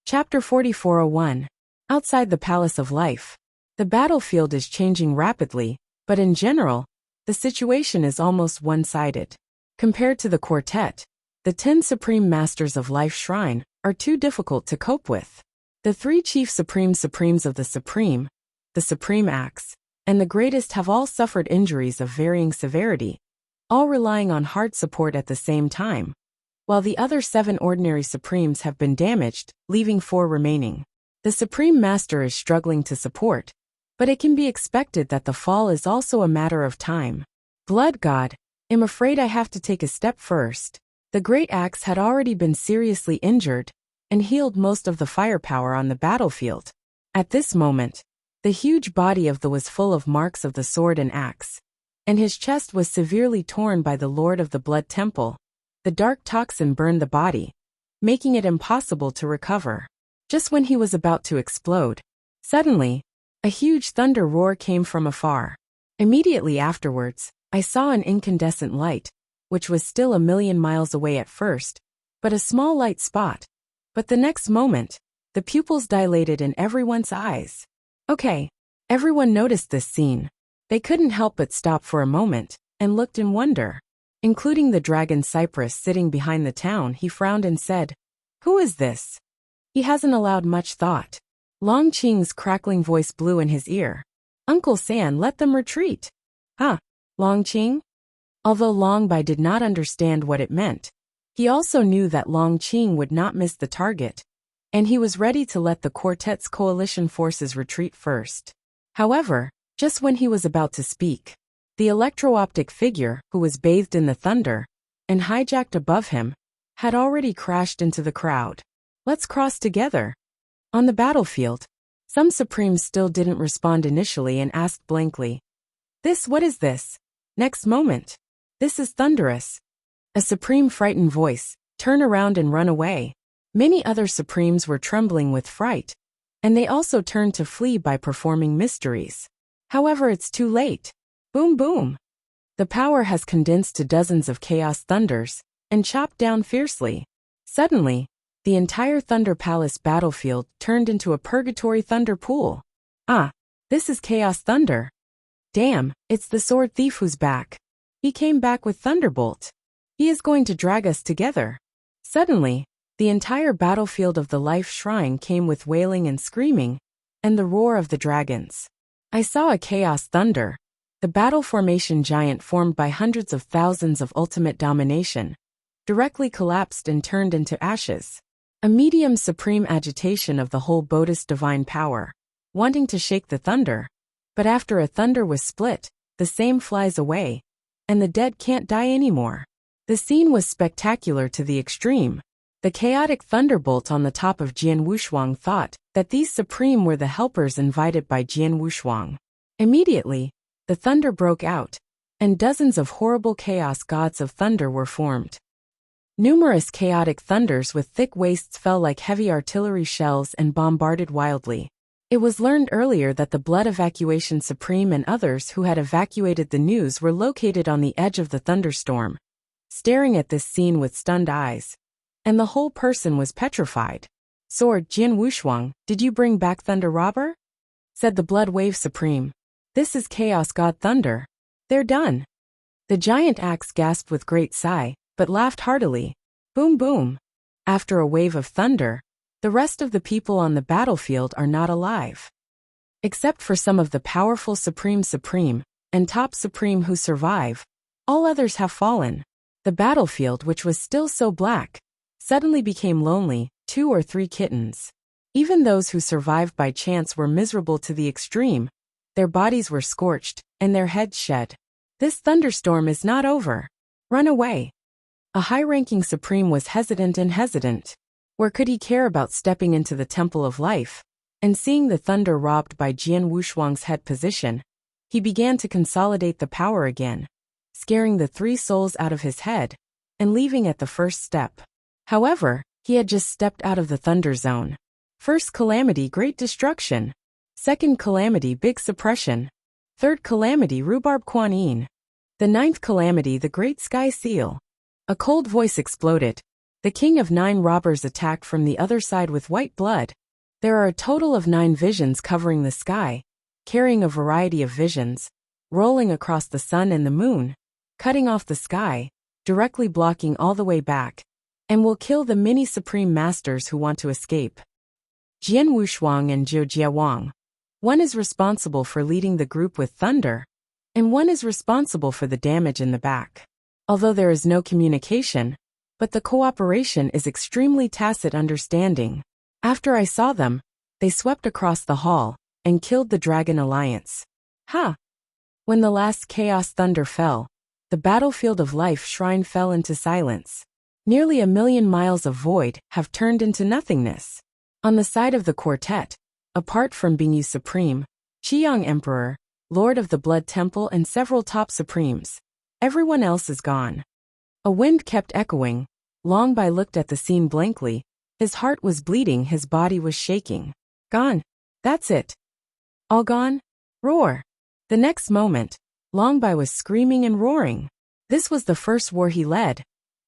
Chapter 4401. Outside the Palace of Life. The battlefield is changing rapidly, but in general, the situation is almost one-sided. Compared to the quartet, the 10 Supreme Masters of Life Shrine are too difficult to cope with. The 3 Chief Supremes of the Supreme Axe, and the Greatest have all suffered injuries of varying severity, all relying on hard support at the same time, while the other 7 ordinary Supremes have been damaged, leaving 4 remaining. The Supreme Master is struggling to support, but it can be expected that the fall is also a matter of time. Blood God, I'm afraid I have to take a step first. The Great Axe had already been seriously injured and healed most of the firepower on the battlefield. At this moment, the huge body of the was full of marks of the sword and axe, and his chest was severely torn by the Lord of the Blood Temple. The dark toxin burned the body, making it impossible to recover. Just when he was about to explode, suddenly, a huge thunder roar came from afar. Immediately afterwards, I saw an incandescent light, which was still 1,000,000 miles away at first, but a small light spot. But the next moment, the pupils dilated in everyone's eyes. Okay, everyone noticed this scene. They couldn't help but stop for a moment and looked in wonder. Including the dragon Cypress sitting behind the town. He frowned and said, "Who is this?" He hasn't allowed much thought. Long Qing's crackling voice blew in his ear. "Uncle San, let them retreat." "Huh, Long Qing?" Although Long Bai did not understand what it meant, he also knew that Long Qing would not miss the target, and he was ready to let the quartet's coalition forces retreat first. However, just when he was about to speak, the electro-optic figure, who was bathed in the thunder and hijacked above him, had already crashed into the crowd. "Let's cross together." On the battlefield, some Supremes still didn't respond initially and asked blankly, What is this?" Next moment, "This is thunderous." A Supreme frightened voice, "Turn around and run away." Many other Supremes were trembling with fright, and they also turned to flee by performing mysteries. However, it's too late. Boom boom. The power has condensed to dozens of chaos thunders and chopped down fiercely. Suddenly, the entire Thunder Palace battlefield turned into a purgatory thunder pool. Ah, this is chaos thunder. Damn, it's the sword thief who's back. He came back with Thunderbolt. He is going to drag us together. Suddenly, the entire battlefield of the Life Shrine came with wailing and screaming, and the roar of the dragons. I saw a chaos thunder. The battle formation giant formed by hundreds of thousands of ultimate domination directly collapsed and turned into ashes. A medium supreme agitation of the whole Bodhi's divine power, wanting to shake the thunder. But after a thunder was split, the same flies away, and the dead can't die anymore. The scene was spectacular to the extreme. The chaotic thunderbolt on the top of Jian Wushuang thought that these supreme were the helpers invited by Jian Wushuang. Immediately, the thunder broke out, and dozens of horrible chaos gods of thunder were formed. Numerous chaotic thunders with thick waists fell like heavy artillery shells and bombarded wildly. It was learned earlier that the Blood Evacuation Supreme and others who had evacuated the news were located on the edge of the thunderstorm, staring at this scene with stunned eyes. And the whole person was petrified. "Sword Jian Wushuang, did you bring back Thunder Robber?" said the Blood Wave Supreme. "This is Chaos God Thunder. They're done." The giant axe gasped with great sigh, but laughed heartily. Boom boom. After a wave of thunder, the rest of the people on the battlefield are not alive. Except for some of the powerful Supreme and Top Supreme who survive, all others have fallen. The battlefield, which was still so black, suddenly became lonely, 2 or 3 kittens. Even those who survived by chance were miserable to the extreme. Their bodies were scorched, and their heads shed. "This thunderstorm is not over. Run away." A high-ranking Supreme was hesitant. Where could he care about stepping into the Temple of Life and seeing the thunder robbed by Jian Wushuang's head position? He began to consolidate the power again, scaring the 3 souls out of his head and leaving at the first step. However, he had just stepped out of the thunder zone. First calamity, great destruction. Second calamity, big suppression. Third calamity, rhubarb Kuan Yin. The 9th calamity, the great sky seal. A cold voice exploded. The king of 9 robbers attacked from the other side with white blood. There are a total of 9 visions covering the sky, carrying a variety of visions, rolling across the sun and the moon, cutting off the sky, directly blocking all the way back, and will kill the many supreme masters who want to escape. Jian Wushuang and Zhou Jiawang. One is responsible for leading the group with thunder, and one is responsible for the damage in the back. Although there is no communication, but the cooperation is extremely tacit understanding. After I saw them, they swept across the hall and killed the Dragon Alliance. Ha! When the last chaos thunder fell, the battlefield of life shrine fell into silence. Nearly 1,000,000 miles of void have turned into nothingness. On the side of the quartet, apart from Bingyu Supreme, Qiyang Emperor, Lord of the Blood Temple and several top supremes, everyone else is gone. A wind kept echoing. Long Bai looked at the scene blankly. His heart was bleeding, his body was shaking. Gone. That's it. All gone? Roar. The next moment, Long Bai was screaming and roaring. This was the first war he led,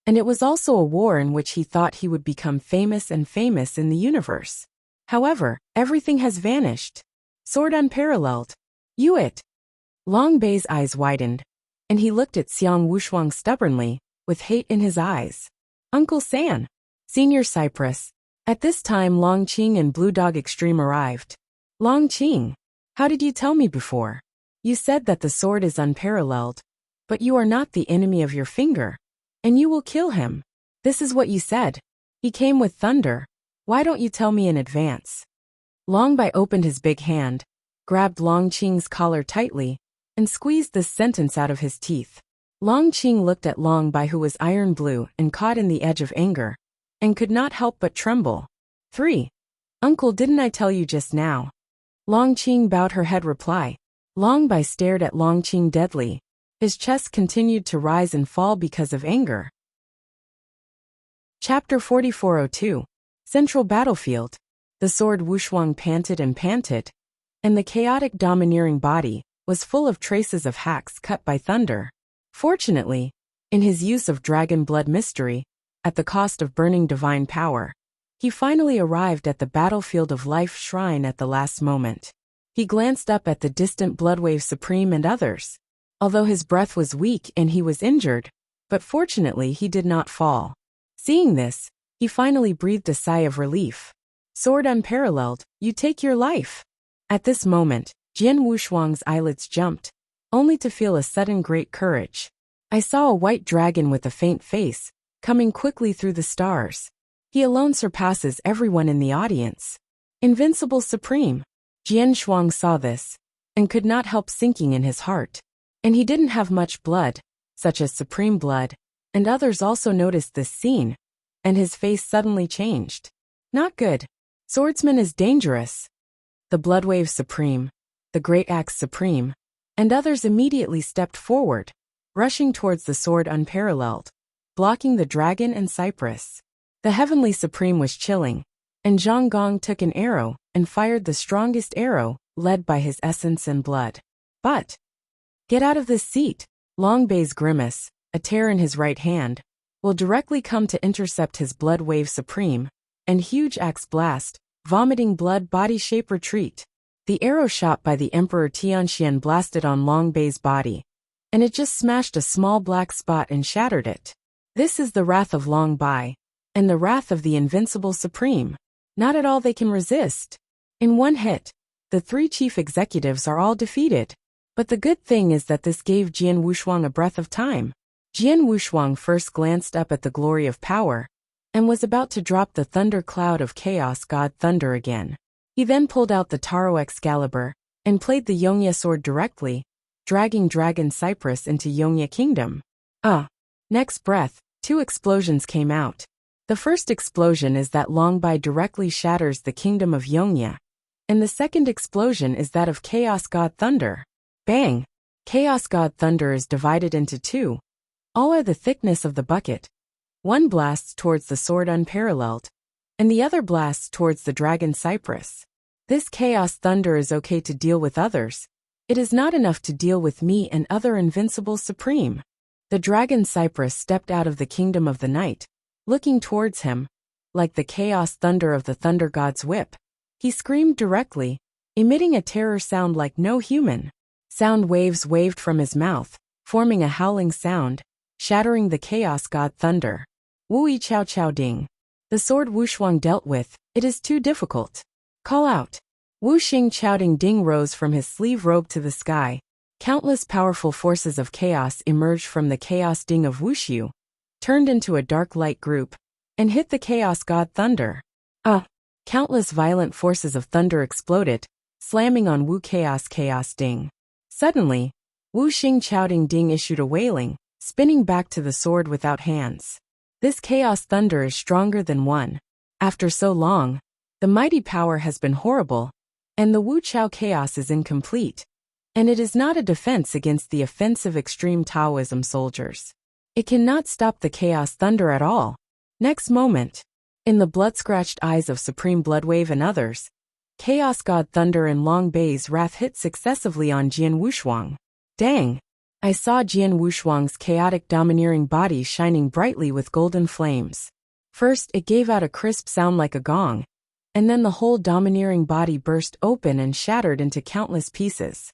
and it was also a war in which he thought he would become famous and famous in the universe. However, everything has vanished. Sword unparalleled. You it. Long Bai's eyes widened, and he looked at Xiang Wushuang stubbornly, with hate in his eyes. Uncle San. Senior Cypress. At this time Long Qing and Blue Dog Extreme arrived. Long Qing. How did you tell me before? You said that the sword is unparalleled, but you are not the enemy of your finger, and you will kill him. This is what you said. He came with thunder. Why don't you tell me in advance? Long Bai opened his big hand, grabbed Long Qing's collar tightly, and squeezed this sentence out of his teeth. Long Qing looked at Long Bai, who was iron blue and caught in the edge of anger, and could not help but tremble. 3. Uncle, didn't I tell you just now? Long Qing bowed her head reply. Long Bai stared at Long Qing deadly. His chest continued to rise and fall because of anger. Chapter 4402. Central Battlefield. The sword Wushuang panted and panted, and the chaotic domineering body was full of traces of hacks cut by thunder. Fortunately, in his use of dragon blood mystery, at the cost of burning divine power, he finally arrived at the battlefield of life shrine at the last moment. He glanced up at the distant Bloodwave Supreme and others. Although his breath was weak and he was injured, but fortunately he did not fall. Seeing this, he finally breathed a sigh of relief. Sword unparalleled, you take your life. At this moment, Jian Wushuang's eyelids jumped, only to feel a sudden great courage. I saw a white dragon with a faint face, coming quickly through the stars. He alone surpasses everyone in the audience. Invincible Supreme. Jian Shuang saw this, and could not help sinking in his heart. And he didn't have much blood, such as supreme blood, and others also noticed this scene, and his face suddenly changed. Not good. Swordsman is dangerous. The Bloodwave Supreme, the Great Axe Supreme, and others immediately stepped forward, rushing towards the sword unparalleled, blocking the dragon and Cypress. The Heavenly Supreme was chilling, and Zhang Gong took an arrow and fired the strongest arrow, led by his essence and blood. But, get out of this seat. Long Bai's grimace, a tear in his right hand, will directly come to intercept his Blood Wave Supreme, and huge axe blast, vomiting blood body shape retreat. The arrow shot by the Emperor Tianxian blasted on Long Bai's body, and it just smashed a small black spot and shattered it. This is the wrath of Long Bai, and the wrath of the Invincible Supreme. Not at all they can resist. In one hit, the 3 chief executives are all defeated. But the good thing is that this gave Jian Wushuang a breath of time. Jian Wushuang first glanced up at the glory of power, and was about to drop the thunder cloud of chaos god thunder again. He then pulled out the Taro Excalibur, and played the Yongya sword directly, dragging Dragon Cypress into Yongya Kingdom. Next breath, 2 explosions came out. The first explosion is that Long Bai directly shatters the kingdom of Yongya, and the second explosion is that of Chaos God Thunder. Bang! Chaos God Thunder is divided into 2. All are the thickness of the bucket. One blasts towards the sword unparalleled, and the other blasts towards the dragon Cypress. This Chaos Thunder is okay to deal with others. It is not enough to deal with me and other Invincible Supreme. The dragon Cypress stepped out of the kingdom of the night, looking towards him, like the chaos thunder of the thunder god's whip. He screamed directly, emitting a terror sound like no human. Sound waves waved from his mouth, forming a howling sound, shattering the chaos god thunder. Wui Chao Chao Ding. The sword Wushuang dealt with, it is too difficult. Call out. Wu Xing Chao Ding Ding rose from his sleeve robe to the sky. Countless powerful forces of chaos emerged from the chaos ding of Wuxiu, turned into a dark light group, and hit the chaos god thunder. Countless violent forces of thunder exploded, slamming on Wu Chaos Ding. Suddenly, Wu Xing Chao Ding Ding issued a wailing, spinning back to the sword without hands. This chaos thunder is stronger than one. After so long, the mighty power has been horrible, and the Wu Chao chaos is incomplete, and it is not a defense against the offensive extreme Taoism soldiers. It cannot stop the chaos thunder at all. Next moment, in the blood-scratched eyes of Supreme Bloodwave and others, Chaos God Thunder and Long Bei's wrath hit successively on Jian Wushuang. Dang! I saw Jian Wushuang's chaotic domineering body shining brightly with golden flames. First it gave out a crisp sound like a gong, and then the whole domineering body burst open and shattered into countless pieces.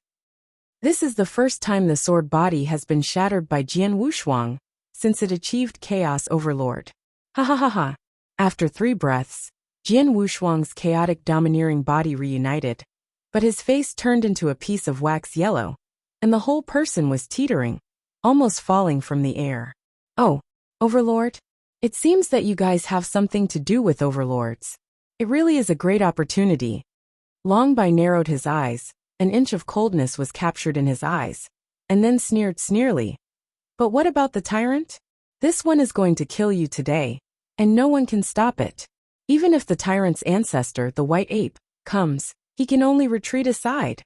This is the first time the sword body has been shattered by Jian Wushuang since it achieved Chaos Overlord. Ha ha ha ha! After 3 breaths, Jian Wushuang's chaotic domineering body reunited, but his face turned into a piece of wax yellow, and the whole person was teetering, almost falling from the air. Oh, Overlord? It seems that you guys have something to do with Overlords. It really is a great opportunity. Long Bai narrowed his eyes, an inch of coldness was captured in his eyes, and then sneered sneerily. But what about the tyrant? This one is going to kill you today, and no one can stop it. Even if the tyrant's ancestor, the white ape, comes, he can only retreat aside.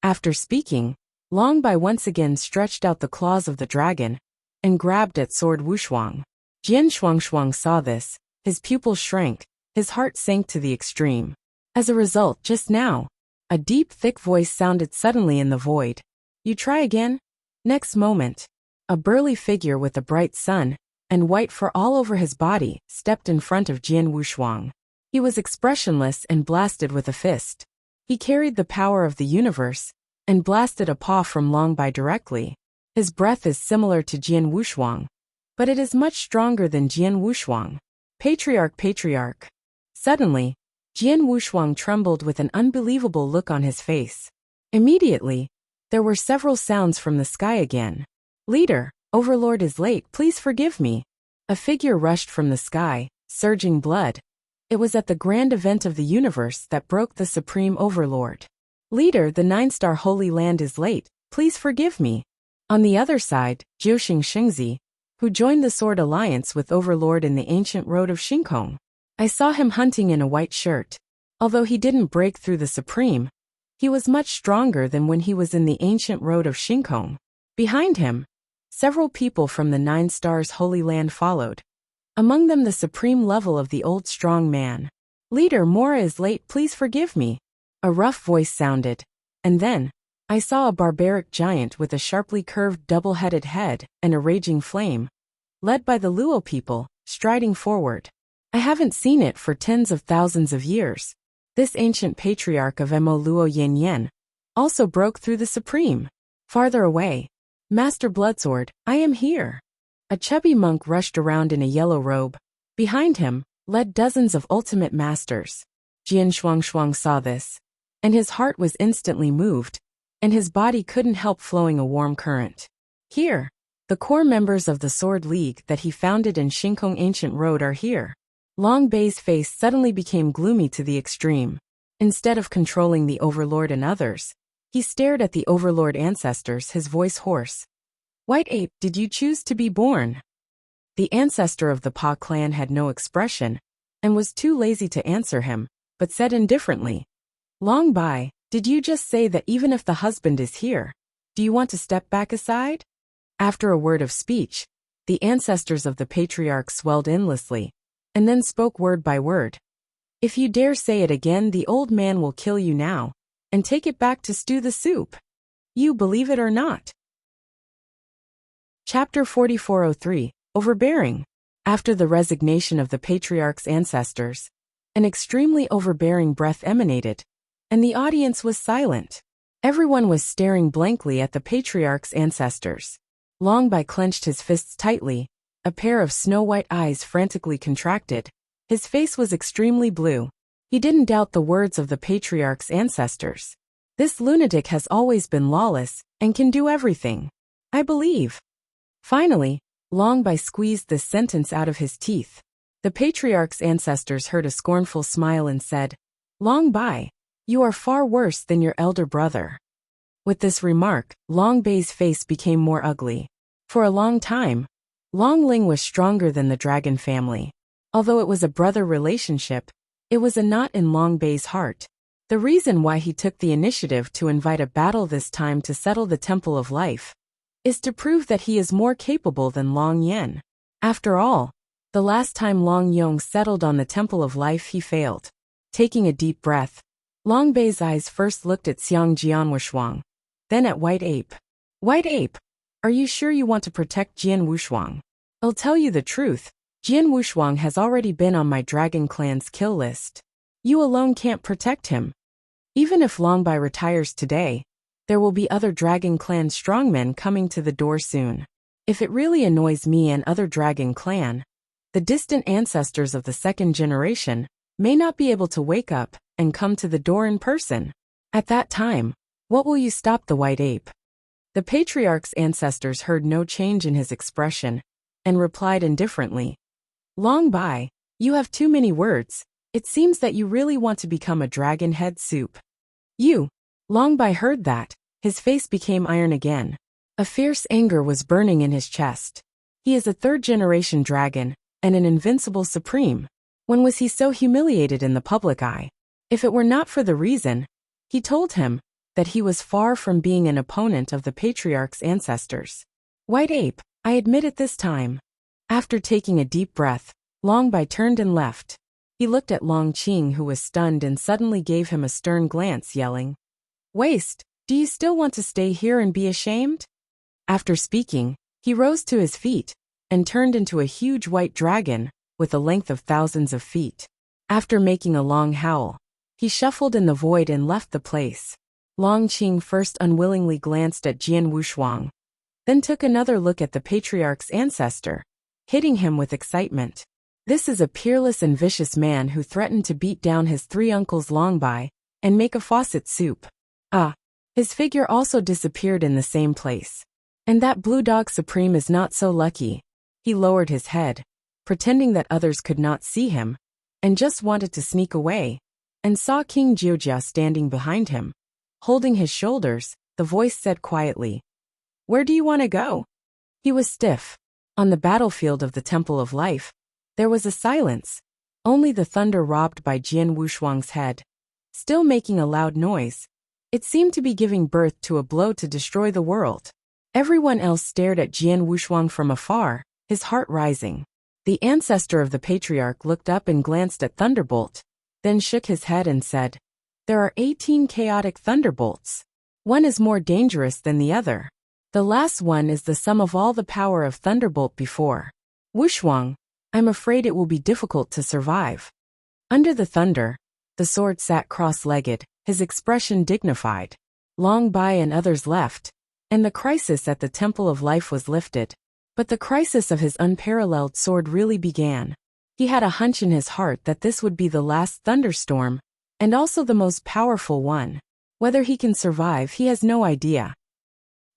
After speaking, Long Bai once again stretched out the claws of the dragon and grabbed at sword Wushuang. Jian Shuangshuang saw this, his pupils shrank, his heart sank to the extreme. As a result, just now, a deep, thick voice sounded suddenly in the void. You try again? Next moment, a burly figure with a bright sun and white fur all over his body stepped in front of Jian Wushuang. He was expressionless and blasted with a fist. He carried the power of the universe and blasted a paw from Long Bai directly. His breath is similar to Jian Wushuang, but it is much stronger than Jian Wushuang. Patriarch. Suddenly, Jian Wushuang trembled with an unbelievable look on his face. Immediately, there were several sounds from the sky again. Leader, Overlord is late, please forgive me. A figure rushed from the sky, surging blood. It was at the grand event of the universe that broke the Supreme Overlord. Leader, the 9-star Holy Land is late, please forgive me. On the other side, Jiuxing Xingzi, who joined the Sword Alliance with Overlord in the ancient road of Xingkong. I saw him hunting in a white shirt. Although he didn't break through the Supreme, he was much stronger than when he was in the ancient road of Xingkong. Behind him, several people from the 9 Stars Holy Land followed. Among them the supreme level of the old strong man. Leader, Mora is late, please forgive me. A rough voice sounded, and then, I saw a barbaric giant with a sharply curved double-headed head and a raging flame, led by the Luo people, striding forward. I haven't seen it for tens of thousands of years. This ancient patriarch of Mo Luo Yin Yen also broke through the Supreme. Farther away, Master Bloodsword, I am here. A chubby monk rushed around in a yellow robe. Behind him, led dozens of ultimate masters. Jian Shuangshuang saw this, and his heart was instantly moved, and his body couldn't help flowing a warm current. Here, the core members of the Sword League that he founded in Xingkong Ancient Road are here. Long Bei's face suddenly became gloomy to the extreme. Instead of controlling the Overlord and others, he stared at the Overlord ancestors, his voice hoarse. White Ape, did you choose to be born? The ancestor of the Pa clan had no expression, and was too lazy to answer him, but said indifferently. Long Bai, did you just say that even if the husband is here, do you want to step back aside? After a word of speech, the ancestors of the patriarch swelled endlessly, and then spoke word by word. If you dare say it again, the old man will kill you now, and take it back to stew the soup. You believe it or not. Chapter 4403, Overbearing. After the resignation of the patriarch's ancestors, an extremely overbearing breath emanated, and the audience was silent. Everyone was staring blankly at the patriarch's ancestors. Longbai clenched his fists tightly, a pair of snow-white eyes frantically contracted. His face was extremely blue. He didn't doubt the words of the patriarch's ancestors. This lunatic has always been lawless and can do everything, I believe. Finally, Longbai squeezed this sentence out of his teeth. The patriarch's ancestors heard a scornful smile and said, "Longbai, you are far worse than your elder brother." With this remark, Longbai's face became more ugly. For a long time, Longling was stronger than the dragon family. Although it was a brother relationship, it was a knot in Longbai's heart. The reason why he took the initiative to invite a battle this time to settle the Temple of Life is to prove that he is more capable than Long Yen. After all, the last time Long Yong settled on the Temple of Life he failed. Taking a deep breath, Longbai's eyes first looked at Xiang Jianwushuang, then at White Ape. "White Ape, are you sure you want to protect Jian Wushuang? I'll tell you the truth, Jian Wushuang has already been on my dragon clan's kill list. You alone can't protect him. Even if Longbai retires today, there will be other dragon clan strongmen coming to the door soon. If it really annoys me and other dragon clan, the distant ancestors of the second generation may not be able to wake up and come to the door in person. At that time, what will you stop the White Ape?" The patriarch's ancestors heard no change in his expression and replied indifferently, "Longbai, you have too many words. It seems that you really want to become a dragon head soup." "You." Longbai heard that. His face became iron again. A fierce anger was burning in his chest. He is a third-generation dragon and an invincible supreme. When was he so humiliated in the public eye? If it were not for the reason, he told him, that he was far from being an opponent of the patriarch's ancestors. "White Ape, I admit it this time." After taking a deep breath, Longbai turned and left. He looked at Long Qing, who was stunned, and suddenly gave him a stern glance, yelling, "Waste, do you still want to stay here and be ashamed?" After speaking, he rose to his feet and turned into a huge white dragon with a length of thousands of feet. After making a long howl, he shuffled in the void and left the place. Long Qing first unwillingly glanced at Jian Wushuang, then took another look at the patriarch's ancestor, hitting him with excitement. This is a peerless and vicious man who threatened to beat down his three uncles Longbai and make a faucet soup. His figure also disappeared in the same place. And that blue dog supreme is not so lucky. He lowered his head, pretending that others could not see him, and just wanted to sneak away, and saw King Jiujia standing behind him. Holding his shoulders, the voice said quietly, "Where do you want to go?" He was stiff. On the battlefield of the Temple of Life, there was a silence, only the thunder robbed by Jian Wushuang's head, still making a loud noise. It seemed to be giving birth to a blow to destroy the world. Everyone else stared at Jian Wushuang from afar, his heart rising. The ancestor of the patriarch looked up and glanced at Thunderbolt, then shook his head and said, "There are 18 chaotic thunderbolts. One is more dangerous than the other. The last one is the sum of all the power of Thunderbolt before. Wushuang, I'm afraid it will be difficult to survive." Under the thunder, the sword sat cross-legged, his expression dignified. Longbai and others left, and the crisis at the Temple of Life was lifted. But the crisis of his unparalleled sword really began. He had a hunch in his heart that this would be the last thunderstorm, and also the most powerful one. Whether he can survive, he has no idea.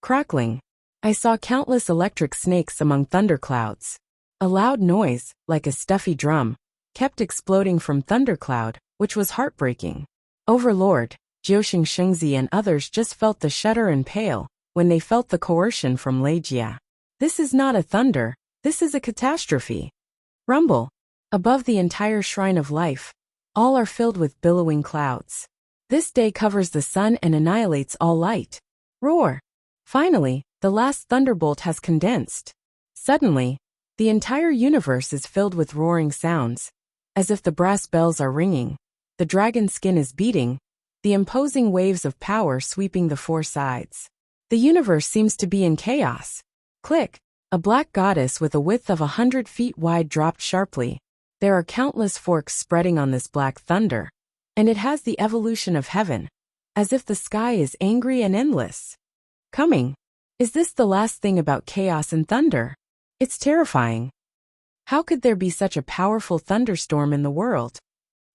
Crackling. I saw countless electric snakes among thunderclouds. A loud noise, like a stuffy drum, kept exploding from Thundercloud, which was heartbreaking. Overlord, Jiuxing Shengzi and others just felt the shudder and pale when they felt the coercion from Leijia. This is not a thunder, this is a catastrophe. Rumble. Above the entire Shrine of Life, all are filled with billowing clouds. This day covers the sun and annihilates all light. Roar. Finally, the last thunderbolt has condensed. Suddenly, the entire universe is filled with roaring sounds, as if the brass bells are ringing, the dragon skin is beating, the imposing waves of power sweeping the four sides. The universe seems to be in chaos. Click. A black goddess with a width of 100 feet wide dropped sharply. There are countless forks spreading on this black thunder, and it has the evolution of heaven, as if the sky is angry and endless. Coming. Is this the last thing about chaos and thunder? It's terrifying. How could there be such a powerful thunderstorm in the world?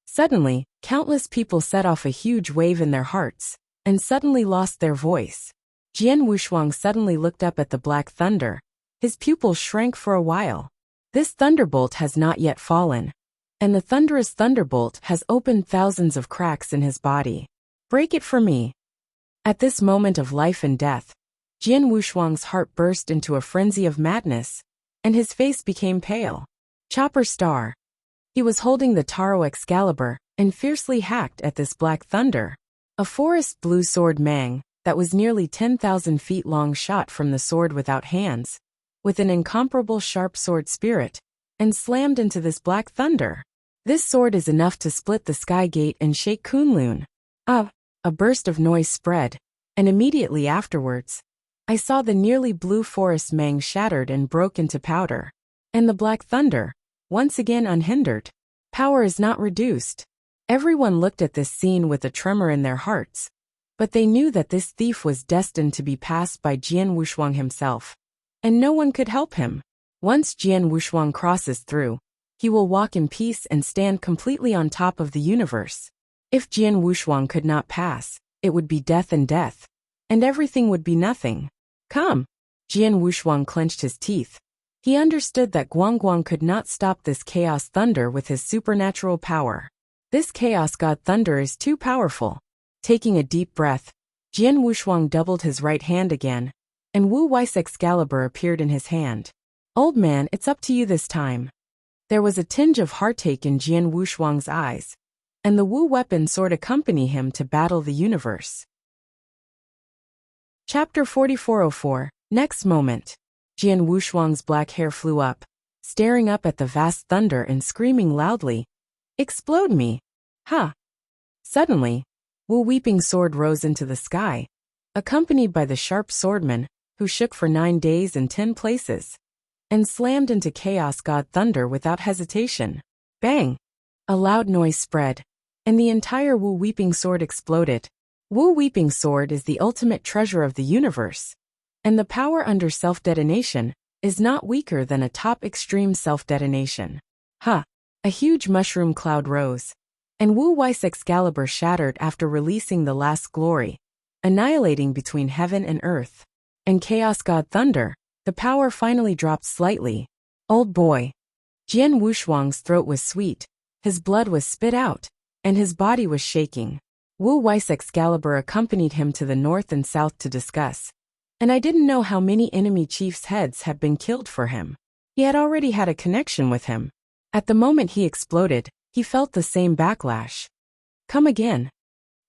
Suddenly, countless people set off a huge wave in their hearts, and suddenly lost their voice. Jian Wushuang suddenly looked up at the black thunder. His pupils shrank for a while. This thunderbolt has not yet fallen, and the thunderous thunderbolt has opened thousands of cracks in his body. Break it for me. At this moment of life and death, Jian Wushuang's heart burst into a frenzy of madness, and his face became pale. Chopper Star. He was holding the Taro Excalibur and fiercely hacked at this black thunder. A forest blue sword Mang, that was nearly 10,000 feet long, shot from the sword without hands, with an incomparable sharp sword spirit, and slammed into this black thunder. This sword is enough to split the sky gate and shake Kunlun. A burst of noise spread, and immediately afterwards, I saw the nearly blue forest Mang shattered and broke into powder. And the black thunder, once again unhindered. Power is not reduced. Everyone looked at this scene with a tremor in their hearts, but they knew that this thief was destined to be passed by Jian Wushuang himself, and no one could help him. Once Jian Wushuang crosses through, he will walk in peace and stand completely on top of the universe. If Jian Wushuang could not pass, it would be death, and everything would be nothing. Come! Jian Wushuang clenched his teeth. He understood that Guangguang could not stop this chaos thunder with his supernatural power. This chaos god thunder is too powerful. Taking a deep breath, Jian Wushuang doubled his right hand again, and Wu Wei's Excalibur appeared in his hand. Old man, it's up to you this time. There was a tinge of heartache in Jian Wushuang's eyes, and the Wu weapon sword accompanied him to battle the universe. Chapter 4404. Next moment, Jian Wushuang's black hair flew up, staring up at the vast thunder and screaming loudly, "Explode me! Ha!" Suddenly, Wu Weeping Sword rose into the sky, accompanied by the sharp swordsman, who shook for 9 days in 10 places, and slammed into Chaos God Thunder without hesitation. Bang! A loud noise spread, and the entire Wu Weeping Sword exploded. Wu Weeping Sword is the ultimate treasure of the universe, and the power under self-detonation is not weaker than a top extreme self-detonation. Ha! A huge mushroom cloud rose, and Wu Wei's Excalibur shattered after releasing the last glory, annihilating between heaven and earth. And Chaos God Thunder, the power finally dropped slightly. Old boy. Jian Wushuang's throat was sweet, his blood was spit out, and his body was shaking. Wu Wei's Excalibur accompanied him to the north and south to discuss, and I didn't know how many enemy chiefs' heads had been killed for him. He had already had a connection with him. At the moment he exploded, he felt the same backlash. Come again.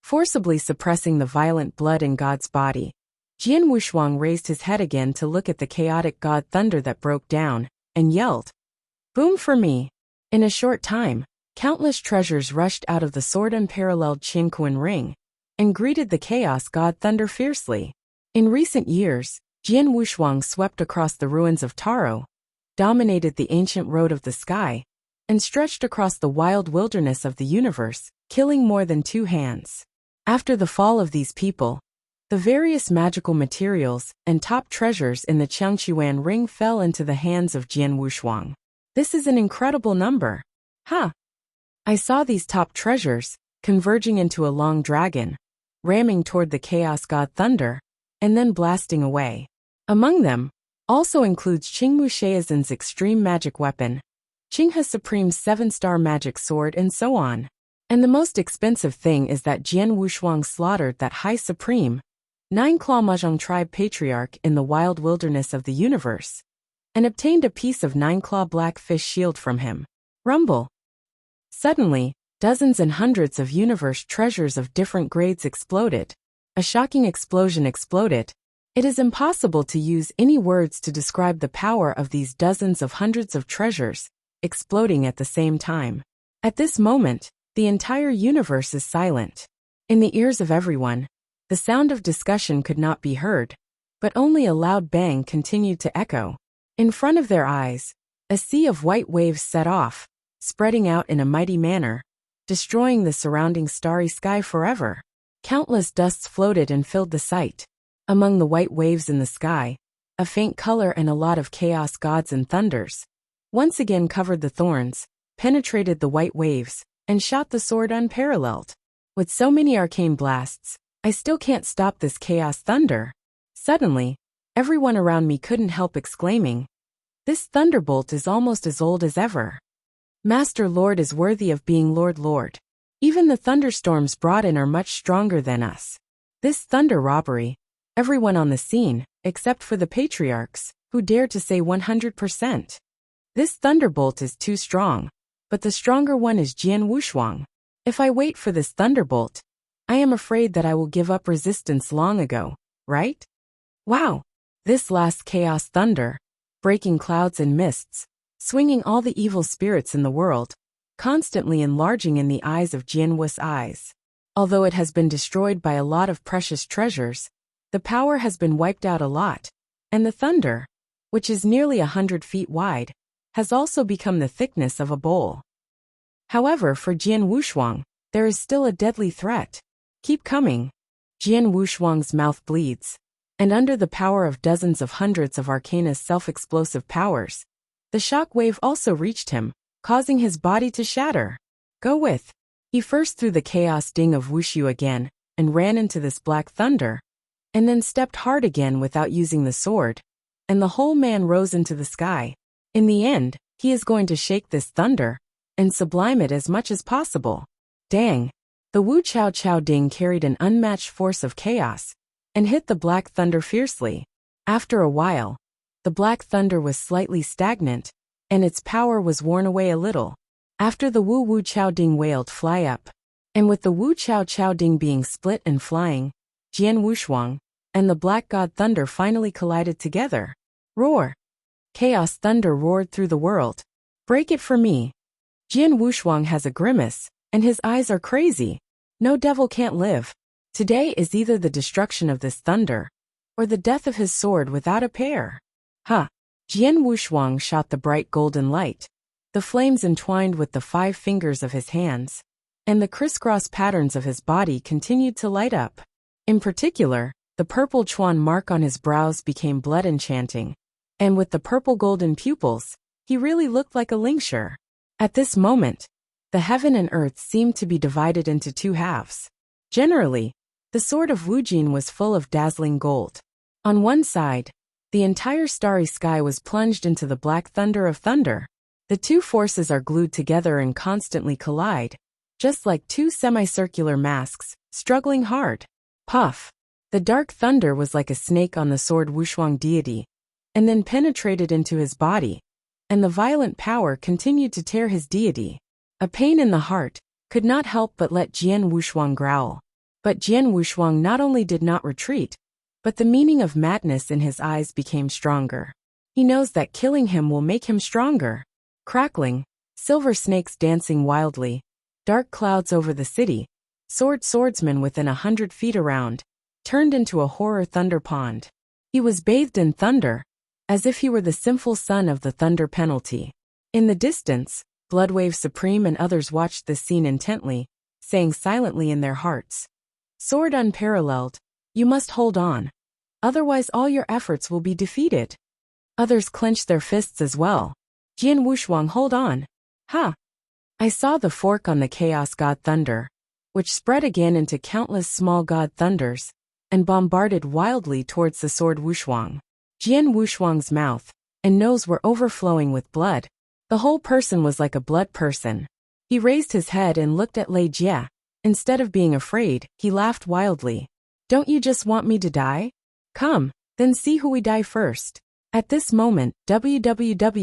Forcibly suppressing the violent blood in God's body, Jian Wushuang raised his head again to look at the chaotic God Thunder that broke down, and yelled, "Boom for me!" In a short time, countless treasures rushed out of the sword-unparalleled Qingquan ring, and greeted the Chaos God Thunder fiercely. In recent years, Jian Wushuang swept across the ruins of Taro, dominated the ancient road of the sky, and stretched across the wild wilderness of the universe, killing more than 2 hands. After the fall of these people, the various magical materials and top treasures in the Qiangquan ring fell into the hands of Jian Wushuang. This is an incredible number. Ha! I saw these top treasures converging into a long dragon, ramming toward the Chaos God Thunder, and then blasting away. Among them also includes Qingmu Sheizan's extreme magic weapon, Qinghe Supreme's 7-star magic sword, and so on. And the most expensive thing is that Jian Wushuang slaughtered that High Supreme, 9-Claw Mahjong tribe patriarch in the wild wilderness of the universe, and obtained a piece of 9-Claw Blackfish shield from him. Rumble. Suddenly, dozens and hundreds of universe treasures of different grades exploded. A shocking explosion exploded. It is impossible to use any words to describe the power of these dozens of hundreds of treasures exploding at the same time. At this moment, the entire universe is silent. In the ears of everyone, the sound of discussion could not be heard, but only a loud bang continued to echo. In front of their eyes, a sea of white waves set off, spreading out in a mighty manner, destroying the surrounding starry sky forever. Countless dusts floated and filled the sight. Among the white waves in the sky, a faint color and a lot of chaos gods and thunders once again covered the thorns, penetrated the white waves, and shot the sword unparalleled. With so many arcane blasts, I still can't stop this chaos thunder. Suddenly, everyone around me couldn't help exclaiming, "This thunderbolt is almost as old as ever. Master Lord is worthy of being Lord. Even the thunderstorms brought in are much stronger than us. This thunder robbery." Everyone on the scene, except for the patriarchs, who dared to say 100%. "This thunderbolt is too strong, but the stronger one is Jian Wushuang. If I wait for this thunderbolt, I am afraid that I will give up resistance long ago, right?" Wow! This last chaos thunder, breaking clouds and mists, swinging all the evil spirits in the world, constantly enlarging in the eyes of Jian Wu's eyes. Although it has been destroyed by a lot of precious treasures, the power has been wiped out a lot, and the thunder, which is nearly 100 feet wide, has also become the thickness of a bowl. However, for Jian Wushuang, there is still a deadly threat. Keep coming. Jian Wushuang's mouth bleeds, and under the power of dozens of hundreds of Arcana's self-explosive powers, the shock wave also reached him, causing his body to shatter. Go with. He first threw the chaos ding of Wuxia again, and ran into this black thunder, and then stepped hard again without using the sword, and the whole man rose into the sky. In the end, he is going to shake this thunder, and sublime it as much as possible. Dang! The Wu Chao Chao Ding carried an unmatched force of chaos, and hit the black thunder fiercely. After a while, the black thunder was slightly stagnant, and its power was worn away a little. After the Wu Chao Ding wailed fly up, and with the Wu Chao Chao Ding being split and flying, Jian Wushuang and the Black God Thunder finally collided together. Roar! Chaos thunder roared through the world. Break it for me. Jian Wushuang has a grimace, and his eyes are crazy. No devil can't live. Today is either the destruction of this thunder, or the death of his sword without a pair. Ha! Jian Wushuang shot the bright golden light. The flames entwined with the 5 fingers of his hands, and the crisscross patterns of his body continued to light up. In particular, the purple chuan mark on his brows became blood enchanting, and with the purple golden pupils, he really looked like a lingsher. At this moment, the heaven and earth seemed to be divided into 2 halves. Generally, the sword of Wu Jin was full of dazzling gold. On one side, the entire starry sky was plunged into the black thunder of thunder. The 2 forces are glued together and constantly collide, just like 2 semicircular masks, struggling hard. Puff! The dark thunder was like a snake on the sword Wushuang deity, and then penetrated into his body, and the violent power continued to tear his deity. A pain in the heart could not help but let Jian Wushuang growl. But Jian Wushuang not only did not retreat, but the meaning of madness in his eyes became stronger. He knows that killing him will make him stronger. Crackling, silver snakes dancing wildly, dark clouds over the city, swordsman within 100 feet around, turned into a horror thunder pond. He was bathed in thunder, as if he were the sinful son of the thunder penalty. In the distance, Bloodwave Supreme and others watched this scene intently, saying silently in their hearts, "Sword unparalleled, you must hold on. Otherwise all your efforts will be defeated." Others clenched their fists as well. "Jian Wushuang, hold on." Ha! I saw the fork on the Chaos God Thunder, which spread again into countless small God Thunders, and bombarded wildly towards the sword Wushuang. Jian Wushuang's mouth and nose were overflowing with blood. The whole person was like a blood person. He raised his head and looked at Lei Jie. Instead of being afraid, he laughed wildly. "Don't you just want me to die? Come, then see who we die first." At this moment, www.novel.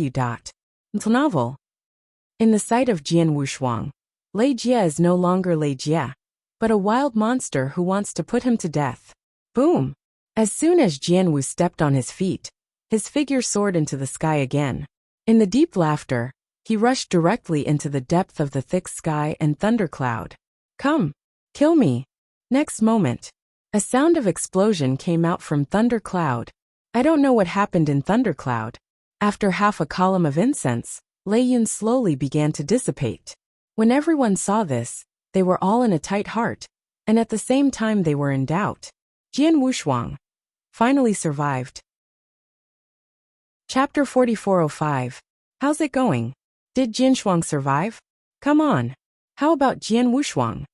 In the sight of Jian Wushuang, Lei Jie is no longer Lei Jie, but a wild monster who wants to put him to death. Boom! As soon as Jian Wu stepped on his feet, his figure soared into the sky again. In the deep laughter, he rushed directly into the depth of the thick sky and thundercloud. "Come, kill me." Next moment, a sound of explosion came out from Thundercloud. I don't know what happened in Thundercloud, After half a column of incense, Lei Yun slowly began to dissipate. When everyone saw this, they were all in a tight heart, and at the same time they were in doubt. Jian Wushuang finally survived. Chapter 4405. How's it going? Did Jian Shuang survive? Come on. How about Jian Wushuang?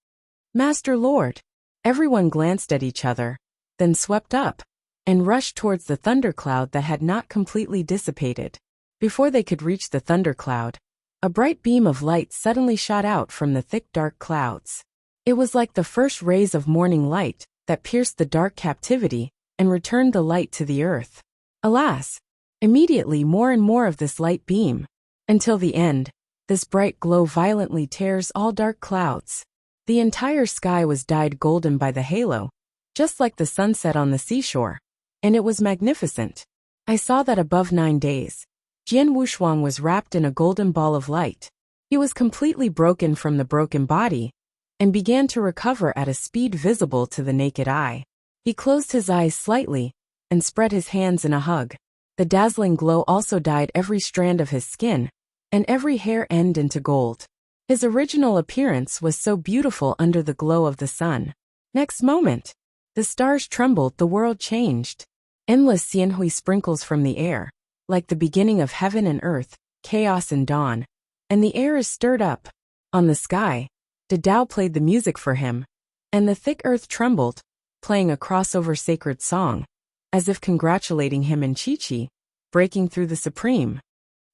Master Lord. Everyone glanced at each other, then swept up, and rushed towards the thundercloud that had not completely dissipated. Before they could reach the thundercloud, a bright beam of light suddenly shot out from the thick dark clouds. It was like the first rays of morning light that pierced the dark captivity and returned the light to the earth. Alas, immediately more and more of this light beam, until the end, this bright glow violently tears all dark clouds. The entire sky was dyed golden by the halo, just like the sunset on the seashore, and it was magnificent. I saw that above 9 days, Jian Wushuang was wrapped in a golden ball of light. He was completely broken from the broken body, and began to recover at a speed visible to the naked eye. He closed his eyes slightly, and spread his hands in a hug. The dazzling glow also dyed every strand of his skin, and every hair end into gold. His original appearance was so beautiful under the glow of the sun. Next moment, the stars trembled, the world changed. Endless xianhui sprinkles from the air, like the beginning of heaven and earth, chaos and dawn, and the air is stirred up. On the sky, the Tao played the music for him, and the thick earth trembled, playing a crossover sacred song, as if congratulating him in Chi-Chi, breaking through the supreme.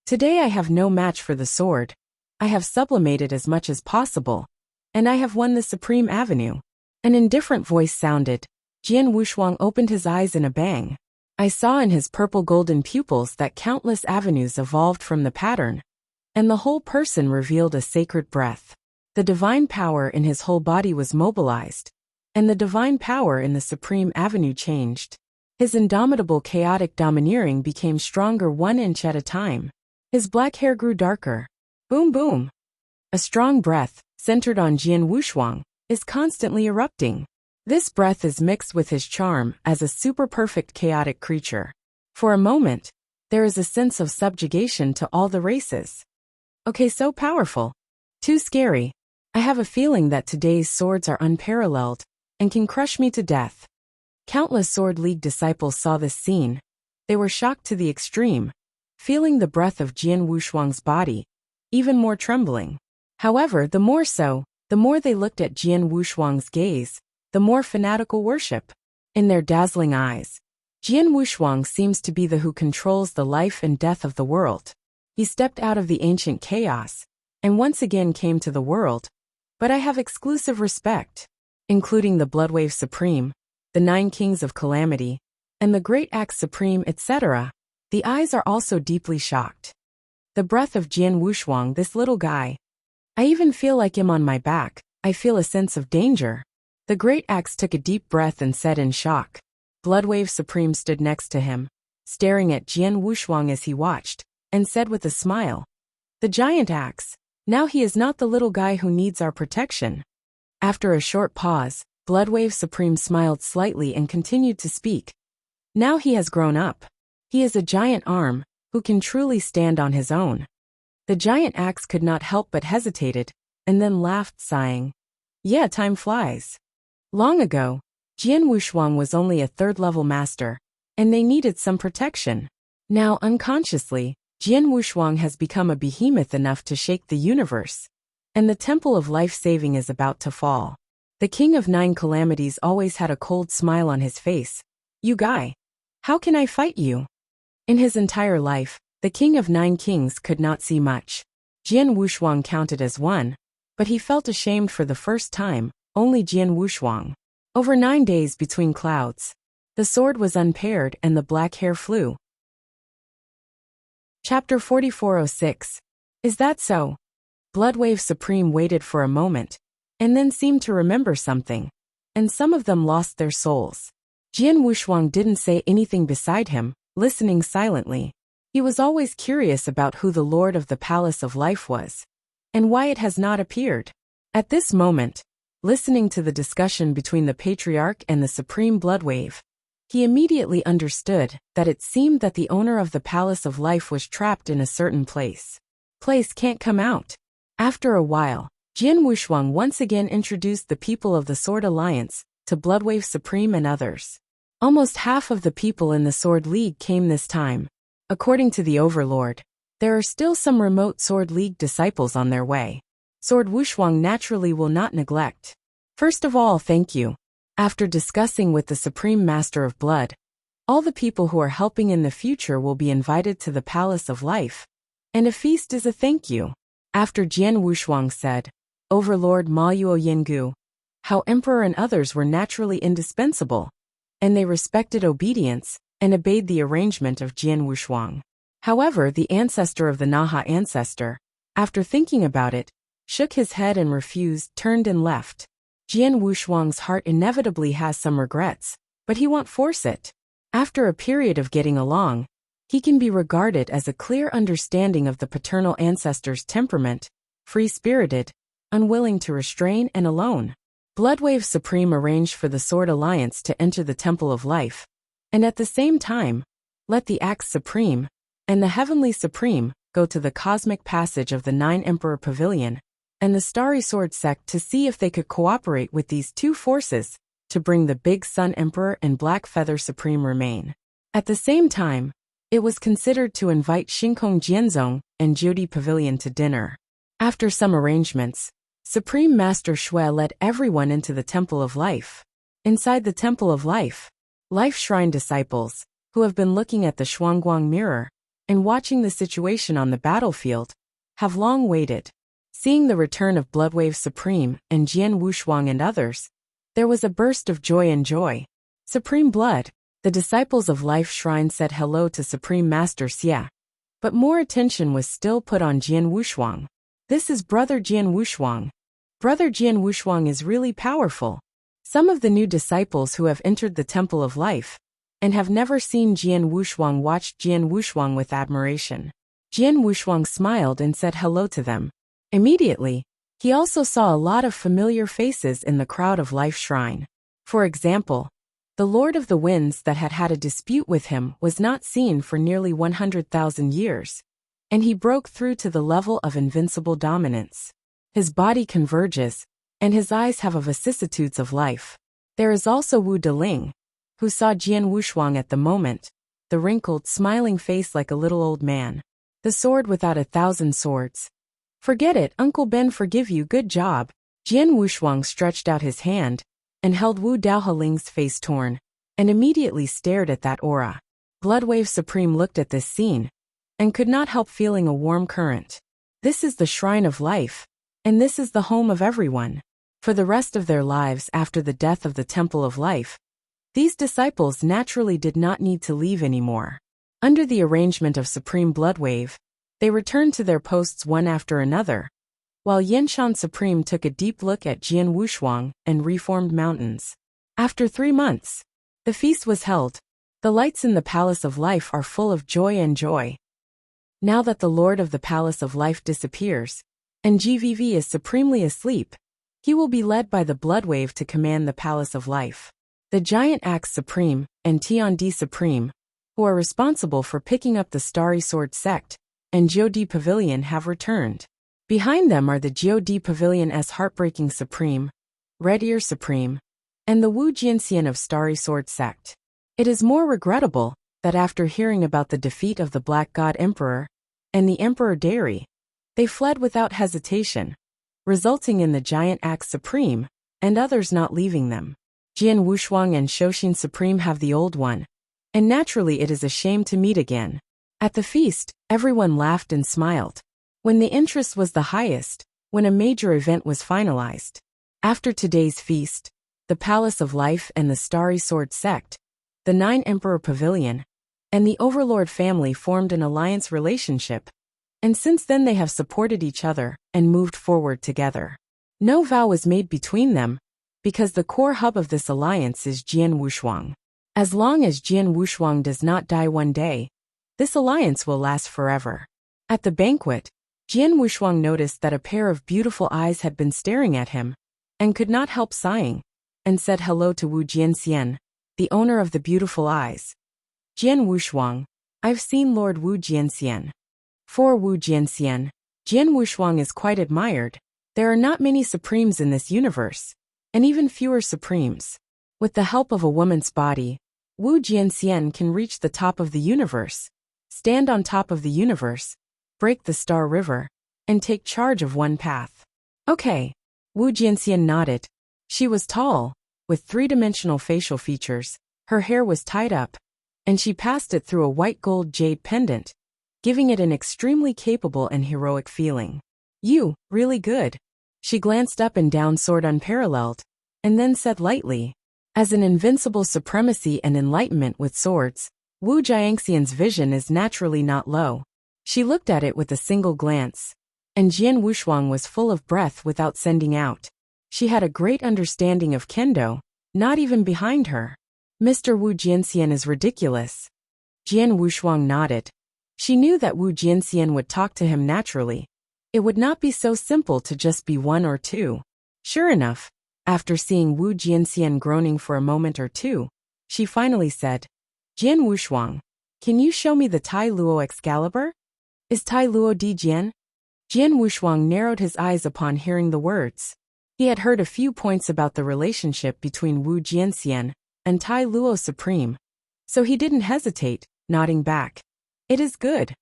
Today I have no match for the sword. I have sublimated as much as possible, and I have won the supreme avenue. An indifferent voice sounded. Jian Wushuang opened his eyes in a bang. I saw in his purple golden pupils that countless avenues evolved from the pattern, and the whole person revealed a sacred breath. The divine power in his whole body was mobilized, and the divine power in the supreme avenue changed. His indomitable chaotic domineering became stronger 1 inch at a time. His black hair grew darker. Boom boom. A strong breath, centered on Jian Wushuang, is constantly erupting. This breath is mixed with his charm as a super-perfect chaotic creature. For a moment, there is a sense of subjugation to all the races. Okay, so powerful. Too scary. I have a feeling that today's swords are unparalleled, and can crush me to death. Countless Sword League disciples saw this scene. They were shocked to the extreme, feeling the breath of Jian Wushuang's body, even more trembling. However, the more they looked at Jian Wushuang's gaze, the more fanatical worship. In their dazzling eyes, Jian Wushuang seems to be the who controls the life and death of the world. He stepped out of the ancient chaos, and once again came to the world. But I have exclusive respect, including the Bloodwave Supreme, the 9 Kings of Calamity, and the Great Axe Supreme, etc. The eyes are also deeply shocked. The breath of Jian Wushuang, this little guy. I even feel like him on my back. I feel a sense of danger. The Great Axe took a deep breath and said in shock. Bloodwave Supreme stood next to him, staring at Jian Wushuang as he watched, and said with a smile, "The giant axe. Now he is not the little guy who needs our protection." After a short pause, Bloodwave Supreme smiled slightly and continued to speak. Now he has grown up. He is a giant arm, who can truly stand on his own. The giant axe could not help but hesitated, and then laughed, sighing. Yeah, time flies. Long ago, Jian Wushuang was only a 3rd-level master, and they needed some protection. Now, unconsciously, Jian Wushuang has become a behemoth enough to shake the universe, and the temple of life-saving is about to fall. The King of 9 Calamities always had a cold smile on his face. You guy. How can I fight you? In his entire life, the King of 9 Kings could not see much. Jian Wushuang counted as one, but he felt ashamed for the first time, only Jian Wushuang. Over 9 days between clouds. The sword was unpaired and the black hair flew. Chapter 4406. Is that so? Bloodwave Supreme waited for a moment, and then seemed to remember something, and some of them lost their souls. Jian Wushuang didn't say anything beside him, listening silently. He was always curious about who the Lord of the Palace of Life was, and why it has not appeared. At this moment, listening to the discussion between the Patriarch and the Supreme Bloodwave, He immediately understood that it seemed that the owner of the Palace of Life was trapped in a certain place. Place can't come out. After a while, Jian Wushuang once again introduced the people of the Sword Alliance to Bloodwave Supreme and others. Almost half of the people in the Sword League came this time. According to the Overlord, there are still some remote Sword League disciples on their way. Sword Wushuang naturally will not neglect. First of all, thank you. After discussing with the Supreme Master of Blood, all the people who are helping in the future will be invited to the Palace of Life, and a feast is a thank you. After Jian Wushuang said, Overlord Ma Yuo Yingu, how Emperor and others were naturally indispensable, and they respected obedience and obeyed the arrangement of Jian Wushuang. However, the ancestor of the Naha ancestor, after thinking about it, shook his head and refused, turned and left. Jian Wushuang's heart inevitably has some regrets, but he won't force it. After a period of getting along, he can be regarded as a clear understanding of the paternal ancestor's temperament, free-spirited, unwilling to restrain and alone. Bloodwave Supreme arranged for the Sword Alliance to enter the Temple of Life, and at the same time, let the Axe Supreme and the Heavenly Supreme go to the Cosmic Passage of the Nine Emperor Pavilion and the Starry Sword Sect to see if they could cooperate with these two forces to bring the Big Sun Emperor and Black Feather Supreme remain. At the same time, it was considered to invite Shinkong Jianzong and Jiudi Pavilion to dinner. After some arrangements, Supreme Master Shui led everyone into the Temple of Life. Inside the Temple of Life, Life Shrine disciples, who have been looking at the Shuangguang mirror and watching the situation on the battlefield, have long waited. Seeing the return of Bloodwave Supreme and Jian Wushuang and others, there was a burst of joy and joy. Supreme Blood, the disciples of Life Shrine said hello to Supreme Master Xia. But more attention was still put on Jian Wushuang. This is Brother Jian Wushuang. Brother Jian Wushuang is really powerful. Some of the new disciples who have entered the Temple of Life and have never seen Jian Wushuang watched Jian Wushuang with admiration. Jian Wushuang smiled and said hello to them. Immediately, he also saw a lot of familiar faces in the crowd of Life Shrine. For example, the Lord of the Winds that had had a dispute with him was not seen for nearly 100,000 years, and he broke through to the level of invincible dominance. His body converges, and his eyes have a vicissitudes of life. There is also Wu Deling, who saw Jian Wushuang at the moment, the wrinkled, smiling face like a little old man. The sword without 1,000 swords. Forget it, Uncle Ben forgive you, good job. Jian Wushuang stretched out his hand and held Wu Daohaling's face torn, and immediately stared at that aura. Bloodwave Supreme looked at this scene and could not help feeling a warm current. This is the Shrine of Life, and this is the home of everyone. For the rest of their lives after the death of the Temple of Life, these disciples naturally did not need to leave anymore. Under the arrangement of Supreme Bloodwave, they returned to their posts one after another, while Yenshan Supreme took a deep look at Jian Wushuang and reformed mountains. After 3 months, the feast was held. The lights in the Palace of Life are full of joy and joy. Now that the Lord of the Palace of Life disappears, and GVV is supremely asleep, he will be led by the Bloodwave to command the Palace of Life. The Giant Axe Supreme and Tiandi Supreme, who are responsible for picking up the Starry Sword Sect, and Jiudi Pavilion have returned. Behind them are the Jiudi Pavilion's Heartbreaking Supreme, Red Ear Supreme, and the Wu Jianxian of Starry Sword Sect. It is more regrettable that after hearing about the defeat of the Black God Emperor and the Emperor Dairy, they fled without hesitation, resulting in the Giant Axe Supreme and others not leaving them. Jian Wushuang and Shoshin Supreme have the Old One, and naturally it is a shame to meet again. At the feast, everyone laughed and smiled. When the interest was the highest, when a major event was finalized. After today's feast, the Palace of Life and the Starry Sword Sect, the Nine Emperor Pavilion, and the Overlord family formed an alliance relationship, and since then they have supported each other and moved forward together. No vow was made between them, because the core hub of this alliance is Jian Wushuang. As long as Jian Wushuang does not die one day, this alliance will last forever. At the banquet, Jian Wushuang noticed that a pair of beautiful eyes had been staring at him, and could not help sighing, and said hello to Wu Jianxian, the owner of the beautiful eyes. Jian Wushuang, I've seen Lord Wu Jianxian. For Wu Jianxian, Jian Wushuang is quite admired. There are not many supremes in this universe, and even fewer supremes. With the help of a woman's body, Wu Jianxian can reach the top of the universe, stand on top of the universe, break the Star River, and take charge of one path. Okay. Wu Jianxian nodded. She was tall, with three-dimensional facial features, her hair was tied up, and she passed it through a white gold jade pendant, giving it an extremely capable and heroic feeling. You, really good. She glanced up and down, sword unparalleled, and then said lightly, as an invincible supremacy and enlightenment with swords, Wu Jiangxian's vision is naturally not low. She looked at it with a single glance, and Jian Wushuang was full of breath without sending out. She had a great understanding of kendo, not even behind her. Mr. Wu Jianxian is ridiculous. Jian Wushuang nodded. She knew that Wu Jianxian would talk to him naturally. It would not be so simple to just be one or two. Sure enough, after seeing Wu Jianxian groaning for a moment or two, she finally said, Jian Wushuang, can you show me the Tai Luo Excalibur? Is Tai Luo Di Jian? Jian Wushuang narrowed his eyes upon hearing the words. He had heard a few points about the relationship between Wu Jianxian and Tai Luo Supreme, so he didn't hesitate, nodding back. It is good.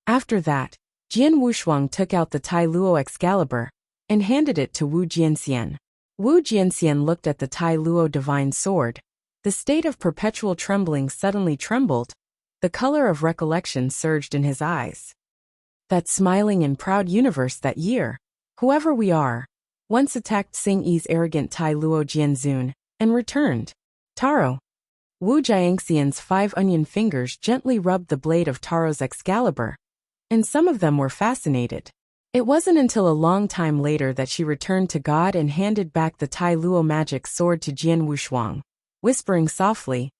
After that, Jian Wushuang took out the Tai Luo Excalibur and handed it to Wu Jianxian. Wu Jianxian looked at the Tai Luo divine sword. The state of perpetual trembling suddenly trembled. The color of recollection surged in his eyes. That smiling and proud universe that year, whoever we are, once attacked Xing Yi's arrogant Tai Luo Jianzun, and returned. Taro. Wu Jiangxian's 5 onion fingers gently rubbed the blade of Taro's Excalibur, and some of them were fascinated. It wasn't until a long time later that she returned to God and handed back the Tai Luo magic sword to Jian Wushuang, whispering softly,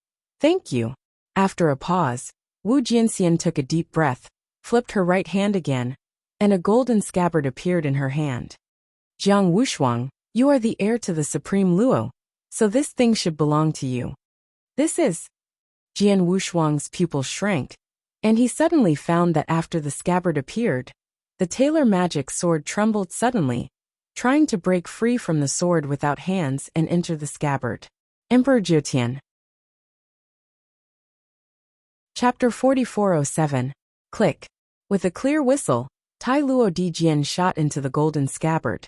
Thank you. After a pause, Wu Jianxian took a deep breath, flipped her right hand again, and a golden scabbard appeared in her hand. Jiang Wushuang, you are the heir to the Supreme Luo, so this thing should belong to you. This is. Jian Wushuang's pupil shrank, and he suddenly found that after the scabbard appeared, the tailor magic sword trembled suddenly, trying to break free from the sword without hands and enter the scabbard. Emperor Jiutian. Chapter 4407. Click. With a clear whistle, Tai Luo Di Jian shot into the golden scabbard.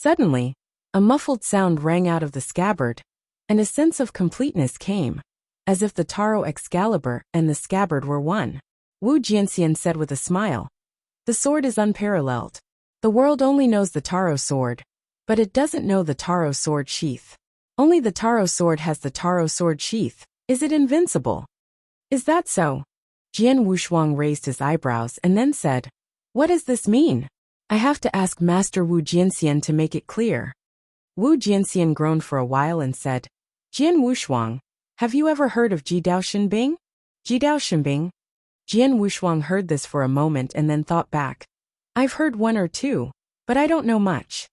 Suddenly, a muffled sound rang out of the scabbard, and a sense of completeness came, as if the Taro Excalibur and the scabbard were one. Wu Jianxian said with a smile, The sword is unparalleled. The world only knows the Taro sword, but it doesn't know the Taro sword sheath. Only the Taro sword has the Taro sword sheath. Is it invincible? Is that so? Jian Wushuang raised his eyebrows and then said, What does this mean? I have to ask Master Wu Jianxian to make it clear. Wu Jianxian groaned for a while and said, Jian Wushuang, have you ever heard of Jidao Shenbing? Jidao Shenbing? Jian Wushuang heard this for a moment and then thought back. I've heard one or two, but I don't know much.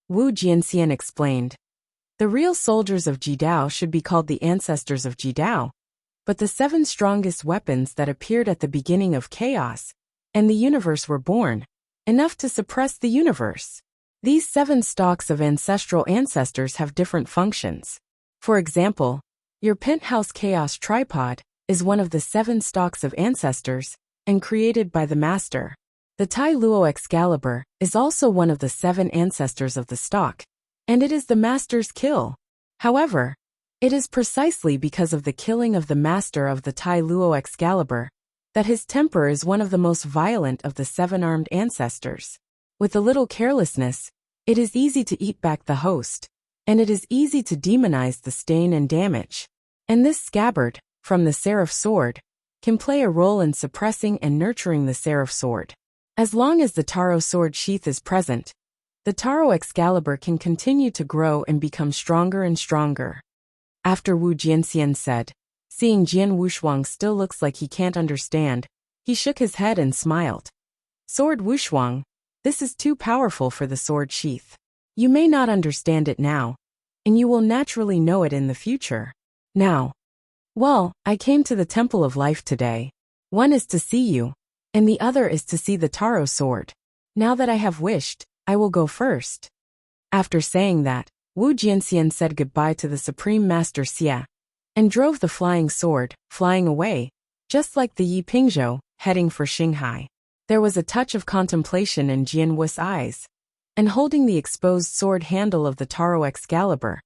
Wu Jianxian explained. The real soldiers of Jidao should be called the ancestors of Jidao, but the 7 strongest weapons that appeared at the beginning of chaos and the universe were born, enough to suppress the universe. These 7 stalks of ancestral ancestors have different functions. For example, your penthouse chaos tripod is one of the 7 stalks of ancestors and created by the master. The Tai Luo Excalibur is also one of the 7 ancestors of the stalk, and it is the master's kill. However, it is precisely because of the killing of the master of the Tai Luo Excalibur that his temper is one of the most violent of the 7 armed ancestors. With a little carelessness, it is easy to eat back the host, and it is easy to demonize the stain and damage. And this scabbard, from the Seraph Sword, can play a role in suppressing and nurturing the Seraph Sword. As long as the Taro Sword sheath is present, the Taro Excalibur can continue to grow and become stronger and stronger. After Wu Jianxian said, seeing Jian Wushuang still looks like he can't understand, he shook his head and smiled. Sword Wushuang, this is too powerful for the sword sheath. You may not understand it now, and you will naturally know it in the future. Now, Well, I came to the Temple of Life today. One is to see you, and the other is to see the Taro sword. Now that I have wished, I will go first. After saying that, Wu Jianxian said goodbye to the Supreme Master Xia, and drove the flying sword, flying away, just like the Yi Pingzhou, heading for Xinghai. There was a touch of contemplation in Jian Wu's eyes, and holding the exposed sword handle of the Taro Excalibur,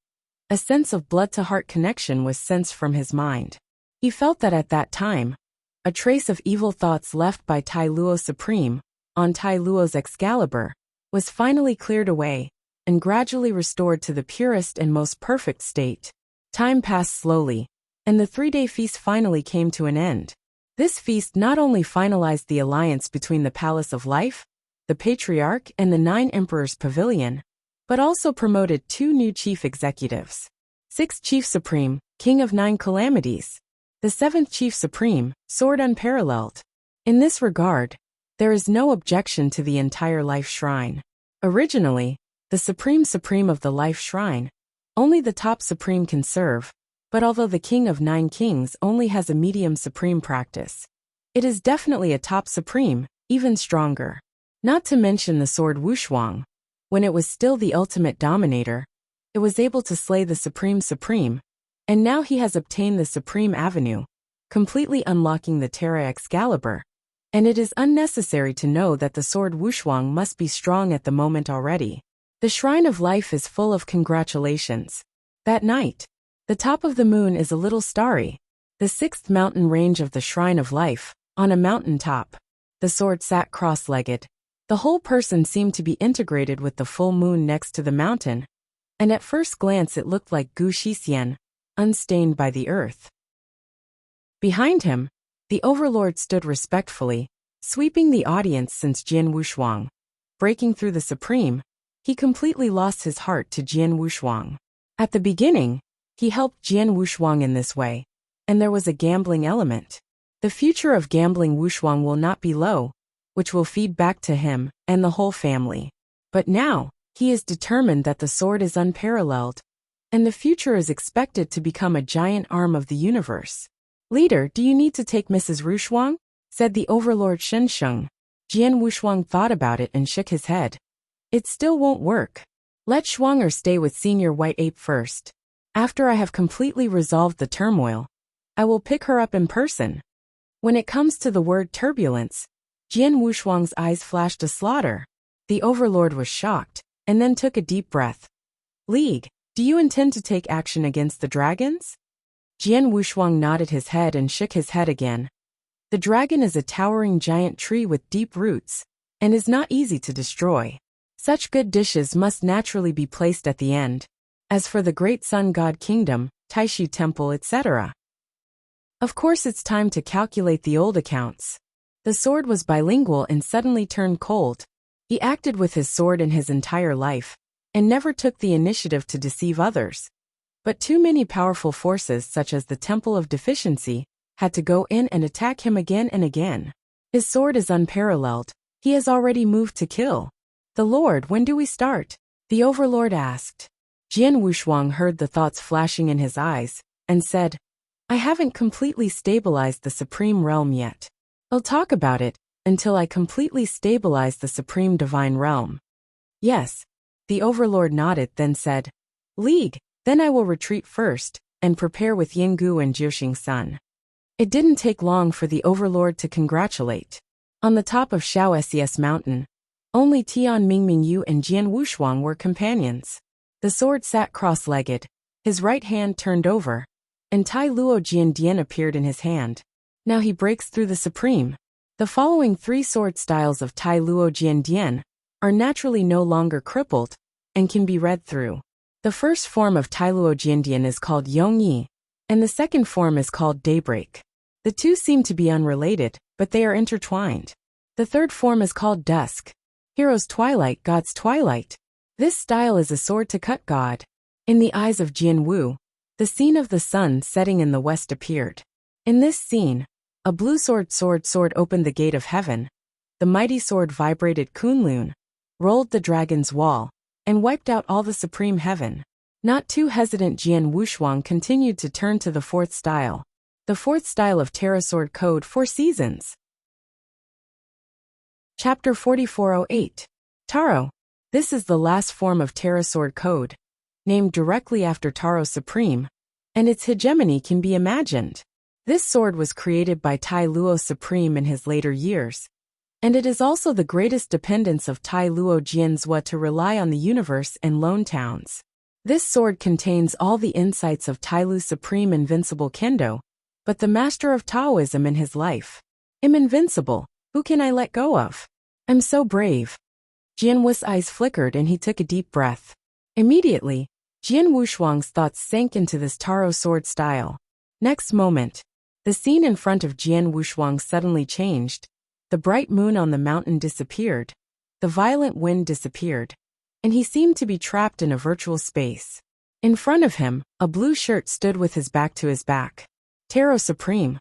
a sense of blood-to-heart connection was sensed from his mind. He felt that at that time, a trace of evil thoughts left by Tai Luo Supreme on Tai Luo's Excalibur was finally cleared away and gradually restored to the purest and most perfect state. Time passed slowly, and the 3-day feast finally came to an end. This feast not only finalized the alliance between the Palace of Life, the Patriarch, and the 9 Emperors Pavilion, but also promoted 2 new chief executives. 6th Chief Supreme, King of 9 Calamities. The 7th Chief Supreme, Sword Unparalleled. In this regard, there is no objection to the entire Life Shrine. Originally, the Supreme of the Life Shrine, only the top Supreme can serve, but although the King of 9 Kings only has a medium Supreme practice, it is definitely a top Supreme, even stronger. Not to mention the sword Wushuang. When it was still the ultimate dominator, it was able to slay the Supreme, and now he has obtained the Supreme Avenue, completely unlocking the Terra Excalibur, and it is unnecessary to know that the sword Wushuang must be strong at the moment already. The Shrine of Life is full of congratulations. That night, the top of the moon is a little starry. The 6th mountain range of the Shrine of Life, on a mountain top. The sword sat cross-legged. The whole person seemed to be integrated with the full moon next to the mountain, and at first glance it looked like Gu Shixian, unstained by the earth. Behind him, the overlord stood respectfully, sweeping the audience since Jian Wushuang. Breaking through the Supreme, he completely lost his heart to Jian Wushuang. At the beginning, he helped Jian Wushuang in this way, and there was a gambling element. The future of gambling Wushuang will not be low, which will feed back to him and the whole family. But now, he is determined that the sword is unparalleled, and the future is expected to become a giant arm of the universe. "Leader, do you need to take Mrs. Wushuang?" said the overlord Shensheng. Jian Wushuang thought about it and shook his head. "It still won't work. Let Shuanger stay with Senior White Ape first. After I have completely resolved the turmoil, I will pick her up in person." When it comes to the word turbulence, Jian Wushuang's eyes flashed a slaughter. The overlord was shocked, and then took a deep breath. "League, do you intend to take action against the dragons?" Jian Wushuang nodded his head and shook his head again. The dragon is a towering giant tree with deep roots, and is not easy to destroy. Such good dishes must naturally be placed at the end. As for the Great Sun God Kingdom, Taishu Temple, etc., of course it's time to calculate the old accounts. The sword was bilingual and suddenly turned cold. He acted with his sword in his entire life, and never took the initiative to deceive others. But too many powerful forces such as the Temple of Deficiency had to go in and attack him again and again. His sword is unparalleled. He has already moved to kill. "The Lord, when do we start?" the overlord asked. Jian Wushuang heard the thoughts flashing in his eyes, and said, "I haven't completely stabilized the Supreme Realm yet. I'll talk about it until I completely stabilize the Supreme Divine Realm." "Yes." The overlord nodded, then said, "League, then I will retreat first, and prepare with Yinggu and Jiuxing Sun." It didn't take long for the overlord to congratulate. On the top of Shao Ses Mountain, only Tian Mingmingyu and Jian Wushuang were companions. The sword sat cross-legged, his right hand turned over, and Tai Luo Jiandian appeared in his hand. Now he breaks through the Supreme. The following 3 sword styles of Tai Luo Jiandian are naturally no longer crippled, and can be read through. The first form of Tai Luo Jiandian is called Yongyi, and the second form is called Daybreak. The two seem to be unrelated, but they are intertwined. The third form is called Dusk. Hero's Twilight, God's Twilight. This style is a sword to cut God. In the eyes of Jian Wu, the scene of the sun setting in the west appeared. In this scene, a blue sword opened the gate of heaven. The mighty sword vibrated Kunlun, rolled the dragon's wall, and wiped out all the supreme heaven. Not too hesitant, Jian Wushuang continued to turn to the fourth style. The fourth style of Tarot Sword Code for Seasons. Chapter 4408. Tarot. This is the last form of Tarot Sword Code, named directly after Tarot Supreme, and its hegemony can be imagined. This sword was created by Tai Luo Supreme in his later years, and it is also the greatest dependence of Tai Luo Jianzhua to rely on the universe and lone towns. This sword contains all the insights of Tai Lu Supreme Invincible Kendo, but the master of Taoism in his life. I'm invincible, who can I let go of? I'm so brave. Jian Wu's eyes flickered and he took a deep breath. Immediately, Jian Wushuang's thoughts sank into this Tarot sword style. Next moment, the scene in front of Jian Wushuang suddenly changed. The bright moon on the mountain disappeared, the violent wind disappeared, and he seemed to be trapped in a virtual space. In front of him, a blue shirt stood with his back to his back. Tarot Supreme.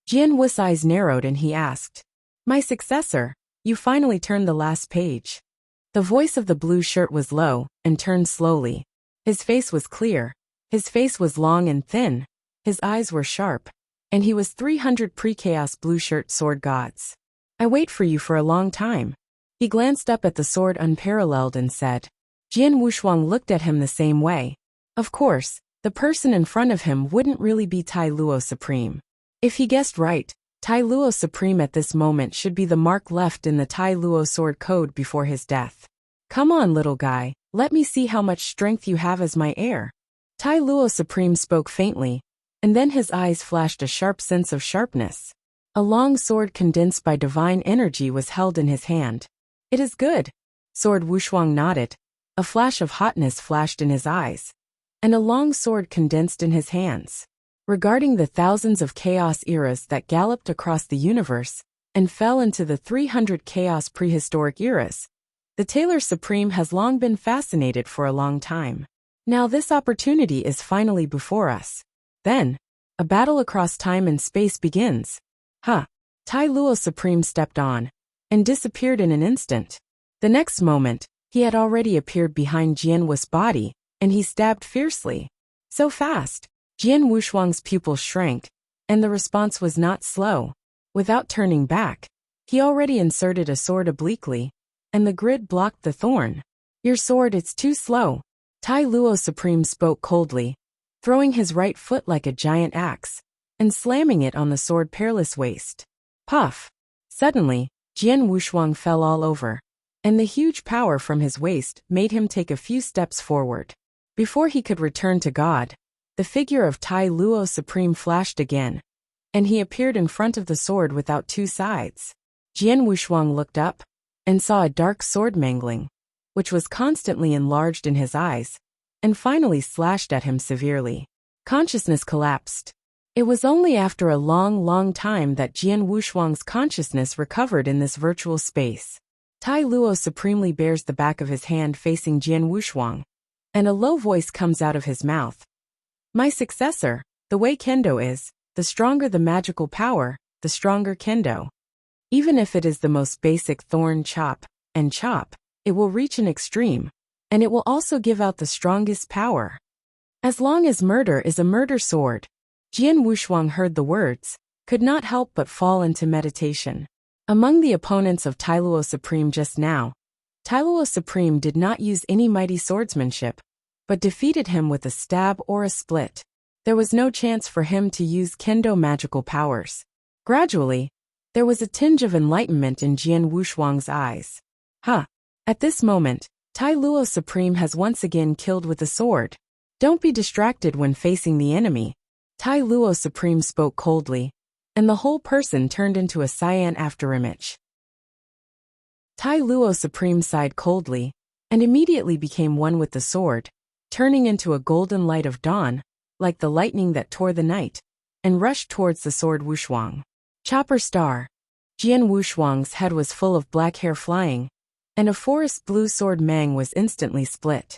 Jian Wu's eyes narrowed and he asked, "My successor, you finally turned the last page." The voice of the blue shirt was low and turned slowly. His face was clear. His face was long and thin. His eyes were sharp. And he was 300 pre-chaos blue shirt sword gods. I wait for you for a long time. He glanced up at the sword unparalleled and said. Jian Wushuang looked at him the same way. Of course, the person in front of him wouldn't really be Tai Luo Supreme. If he guessed right, Tai Luo Supreme at this moment should be the mark left in the Tai Luo sword code before his death. Come on, little guy, let me see how much strength you have as my heir. Tai Luo Supreme spoke faintly, and then his eyes flashed a sharp sense of sharpness. A long sword condensed by divine energy was held in his hand. It is good. Sword Wushuang nodded. A flash of hotness flashed in his eyes, and a long sword condensed in his hands. Regarding the thousands of chaos eras that galloped across the universe and fell into the 300 chaos prehistoric eras, the Tailor Supreme has long been fascinated for a long time. Now this opportunity is finally before us. Then, a battle across time and space begins. Tai Luo Supreme stepped on and disappeared in an instant. The next moment, he had already appeared behind Jian Wu's body, and he stabbed fiercely. So fast, Jian Wushuang's pupils shrank, and the response was not slow. Without turning back, he already inserted a sword obliquely, and the grid blocked the thorn. Your sword, it's too slow. Tai Luo Supreme spoke coldly, throwing his right foot like a giant axe, and slamming it on the sword perilous waist. Puff! Suddenly, Jian Wushuang fell all over, and the huge power from his waist made him take a few steps forward. Before he could return to God, the figure of Tai Luo Supreme flashed again, and he appeared in front of the sword without two sides. Jian Wushuang looked up, and saw a dark sword mangling, which was constantly enlarged in his eyes, and finally slashed at him severely. Consciousness collapsed. It was only after a long time that Jian Wushuang's consciousness recovered in this virtual space. Tai Luo supremely bares the back of his hand facing Jian Wushuang, and a low voice comes out of his mouth. My successor, the way Kendo is, the stronger the magical power, the stronger Kendo. Even if it is the most basic thorn chop, it will reach an extreme, and it will also give out the strongest power. As long as murder is a murder sword. Jian Wushuang heard the words, could not help but fall into meditation. Among the opponents of Tai Luo Supreme just now, Tai Luo Supreme did not use any mighty swordsmanship, but defeated him with a stab or a split. There was no chance for him to use Kendo magical powers. Gradually, there was a tinge of enlightenment in Jian Wushuang's eyes. At this moment, Tai Luo Supreme has once again killed with a sword. Don't be distracted when facing the enemy. Tai Luo Supreme spoke coldly, and the whole person turned into a cyan afterimage. Tai Luo Supreme sighed coldly, and immediately became one with the sword, turning into a golden light of dawn, like the lightning that tore the night, and rushed towards the sword Wushuang. Chopper Star. Jian Wushuang's head was full of black hair flying, and a forest blue sword Mang was instantly split.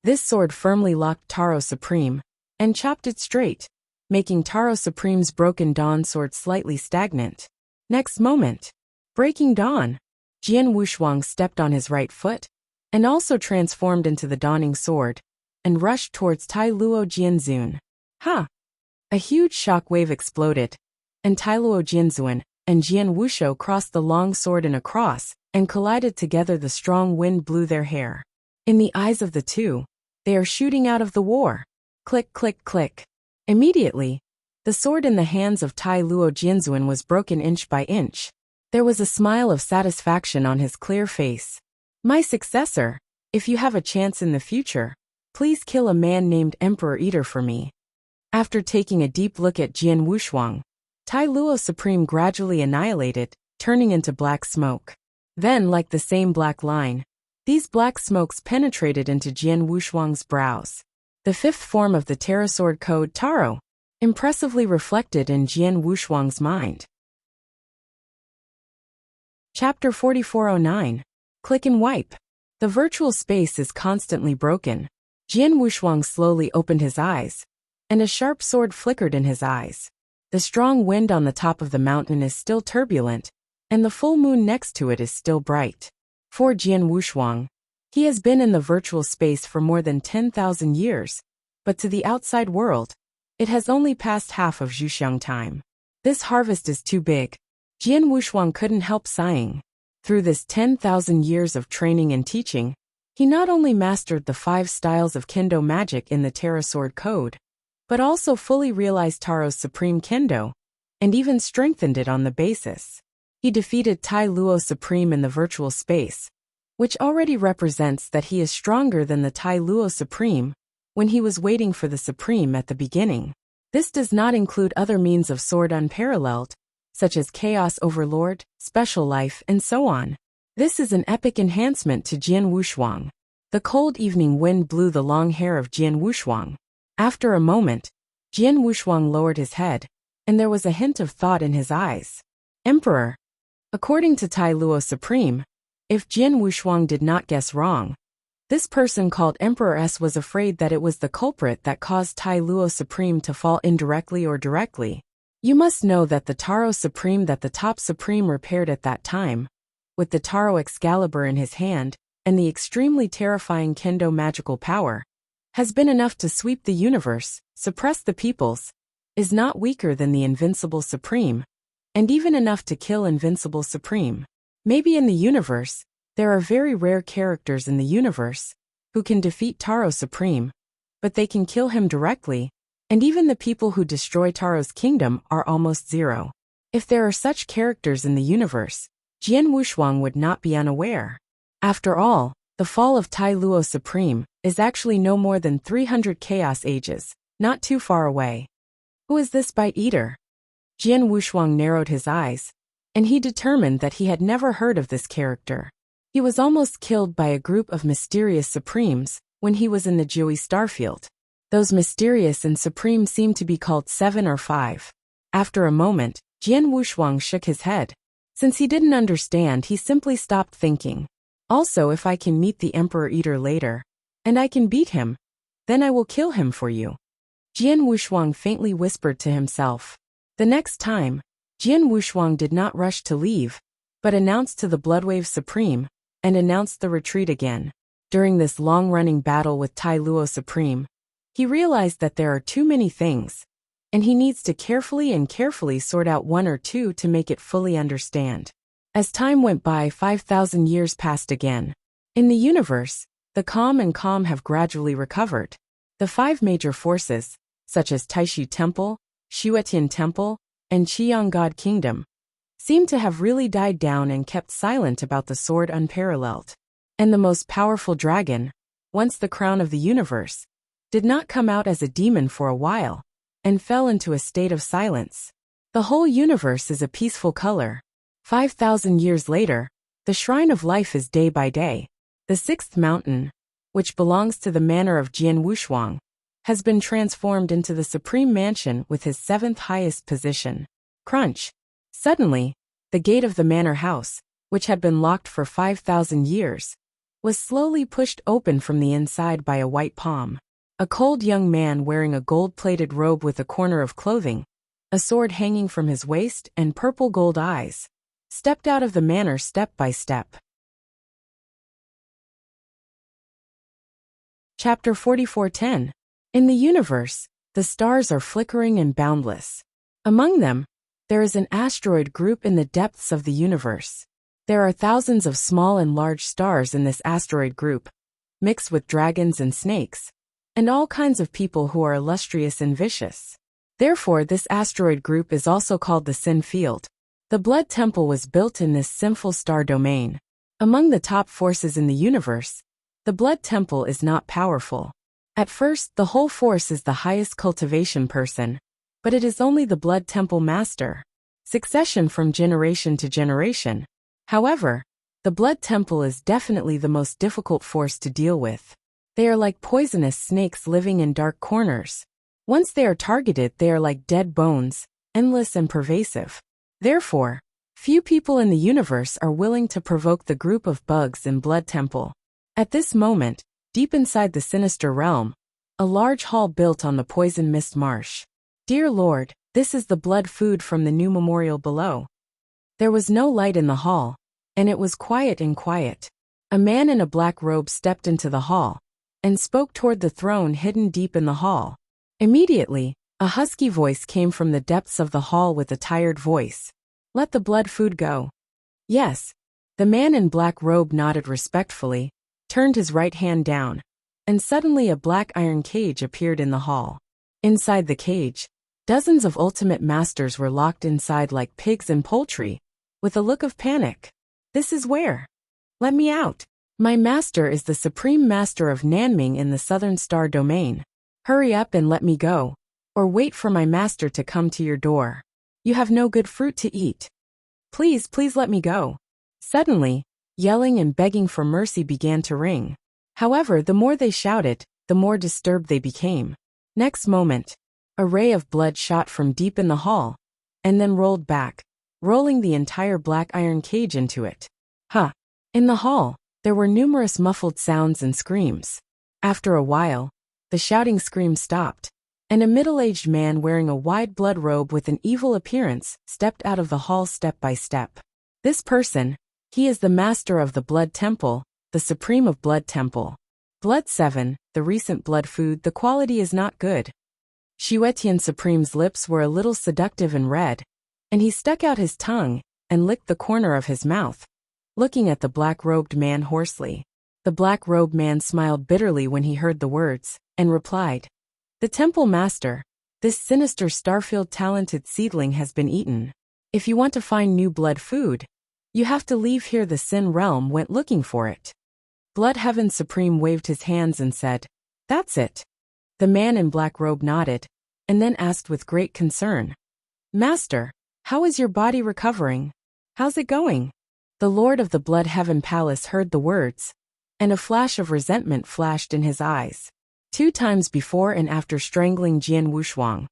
This sword firmly locked Taro Supreme, and chopped it straight, making Taro Supreme's broken dawn sword slightly stagnant. Next moment, breaking dawn, Jian Wushuang stepped on his right foot, and also transformed into the dawning sword, and rushed towards Tai Luo Jianzun. A huge shock wave exploded, and Tailuo Jinzuan and Jian Wushou crossed the long sword in a cross and collided together. The strong wind blew their hair. In the eyes of the two, they are shooting out of the war. Click, click, click. Immediately, the sword in the hands of Tailuo Jinzuan was broken inch by inch. There was a smile of satisfaction on his clear face. My successor, if you have a chance in the future, please kill a man named Emperor Eater for me. After taking a deep look at Jian Wushuang, Tailuo Supreme gradually annihilated, turning into black smoke. Then, like the same black line, these black smokes penetrated into Jian Wushuang's brows. The fifth form of the Terra Sword Code Taro, impressively reflected in Jian Wushuang's mind. Chapter 4409. Click and wipe. The virtual space is constantly broken. Jian Wushuang slowly opened his eyes, and a sharp sword flickered in his eyes. The strong wind on the top of the mountain is still turbulent, and the full moon next to it is still bright. For Jian Wushuang, he has been in the virtual space for more than 10,000 years, but to the outside world, it has only passed half of Zhuxiang time. This harvest is too big. Jian Wushuang couldn't help sighing. Through this 10,000 years of training and teaching, he not only mastered the 5 styles of kendo magic in the Terra Sword Code, but also fully realized Taro's supreme kendo, and even strengthened it on the basis. He defeated Tailuo Supreme in the virtual space, which already represents that he is stronger than the Tailuo Supreme when he was waiting for the Supreme at the beginning. This does not include other means of sword unparalleled, such as Chaos Overlord, Special Life, and so on. This is an epic enhancement to Jian Wushuang. The cold evening wind blew the long hair of Jian Wushuang. After a moment, Jian Wushuang lowered his head, and there was a hint of thought in his eyes. Emperor. According to Tailuo Supreme, if Jian Wushuang did not guess wrong, this person called Emperor S was afraid that it was the culprit that caused Tailuo Supreme to fall indirectly or directly. You must know that the Taro Supreme that the top Supreme repaired at that time, with the Taro Excalibur in his hand, and the extremely terrifying kendo magical power, has been enough to sweep the universe, suppress the peoples, is not weaker than the Invincible Supreme, and even enough to kill Invincible Supreme. Maybe in the universe, there are very rare characters in the universe who can defeat Taro Supreme, but they can kill him directly, and even the people who destroy Taro's kingdom are almost zero. If there are such characters in the universe, Jian Wushuang would not be unaware. After all, the fall of Tailuo Supreme is actually no more than 300 chaos ages, not too far away. Who is this Bite Eater? Jian Wushuang narrowed his eyes, and he determined that he had never heard of this character. He was almost killed by a group of mysterious Supremes when he was in the Jiui Starfield. Those mysterious and Supreme seemed to be called 7 or 5. After a moment, Jian Wushuang shook his head. Since he didn't understand, he simply stopped thinking. Also, if I can meet the Emperor Eater later, and I can beat him, then I will kill him for you. Jian Wushuang faintly whispered to himself. The next time, Jian Wushuang did not rush to leave, but announced to the Bloodwave Supreme, and announced the retreat again. During this long-running battle with Tailuo Supreme, he realized that there are too many things, and he needs to carefully sort out 1 or 2 to make it fully understand. As time went by, 5,000 years passed again. In the universe, the calm have gradually recovered. The 5 major forces, such as Taishu Temple, Shuetian Temple, and Qiyang God Kingdom, seemed to have really died down and kept silent about the sword unparalleled. And the most powerful dragon, once the crown of the universe, did not come out as a demon for a while, and fell into a state of silence. The whole universe is a peaceful color. 5,000 years later, the Shrine of Life is day by day. The 6th mountain, which belongs to the manor of Jian Wushuang, has been transformed into the Supreme Mansion with his 7th highest position. Crunch. Suddenly, the gate of the manor house, which had been locked for 5,000 years, was slowly pushed open from the inside by a white palm. A cold young man wearing a gold-plated robe with a corner of clothing, a sword hanging from his waist, and purple gold eyes, stepped out of the manor step by step. Chapter 4410. In the universe, The stars are flickering and boundless. Among them, there is an asteroid group in the depths of the universe. There are thousands of small and large stars in this asteroid group, mixed with dragons and snakes, and all kinds of people who are illustrious and vicious. Therefore, this asteroid group is also called the Sin Field. The Blood Temple was built in this sinful star domain. Among the top forces in the universe, the Blood Temple is not powerful. At first, the whole force is the highest cultivation person, but it is only the Blood Temple Master. Succession from generation to generation. However, the Blood Temple is definitely the most difficult force to deal with. They are like poisonous snakes living in dark corners. Once they are targeted, they are like dead bones, endless and pervasive. Therefore, few people in the universe are willing to provoke the group of bugs in Blood Temple. At this moment, deep inside the sinister realm, a large hall built on the poison mist marsh. Dear Lord, this is the blood food from the new memorial below. There was no light in the hall, and it was quiet and quiet. A man in a black robe stepped into the hall and spoke toward the throne hidden deep in the hall. Immediately, a husky voice came from the depths of the hall with a tired voice. Let the blood food go. Yes. The man in black robe nodded respectfully, turned his right hand down, and suddenly a black iron cage appeared in the hall. Inside the cage, dozens of ultimate masters were locked inside like pigs and poultry, with a look of panic. This is where? Let me out. My master is the supreme master of Nanming in the Southern Star Domain. Hurry up and let me go, or wait for my master to come to your door. You have no good fruit to eat. Please, please let me go. Suddenly, yelling and begging for mercy began to ring. However, the more they shouted, the more disturbed they became. Next moment, a ray of blood shot from deep in the hall, and then rolled back, rolling the entire black iron cage into it. Huh! In the hall, there were numerous muffled sounds and screams. After a while, the shouting screams stopped, and a middle-aged man wearing a wide blood robe with an evil appearance stepped out of the hall step by step. This person, he is the master of the Blood Temple, the supreme of Blood Temple. Blood 7, the recent blood food, the quality is not good. Shuetian Supreme's lips were a little seductive and red, and he stuck out his tongue and licked the corner of his mouth, looking at the black-robed man hoarsely. The black-robed man smiled bitterly when he heard the words, and replied, The Temple Master, this sinister Starfield talented seedling has been eaten. If you want to find new blood food, you have to leave here. The Sin Realm went looking for it. Blood Heaven Supreme waved his hands and said, That's it. The man in black robe nodded, and then asked with great concern, Master, how is your body recovering? How's it going? The Lord of the Blood Heaven Palace heard the words, and a flash of resentment flashed in his eyes. 2 times before and after strangling Jian Wushuang.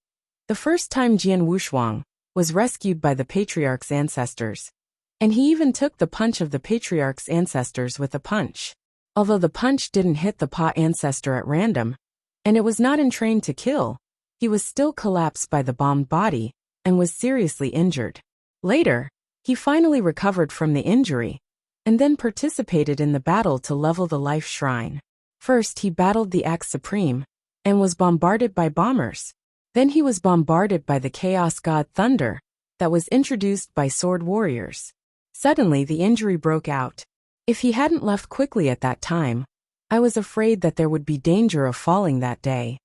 The first time Jian Wushuang was rescued by the Patriarch's ancestors, and he even took the punch of the Patriarch's ancestors with a punch. Although the punch didn't hit the Pa ancestor at random, and it was not entrained to kill, he was still collapsed by the bombed body, and was seriously injured. Later, he finally recovered from the injury, and then participated in the battle to level the life shrine. First he battled the Axe Supreme, and was bombarded by bombers. Then he was bombarded by the Chaos God Thunder, that was introduced by sword warriors. Suddenly the injury broke out. If he hadn't left quickly at that time, I was afraid that there would be danger of falling that day.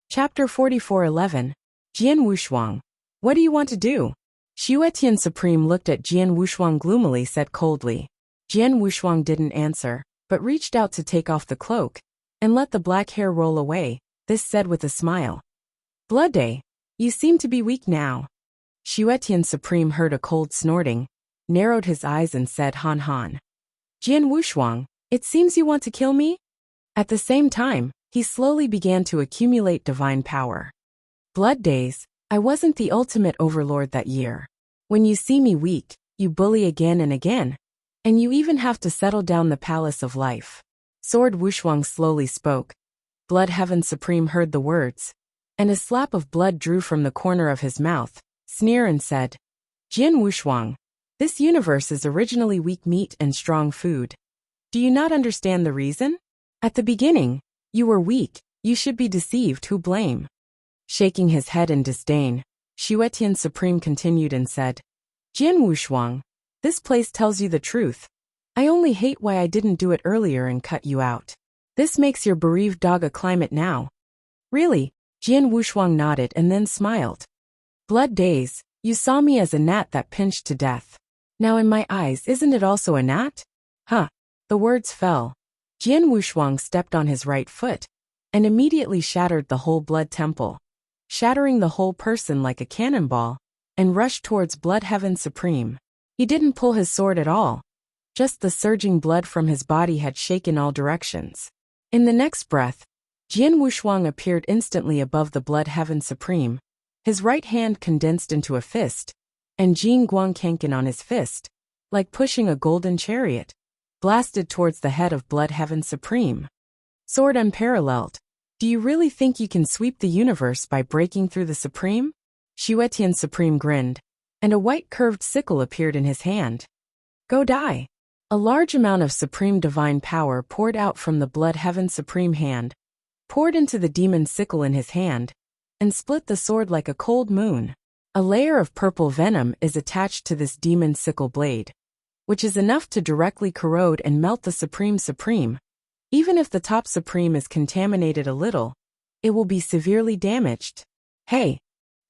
Chapter 44:11. Jian Wushuang. What do you want to do? Shuetian Supreme looked at Jian Wushuang gloomily, said coldly. Jian Wushuang didn't answer, but reached out to take off the cloak, and let the black hair roll away. This said with a smile. Blood Day, you seem to be weak now. Shuetian Supreme heard a cold snorting, narrowed his eyes and said Han Han. Jian Wushuang, it seems you want to kill me? At the same time, he slowly began to accumulate divine power. Blood Days, I wasn't the ultimate overlord that year. When you see me weak, you bully again and again, and you even have to settle down the palace of life. Sword Wushuang slowly spoke. Blood Heaven Supreme heard the words, and a slap of blood drew from the corner of his mouth, sneer and said, Jian Wushuang, this universe is originally weak meat and strong food. Do you not understand the reason? At the beginning, You were weak, you should be deceived, who blame? Shaking his head in disdain, Shuetian Supreme continued and said, Jian Wushuang, this place tells you the truth. I only hate why I didn't do it earlier and cut you out. This makes your bereaved dog a climate now. Really? Jian Wushuang nodded and then smiled. Blood days, you saw me as a gnat that pinched to death. Now in my eyes, isn't it also a gnat? Huh. The words fell. Jian Wushuang stepped on his right foot and immediately shattered the whole blood temple, shattering the whole person like a cannonball, and rushed towards Blood Heaven Supreme. He didn't pull his sword at all. Just the surging blood from his body had shaken all directions. In the next breath, Jian Wushuang appeared instantly above the Blood Heaven Supreme, his right hand condensed into a fist, and Jing Guang Kenken on his fist, like pushing a golden chariot, blasted towards the head of Blood Heaven Supreme. Sword unparalleled. Do you really think you can sweep the universe by breaking through the Supreme? Shuetian Supreme grinned, and a white curved sickle appeared in his hand. Go die. A large amount of supreme divine power poured out from the Blood Heaven Supreme hand, poured into the demon sickle in his hand, and split the sword like a cold moon. A layer of purple venom is attached to this demon sickle blade, which is enough to directly corrode and melt the Supreme. Even if the top Supreme is contaminated a little, it will be severely damaged. Hey!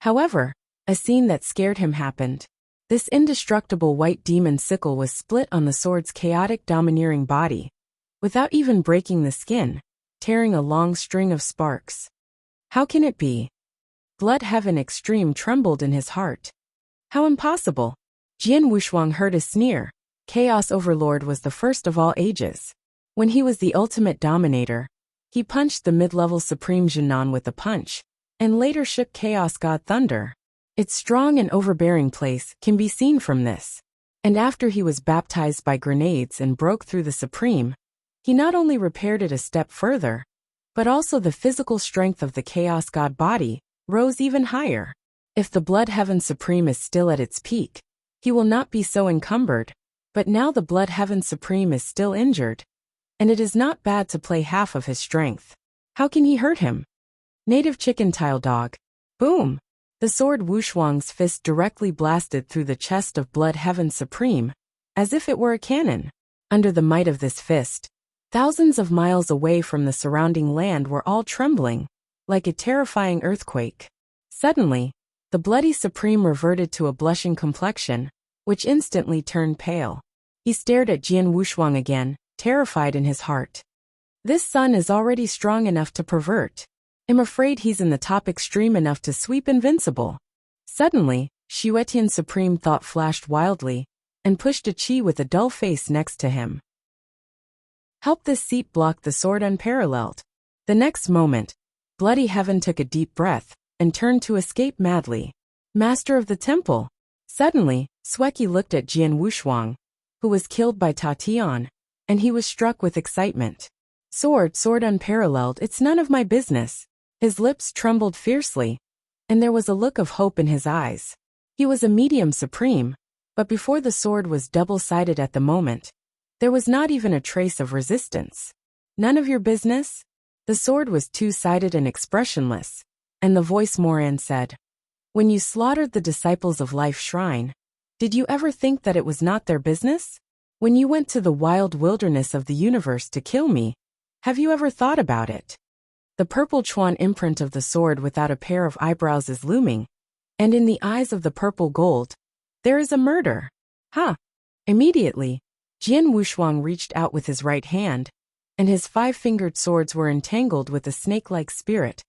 However, a scene that scared him happened. This indestructible white demon sickle was split on the sword's chaotic domineering body, without even breaking the skin, tearing a long string of sparks. How can it be? Blood Heaven Extreme trembled in his heart. How impossible! Jian Wushuang heard a sneer. Chaos Overlord was the first of all ages. When he was the ultimate dominator, he punched the mid-level Supreme Jinan with a punch, and later shook Chaos God Thunder. Its strong and overbearing place can be seen from this. And after he was baptized by grenades and broke through the Supreme, he not only repaired it a step further, but also the physical strength of the Chaos God body rose even higher. If the Blood Heaven Supreme is still at its peak, he will not be so encumbered, but now the Blood Heaven Supreme is still injured, and it is not bad to play half of his strength. How can he hurt him? Native chicken tile dog. Boom! The sword Wushuang's fist directly blasted through the chest of Blood Heaven Supreme, as if it were a cannon. Under the might of this fist, thousands of miles away from the surrounding land were all trembling, like a terrifying earthquake. Suddenly, the bloody Supreme reverted to a blushing complexion, which instantly turned pale. He stared at Jian Wushuang again, terrified in his heart. This son is already strong enough to pervert. I'm afraid he's in the top extreme enough to sweep invincible. Suddenly, Shuetian Supreme thought flashed wildly, and pushed a chi with a dull face next to him. Help this seat block the sword unparalleled. The next moment, Bloody Heaven took a deep breath, and turned to escape madly. Master of the temple! Suddenly, Sweki looked at Jian Wushuang, who was killed by Tatian, and he was struck with excitement. Sword unparalleled, it's none of my business. His lips trembled fiercely, and there was a look of hope in his eyes. He was a medium supreme, but before the sword was double-sided at the moment, there was not even a trace of resistance. None of your business? The sword was two-sided and expressionless, and the voice Moran said, When you slaughtered the disciples of Life Shrine, did you ever think that it was not their business? When you went to the wild wilderness of the universe to kill me, have you ever thought about it? The purple Chuan imprint of the sword without a pair of eyebrows is looming, and in the eyes of the purple gold, there is a murder. Ha! Immediately, Jian Wushuang reached out with his right hand, and his 5-fingered swords were entangled with a snake-like spirit,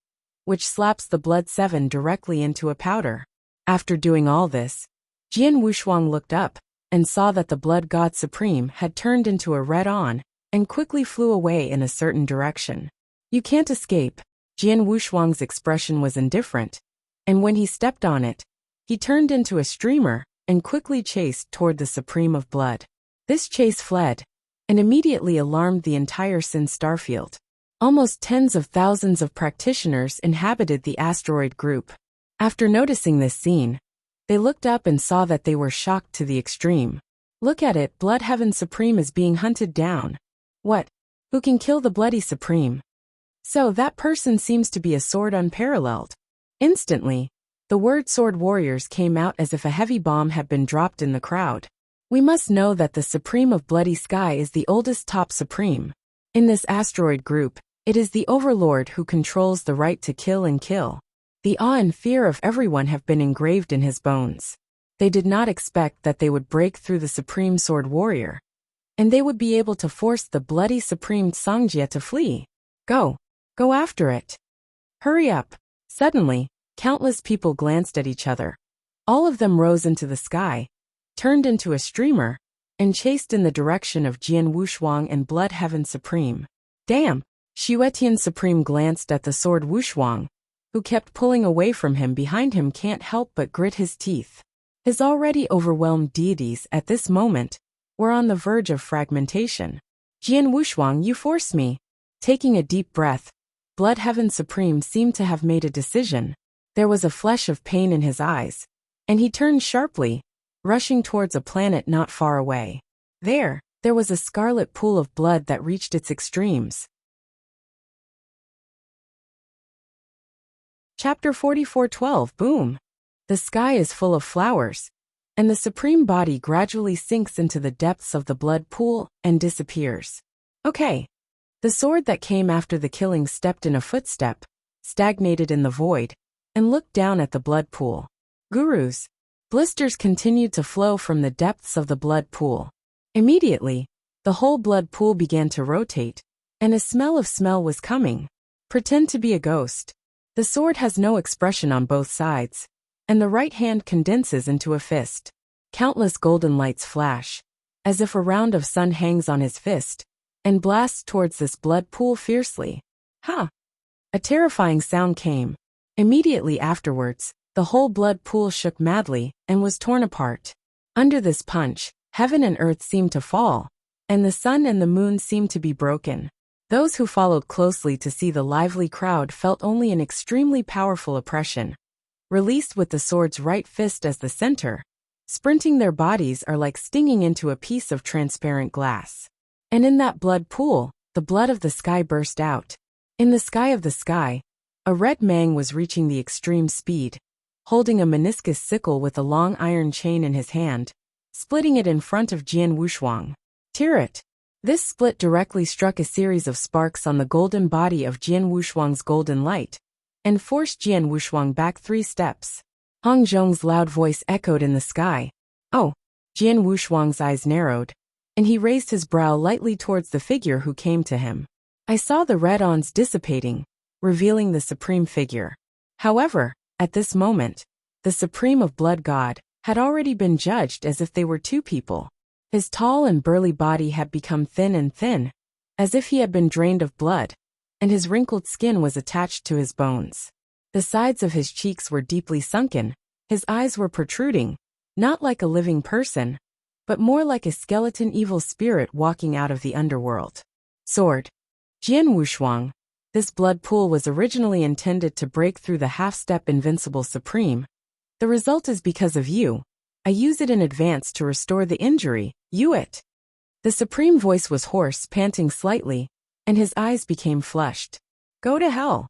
which slaps the blood 7 directly into a powder. After doing all this, Jian Wushuang looked up, and saw that the blood god supreme had turned into a red on, and quickly flew away in a certain direction. You can't escape. Jian Wushuang's expression was indifferent, and when he stepped on it, he turned into a streamer, and quickly chased toward the Supreme of Blood. This chase fled, and immediately alarmed the entire Sin starfield. Almost tens of thousands of practitioners inhabited the asteroid group. After noticing this scene, they looked up and saw that they were shocked to the extreme. Look at it, Blood Heaven Supreme is being hunted down. What? Who can kill the bloody Supreme? So that person seems to be a sword unparalleled. Instantly, the word sword warriors came out as if a heavy bomb had been dropped in the crowd. We must know that the Supreme of Bloody Sky is the oldest top Supreme. In this asteroid group, it is the Overlord who controls the right to kill and kill. The awe and fear of everyone have been engraved in his bones. They did not expect that they would break through the Supreme Sword Warrior, and they would be able to force the bloody Supreme Songjia to flee. Go after it. Hurry up. Suddenly, countless people glanced at each other. All of them rose into the sky, turned into a streamer, and chased in the direction of Jian Wushuang and Blood Heaven Supreme. Damn! Xuetian Supreme glanced at the sword Wushuang, who kept pulling away from him. Behind him can't help but grit his teeth. His already overwhelmed deities at this moment were on the verge of fragmentation. Jian Wushuang, you force me. Taking a deep breath, Blood Heaven Supreme seemed to have made a decision. There was a flash of pain in his eyes, and he turned sharply, rushing towards a planet not far away. There was a scarlet pool of blood that reached its extremes. Chapter 44:12 Boom! The sky is full of flowers, and the Supreme Body gradually sinks into the depths of the blood pool and disappears. Okay. The sword that came after the killing stepped in a footstep, stagnated in the void, and looked down at the blood pool. Gurus. Blisters continued to flow from the depths of the blood pool. Immediately, the whole blood pool began to rotate, and a smell was coming. Pretend to be a ghost. The sword has no expression on both sides, and the right hand condenses into a fist. Countless golden lights flash, as if a round of sun hangs on his fist, and blasts towards this blood pool fiercely. Ha! A terrifying sound came. Immediately afterwards, the whole blood pool shook madly and was torn apart. Under this punch, heaven and earth seemed to fall, and the sun and the moon seemed to be broken. Those who followed closely to see the lively crowd felt only an extremely powerful oppression. Released with the sword's right fist as the center, sprinting their bodies are like stinging into a piece of transparent glass. And in that blood pool, the blood of the sky burst out. In the sky of the sky, a red mang was reaching the extreme speed, holding a meniscus sickle with a long iron chain in his hand, splitting it in front of Jian Wushuang. Tear it! This split directly struck a series of sparks on the golden body of Jian Wushuang's golden light, and forced Jian Wushuang back 3 steps. Hong Zhong's loud voice echoed in the sky. Oh! Jian Wushuang's eyes narrowed, and he raised his brow lightly towards the figure who came to him. I saw the red ons dissipating, revealing the supreme figure. However, at this moment, the Supreme of Blood God had already been judged as if they were 2 people. His tall and burly body had become thin and thin, as if he had been drained of blood, and his wrinkled skin was attached to his bones. The sides of his cheeks were deeply sunken, his eyes were protruding, not like a living person, but more like a skeleton evil spirit walking out of the underworld. Sword. Jian Wushuang. This blood pool was originally intended to break through the half-step invincible Supreme. The result is because of you. I use it in advance to restore the injury. It. The Supreme voice was hoarse, panting slightly, and his eyes became flushed. Go to hell.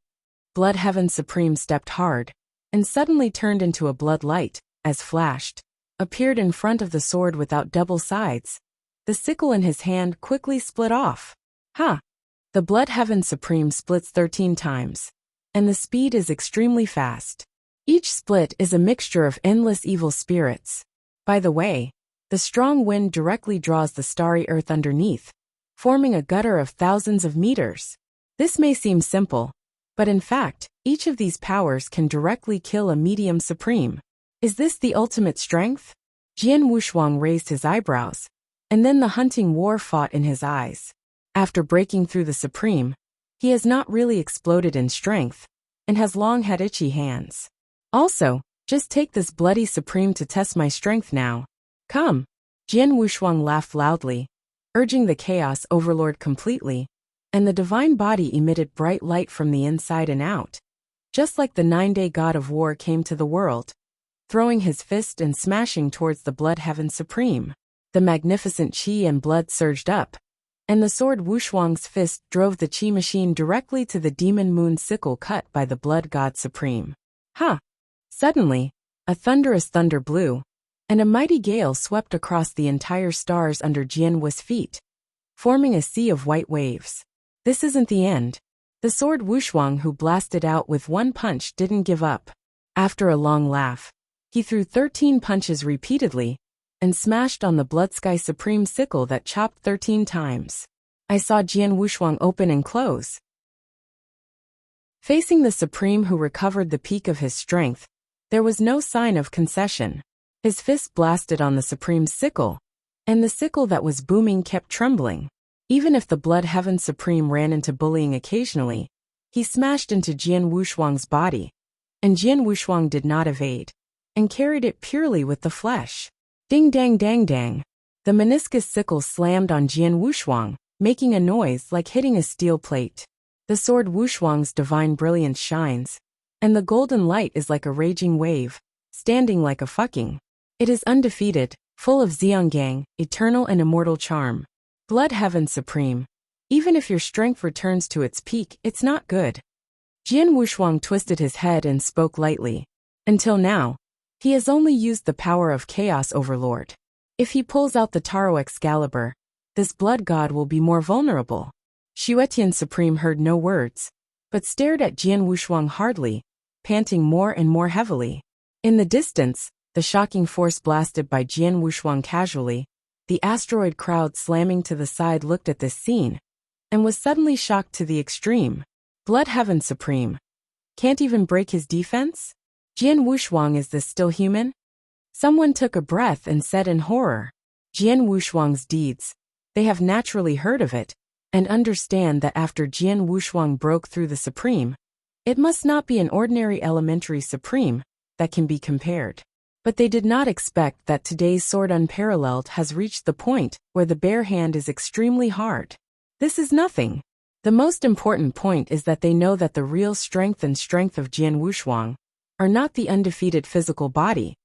Blood Heaven Supreme stepped hard, and suddenly turned into a blood light, as flashed, appeared in front of the sword without double sides. The sickle in his hand quickly split off. Ha! The Blood Heaven Supreme splits 13 times, and the speed is extremely fast. Each split is a mixture of endless evil spirits. By the way, the strong wind directly draws the starry earth underneath, forming a gutter of thousands of meters. This may seem simple, but in fact, each of these powers can directly kill a medium supreme. Is this the ultimate strength? Jian Wushuang raised his eyebrows, and then the hunting war fought in his eyes. After breaking through the Supreme, he has not really exploded in strength, and has long had itchy hands. Also, just take this bloody Supreme to test my strength now. Come. Jian Wushuang laughed loudly, urging the Chaos Overlord completely, and the divine body emitted bright light from the inside and out. Just like the 9-day god of war came to the world, throwing his fist and smashing towards the Blood Heaven Supreme. The magnificent chi and blood surged up, and the sword Wushuang's fist drove the qi machine directly to the demon moon sickle cut by the blood god supreme. Ha! Suddenly, a thunderous thunder blew, and a mighty gale swept across the entire stars under Jian Wu's feet, forming a sea of white waves. This isn't the end. The sword Wushuang, who blasted out with one punch, didn't give up. After a long laugh, he threw 13 punches repeatedly and smashed on the Blood Sky Supreme sickle that chopped 13 times. I saw Jian Wushuang open and close. Facing the Supreme, who recovered the peak of his strength, there was no sign of concession. His fist blasted on the Supreme's sickle, and the sickle that was booming kept trembling. Even if the Blood Heaven Supreme ran into bullying occasionally, he smashed into Jian Wushuang's body, and Jian Wushuang did not evade, and carried it purely with the flesh. Ding dang dang dang. The meniscus sickle slammed on Jian Wushuang, making a noise like hitting a steel plate. The sword Wushuang's divine brilliance shines, and the golden light is like a raging wave, standing like a fucking. It is undefeated, full of Xianggang, eternal and immortal charm. Blood Heaven Supreme. Even if your strength returns to its peak, it's not good. Jian Wushuang twisted his head and spoke lightly. Until now, he has only used the power of Chaos Overlord. If he pulls out the Taro Excalibur, this blood god will be more vulnerable. Shuetian Supreme heard no words, but stared at Jian Wushuang hardly, panting more and more heavily. In the distance, the shocking force blasted by Jian Wushuang casually, the asteroid crowd slamming to the side looked at this scene, and was suddenly shocked to the extreme. Blood Heaven Supreme. Can't even break his defense? Jian Wushuang, is this still human? Someone took a breath and said in horror. Jian Wushuang's deeds. They have naturally heard of it, and understand that after Jian Wushuang broke through the Supreme, it must not be an ordinary elementary Supreme that can be compared. But they did not expect that today's sword unparalleled has reached the point where the bare hand is extremely hard. This is nothing. The most important point is that they know that the real strength of Jian Wushuang are not the undefeated physical body,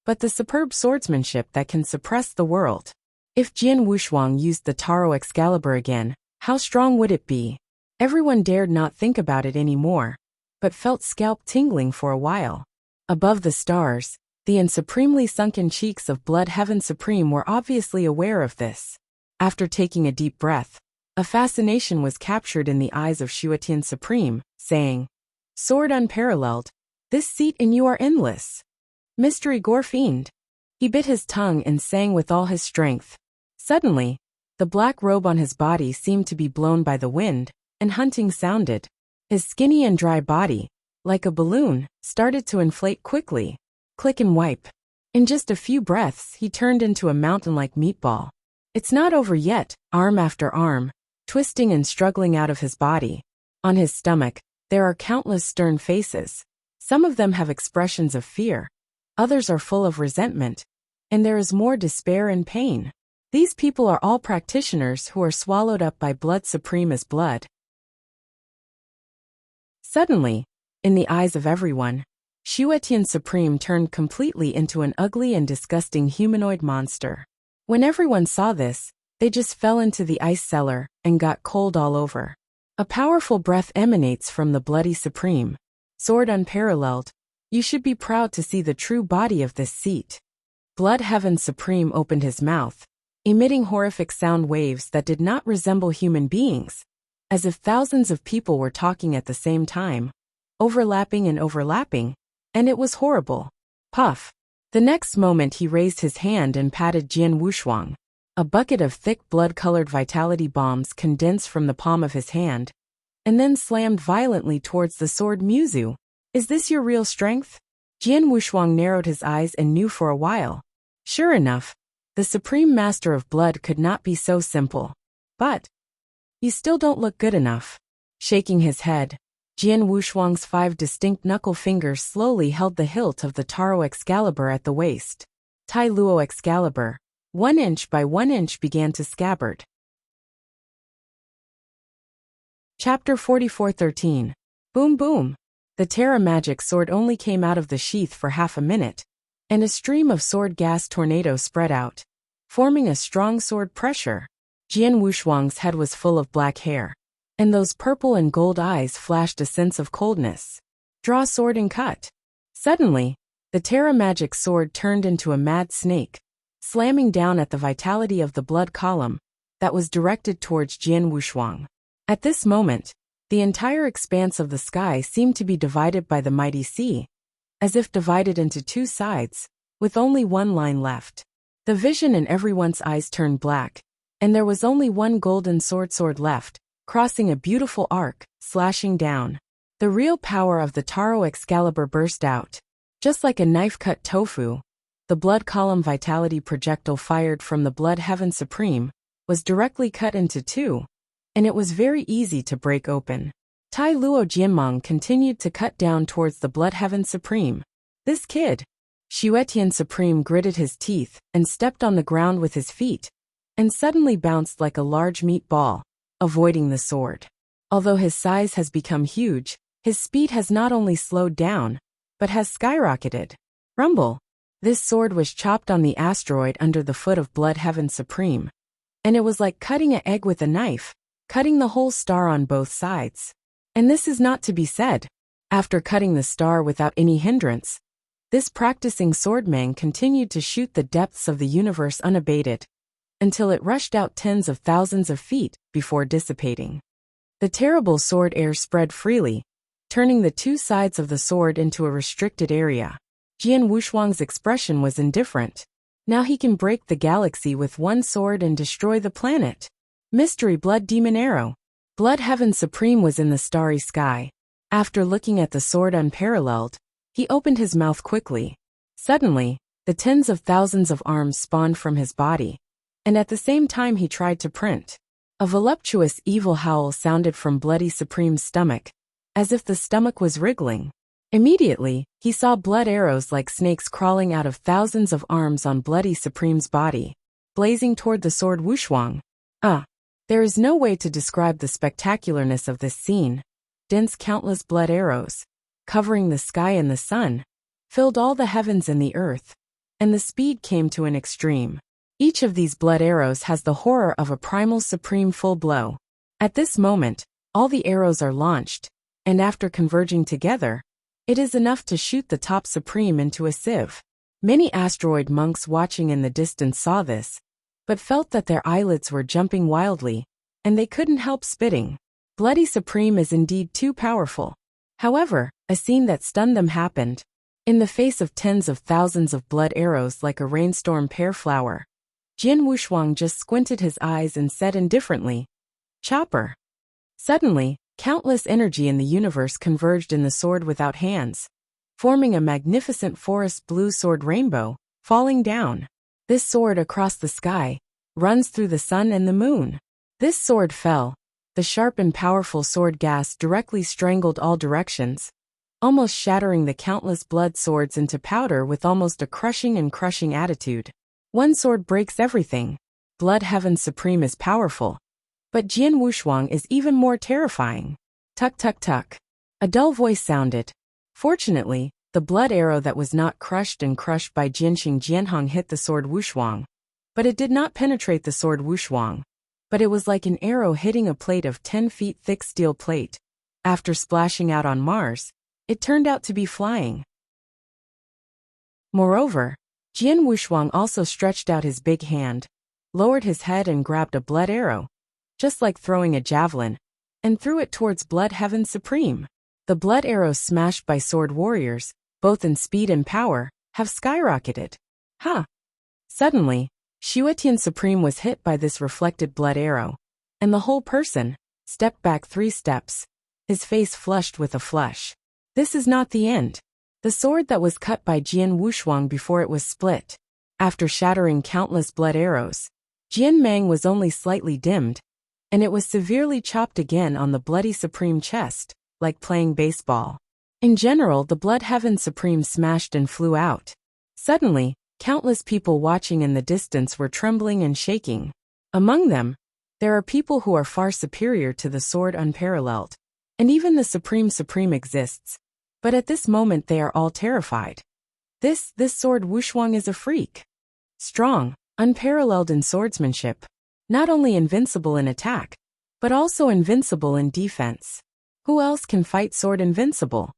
but the superb swordsmanship that can suppress the world. If Jian Wushuang used the Taro Excalibur again, how strong would it be? Everyone dared not think about it anymore, but felt scalp tingling for a while. Above the stars, the supremely sunken cheeks of Blood Heaven Supreme were obviously aware of this. After taking a deep breath, a fascination was captured in the eyes of Shuetian Supreme, saying, "Sword unparalleled, this seat in you are endless. Mystery Gore Fiend." He bit his tongue and sang with all his strength. Suddenly, the black robe on his body seemed to be blown by the wind, and hunting sounded. His skinny and dry body, like a balloon, started to inflate quickly. Click and wipe. In just a few breaths, he turned into a mountain-like meatball. It's not over yet, arm after arm, twisting and struggling out of his body. On his stomach, there are countless stern faces. Some of them have expressions of fear. Others are full of resentment. And there is more despair and pain. These people are all practitioners who are swallowed up by Blood Supreme as blood. Suddenly, in the eyes of everyone, Shuetian Supreme turned completely into an ugly and disgusting humanoid monster. When everyone saw this, they just fell into the ice cellar and got cold all over. A powerful breath emanates from the bloody Supreme. Sword unparalleled, you should be proud to see the true body of this seat. Blood Heaven Supreme opened his mouth, emitting horrific sound waves that did not resemble human beings, as if thousands of people were talking at the same time, overlapping and overlapping. And it was horrible. Puff. The next moment he raised his hand and patted Jian Wushuang. A bucket of thick blood-colored vitality bombs condensed from the palm of his hand, and then slammed violently towards the sword Muzu. Is this your real strength? Jian Wushuang narrowed his eyes and knew for a while. Sure enough, the Supreme Master of Blood could not be so simple. But you still don't look good enough. Shaking his head, Jian Wushuang's 5 distinct knuckle fingers slowly held the hilt of the Taro Excalibur at the waist. Tai Luo Excalibur, 1 inch by 1 inch, began to scabbard. Chapter 44:13. Boom boom. The Terra Magic sword only came out of the sheath for half a minute, and a stream of sword gas tornado spread out, forming a strong sword pressure. Jian Wushuang's head was full of black hair, and those purple and gold eyes flashed a sense of coldness. Draw sword and cut. Suddenly, the Terra magic sword turned into a mad snake, slamming down at the vitality of the blood column that was directed towards Jian Wushuang. At this moment, the entire expanse of the sky seemed to be divided by the mighty sea, as if divided into two sides, with only one line left. The vision in everyone's eyes turned black, and there was only one golden sword left, crossing a beautiful arc, slashing down. The real power of the Taro Excalibur burst out. Just like a knife-cut tofu, the blood column vitality projectile fired from the Blood Heaven Supreme was directly cut into two, and it was very easy to break open. Tai Luo Jianmeng continued to cut down towards the Blood Heaven Supreme. This kid! Xuetian Supreme gritted his teeth and stepped on the ground with his feet, and suddenly bounced like a large meatball, avoiding the sword. Although his size has become huge, his speed has not only slowed down, but has skyrocketed. Rumble! This sword was chopped on the asteroid under the foot of Blood Heaven Supreme, and it was like cutting an egg with a knife, cutting the whole star on both sides. And this is not to be said. After cutting the star without any hindrance, this practicing swordman continued to shoot the depths of the universe unabated, until it rushed out tens of thousands of feet before dissipating. The terrible sword air spread freely, turning the two sides of the sword into a restricted area. Jian Wushuang's expression was indifferent. Now he can break the galaxy with one sword and destroy the planet. Mystery Blood Demon Arrow. Blood Heaven Supreme was in the starry sky. After looking at the sword unparalleled, he opened his mouth quickly. Suddenly, the tens of thousands of arms spawned from his body, and at the same time he tried to print. A voluptuous evil howl sounded from Bloody Supreme's stomach, as if the stomach was wriggling. Immediately, he saw blood arrows like snakes crawling out of thousands of arms on Bloody Supreme's body, blazing toward the sword Wushuang. There is no way to describe the spectacularness of this scene. Dense countless blood arrows, covering the sky and the sun, filled all the heavens and the earth, and the speed came to an extreme. Each of these blood arrows has the horror of a primal supreme full blow. At this moment, all the arrows are launched, and after converging together, it is enough to shoot the top supreme into a sieve. Many asteroid monks watching in the distance saw this, but felt that their eyelids were jumping wildly, and they couldn't help spitting. Bloody Supreme is indeed too powerful. However, a scene that stunned them happened. In the face of tens of thousands of blood arrows like a rainstorm pear flower, Jian Wushuang just squinted his eyes and said indifferently, "Chopper." Suddenly, countless energy in the universe converged in the sword without hands, forming a magnificent forest blue sword rainbow, falling down. This sword across the sky runs through the sun and the moon. This sword fell. The sharp and powerful sword gas directly strangled all directions, almost shattering the countless blood swords into powder with almost a crushing attitude. One sword breaks everything. Blood Heaven Supreme is powerful, but Jian Wushuang is even more terrifying. Tuck tuck tuck. A dull voice sounded. Fortunately, the blood arrow that was not crushed by Jianxing Jianhong hit the sword Wushuang, but it did not penetrate the sword Wushuang. But it was like an arrow hitting a plate of 10 feet thick steel plate. After splashing out on Mars, it turned out to be flying. Moreover, Jian Wushuang also stretched out his big hand, lowered his head and grabbed a blood arrow, just like throwing a javelin, and threw it towards Blood Heaven Supreme. The blood arrows smashed by sword warriors, both in speed and power, have skyrocketed. Suddenly, Xuetian Supreme was hit by this reflected blood arrow, and the whole person stepped back 3 steps, his face flushed with a flush. This is not the end. The sword that was cut by Jian Wushuang before it was split, after shattering countless blood arrows, Jian Mang was only slightly dimmed, and it was severely chopped again on the Bloody Supreme chest, like playing baseball. In general, the Blood Heaven Supreme smashed and flew out. Suddenly, countless people watching in the distance were trembling and shaking. Among them, there are people who are far superior to the sword unparalleled, and even the Supreme exists, but at this moment they are all terrified. This sword Wushuang is a freak. Strong, unparalleled in swordsmanship. Not only invincible in attack, but also invincible in defense. Who else can fight sword invincible?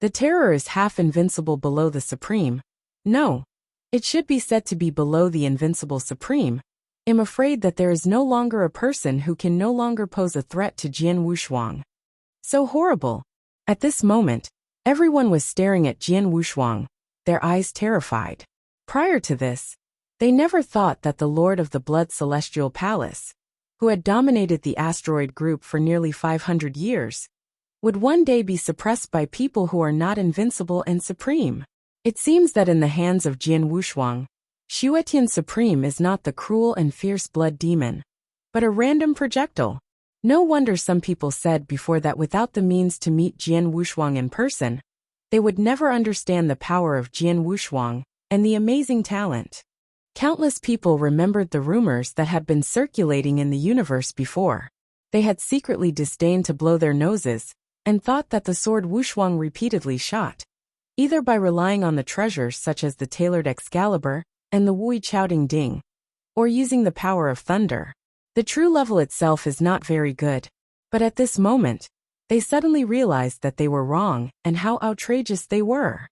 The terror is half invincible below the supreme. No. It should be said to be below the invincible supreme. I'm afraid that there is no longer a person who can no longer pose a threat to Jian Wushuang. So horrible. At this moment, everyone was staring at Jian Wushuang, their eyes terrified. Prior to this, they never thought that the Lord of the Blood Celestial Palace, who had dominated the asteroid group for nearly 500 years, would one day be suppressed by people who are not invincible and supreme. It seems that in the hands of Jian Wushuang, Shuetian Supreme is not the cruel and fierce blood demon, but a random projectile. No wonder some people said before that without the means to meet Jian Wushuang in person, they would never understand the power of Jian Wushuang and the amazing talent. Countless people remembered the rumors that had been circulating in the universe before. They had secretly disdained to blow their noses and thought that the sword Wushuang repeatedly shot, either by relying on the treasures such as the tailored Excalibur and the Wui Chowding Ding, or using the power of thunder. The true level itself is not very good, but at this moment, they suddenly realized that they were wrong and how outrageous they were.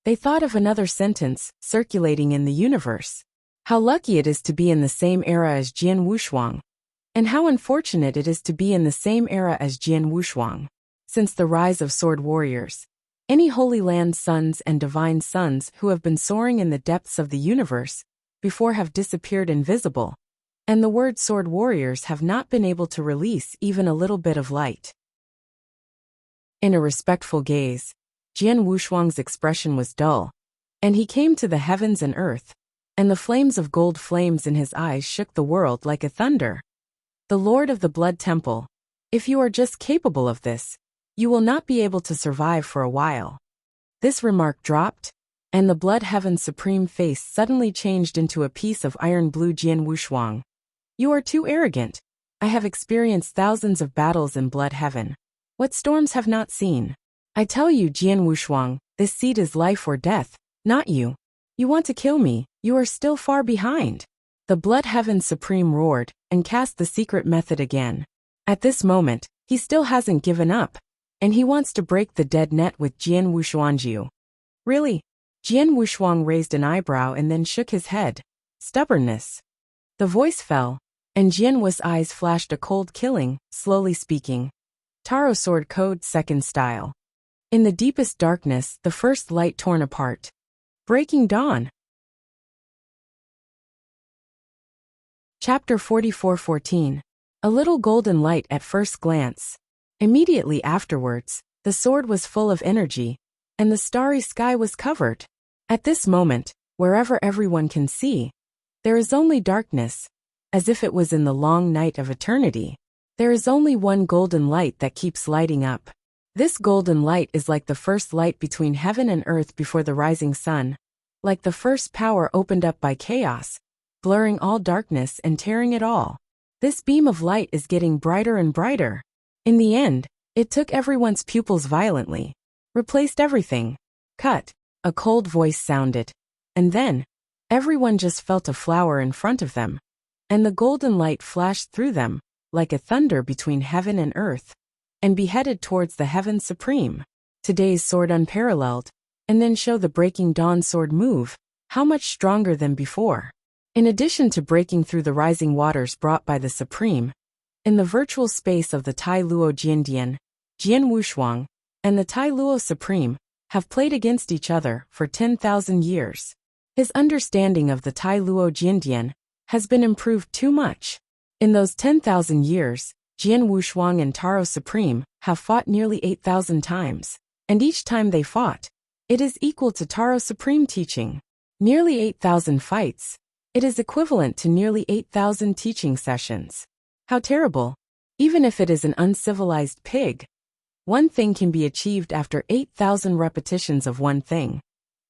They thought of another sentence circulating in the universe. How lucky it is to be in the same era as Jian Wushuang, and how unfortunate it is to be in the same era as Jian Wushuang. Since the rise of sword warriors, any Holy Land sons and divine sons who have been soaring in the depths of the universe before have disappeared invisible, and the word sword warriors have not been able to release even a little bit of light. In a respectful gaze, Jian Wushuang's expression was dull, and he came to the heavens and earth, and the flames of gold flames in his eyes shook the world like a thunder. The Lord of the Blood Temple, if you are just capable of this, you will not be able to survive for a while. This remark dropped, and the Blood Heaven Supreme face suddenly changed into a piece of iron blue. Jian Wushuang, you are too arrogant. I have experienced thousands of battles in Blood Heaven. What storms have not seen? I tell you, Jian Wushuang, this seed is life or death, not you. You want to kill me, you are still far behind. The Blood Heaven Supreme roared and cast the secret method again. At this moment, he still hasn't given up, and he wants to break the dead net with Jian Wushuangjiu. Really? Jian Wushuang raised an eyebrow and then shook his head. Stubbornness. The voice fell, and Jian Wu's eyes flashed a cold killing, slowly speaking. Taro Sword Code 2nd Style. In the deepest darkness, the first light torn apart. Breaking Dawn. Chapter 44:14. A little golden light at first glance. Immediately afterwards, the sword was full of energy, and the starry sky was covered. At this moment, wherever everyone can see, there is only darkness, as if it was in the long night of eternity. There is only one golden light that keeps lighting up. This golden light is like the first light between heaven and earth before the rising sun, like the first power opened up by chaos, blurring all darkness and tearing it all. This beam of light is getting brighter and brighter. In the end, it took everyone's pupils violently, replaced everything. Cut. A cold voice sounded, and then, everyone just felt a flower in front of them, and the golden light flashed through them, like a thunder between heaven and earth, and beheaded towards the Heaven Supreme. Today's sword unparalleled, and then show the Breaking Dawn sword move, how much stronger than before. In addition to breaking through the rising waters brought by the Supreme, in the virtual space of the Tai Luo Jiandian, Jian Wushuang, and the Tai Luo Supreme, have played against each other for 10,000 years. His understanding of the Tai Luo Jiandian has been improved too much. In those 10,000 years, Jian Wushuang and Taro Supreme have fought nearly 8,000 times, and each time they fought, it is equal to Taro Supreme teaching. Nearly 8,000 fights. It is equivalent to nearly 8,000 teaching sessions. How terrible. Even if it is an uncivilized pig, one thing can be achieved after 8,000 repetitions of one thing.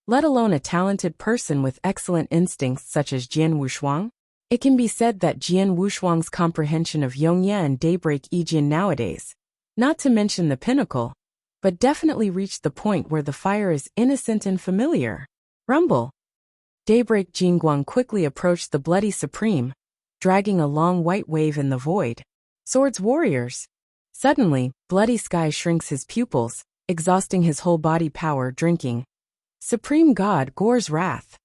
Let alone a talented person with excellent instincts such as Jian Wushuang. It can be said that Jian Wushuang's comprehension of Yongye and Daybreak Yijin nowadays, not to mention the pinnacle, but definitely reached the point where the fire is innocent and familiar. Rumble. Daybreak Jingguang quickly approached the bloody Supreme, dragging a long white wave in the void. Swords warriors. Suddenly, Bloody Sky shrinks his pupils, exhausting his whole body power drinking. Supreme God Gore's wrath.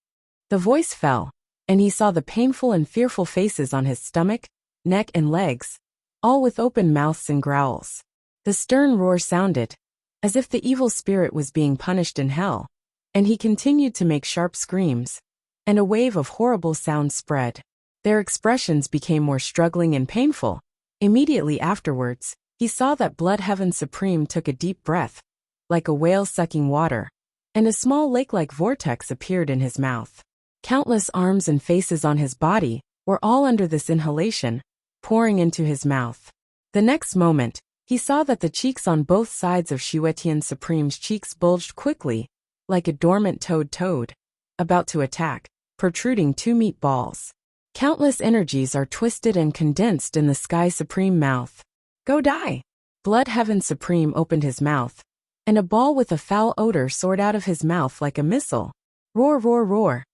The voice fell, and he saw the painful and fearful faces on his stomach, neck and legs, all with open mouths and growls. The stern roar sounded, as if the evil spirit was being punished in hell, and he continued to make sharp screams, and a wave of horrible sounds spread. Their expressions became more struggling and painful. Immediately afterwards, he saw that Blood Heaven Supreme took a deep breath, like a whale sucking water, and a small lake-like vortex appeared in his mouth. Countless arms and faces on his body were all under this inhalation, pouring into his mouth. The next moment, he saw that the cheeks on both sides of Shuetian Supreme's cheeks bulged quickly, like a dormant toad, about to attack, protruding 2 meatballs. Countless energies are twisted and condensed in the Sky Supreme mouth. Go die! Blood Heaven Supreme opened his mouth, and a ball with a foul odor soared out of his mouth like a missile. Roar, roar, roar.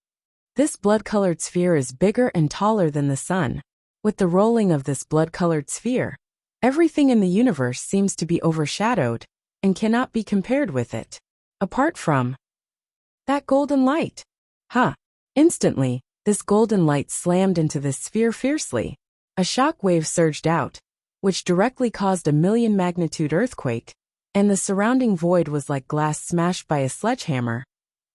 This blood-colored sphere is bigger and taller than the sun. With the rolling of this blood-colored sphere, everything in the universe seems to be overshadowed and cannot be compared with it. Apart from that golden light. Instantly, this golden light slammed into this sphere fiercely. A shock wave surged out, which directly caused a 1,000,000-magnitude earthquake, and the surrounding void was like glass smashed by a sledgehammer,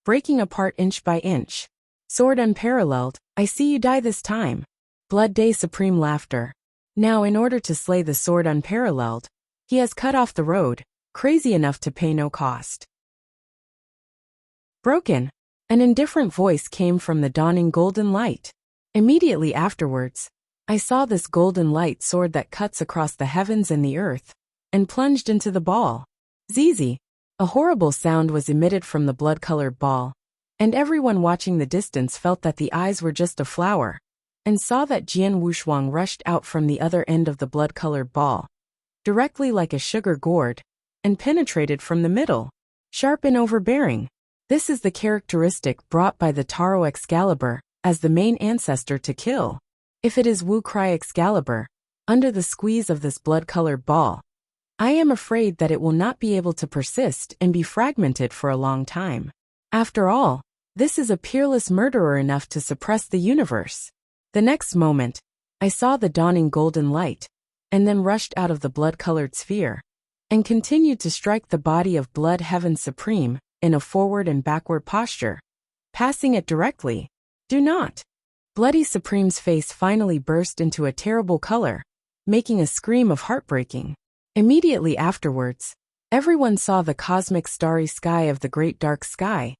breaking apart inch by inch. Sword unparalleled, I see you die this time. Blood Day Supreme laughter. Now in order to slay the sword unparalleled, he has cut off the road, crazy enough to pay no cost. Broken. An indifferent voice came from the dawning golden light. Immediately afterwards, I saw this golden light sword that cuts across the heavens and the earth, and plunged into the ball. Zizi. A horrible sound was emitted from the blood-colored ball, and everyone watching the distance felt that the eyes were just a flower, and saw that Jian Wushuang rushed out from the other end of the blood-colored ball, directly like a sugar gourd, and penetrated from the middle, sharp and overbearing. This is the characteristic brought by the Taro Excalibur, as the main ancestor to kill. If it is Wu Cry Excalibur, under the squeeze of this blood-colored ball, I am afraid that it will not be able to persist and be fragmented for a long time. After all, this is a peerless murderer enough to suppress the universe. The next moment, I saw the dawning golden light, and then rushed out of the blood-colored sphere, and continued to strike the body of Blood Heaven Supreme in a forward and backward posture, passing it directly. Do not. Bloody Supreme's face finally burst into a terrible color, making a scream of heartbreaking. Immediately afterwards, everyone saw the cosmic starry sky of the great dark sky,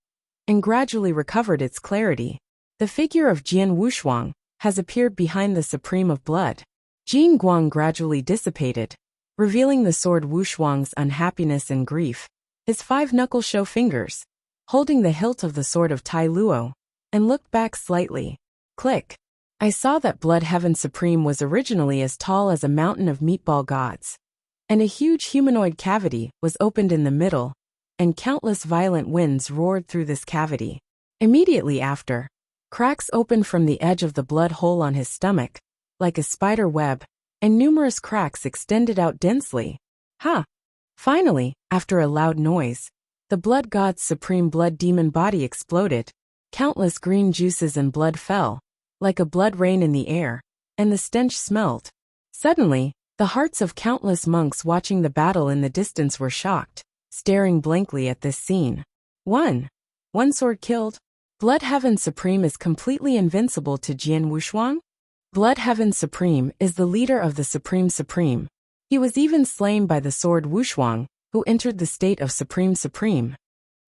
and gradually recovered its clarity. The figure of Jian Wushuang has appeared behind the Supreme of Blood. Jin Guang gradually dissipated, revealing the sword Wushuang's unhappiness and grief. His 5 knuckle-show fingers, holding the hilt of the sword of Tai Luo, and looked back slightly. Click. I saw that Blood Heaven Supreme was originally as tall as a mountain of meatball gods, and a huge humanoid cavity was opened in the middle, and countless violent winds roared through this cavity. Immediately after, cracks opened from the edge of the blood hole on his stomach, like a spider web, and numerous cracks extended out densely. Finally, after a loud noise, the blood god's supreme blood demon body exploded. Countless green juices and blood fell, like a blood rain in the air, and the stench smelled. Suddenly, the hearts of countless monks watching the battle in the distance were shocked, staring blankly at this scene. One sword killed. Blood Heaven Supreme is completely invincible to Jian Wushuang? Blood Heaven Supreme is the leader of the Supreme. He was even slain by the sword Wushuang, who entered the state of Supreme.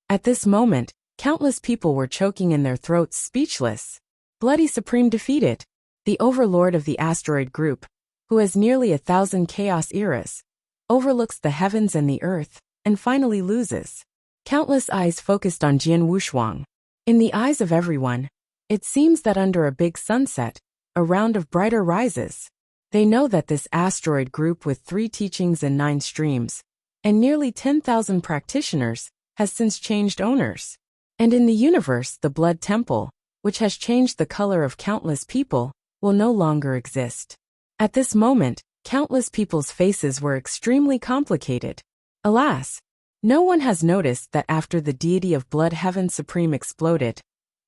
At this moment, countless people were choking in their throats speechless. Bloody Supreme defeated. The overlord of the asteroid group, who has nearly 1,000 chaos eras, overlooks the heavens and the earth, and finally loses. Countless eyes focused on Jian Wushuang. In the eyes of everyone, it seems that under a big sunset, a round of brighter rises. They know that this asteroid group with 3 teachings and 9 streams, and nearly 10,000 practitioners, has since changed owners. And in the universe, the Blood Temple, which has changed the color of countless people, will no longer exist. At this moment, countless people's faces were extremely complicated. Alas, no one has noticed that after the deity of blood Heaven Supreme exploded,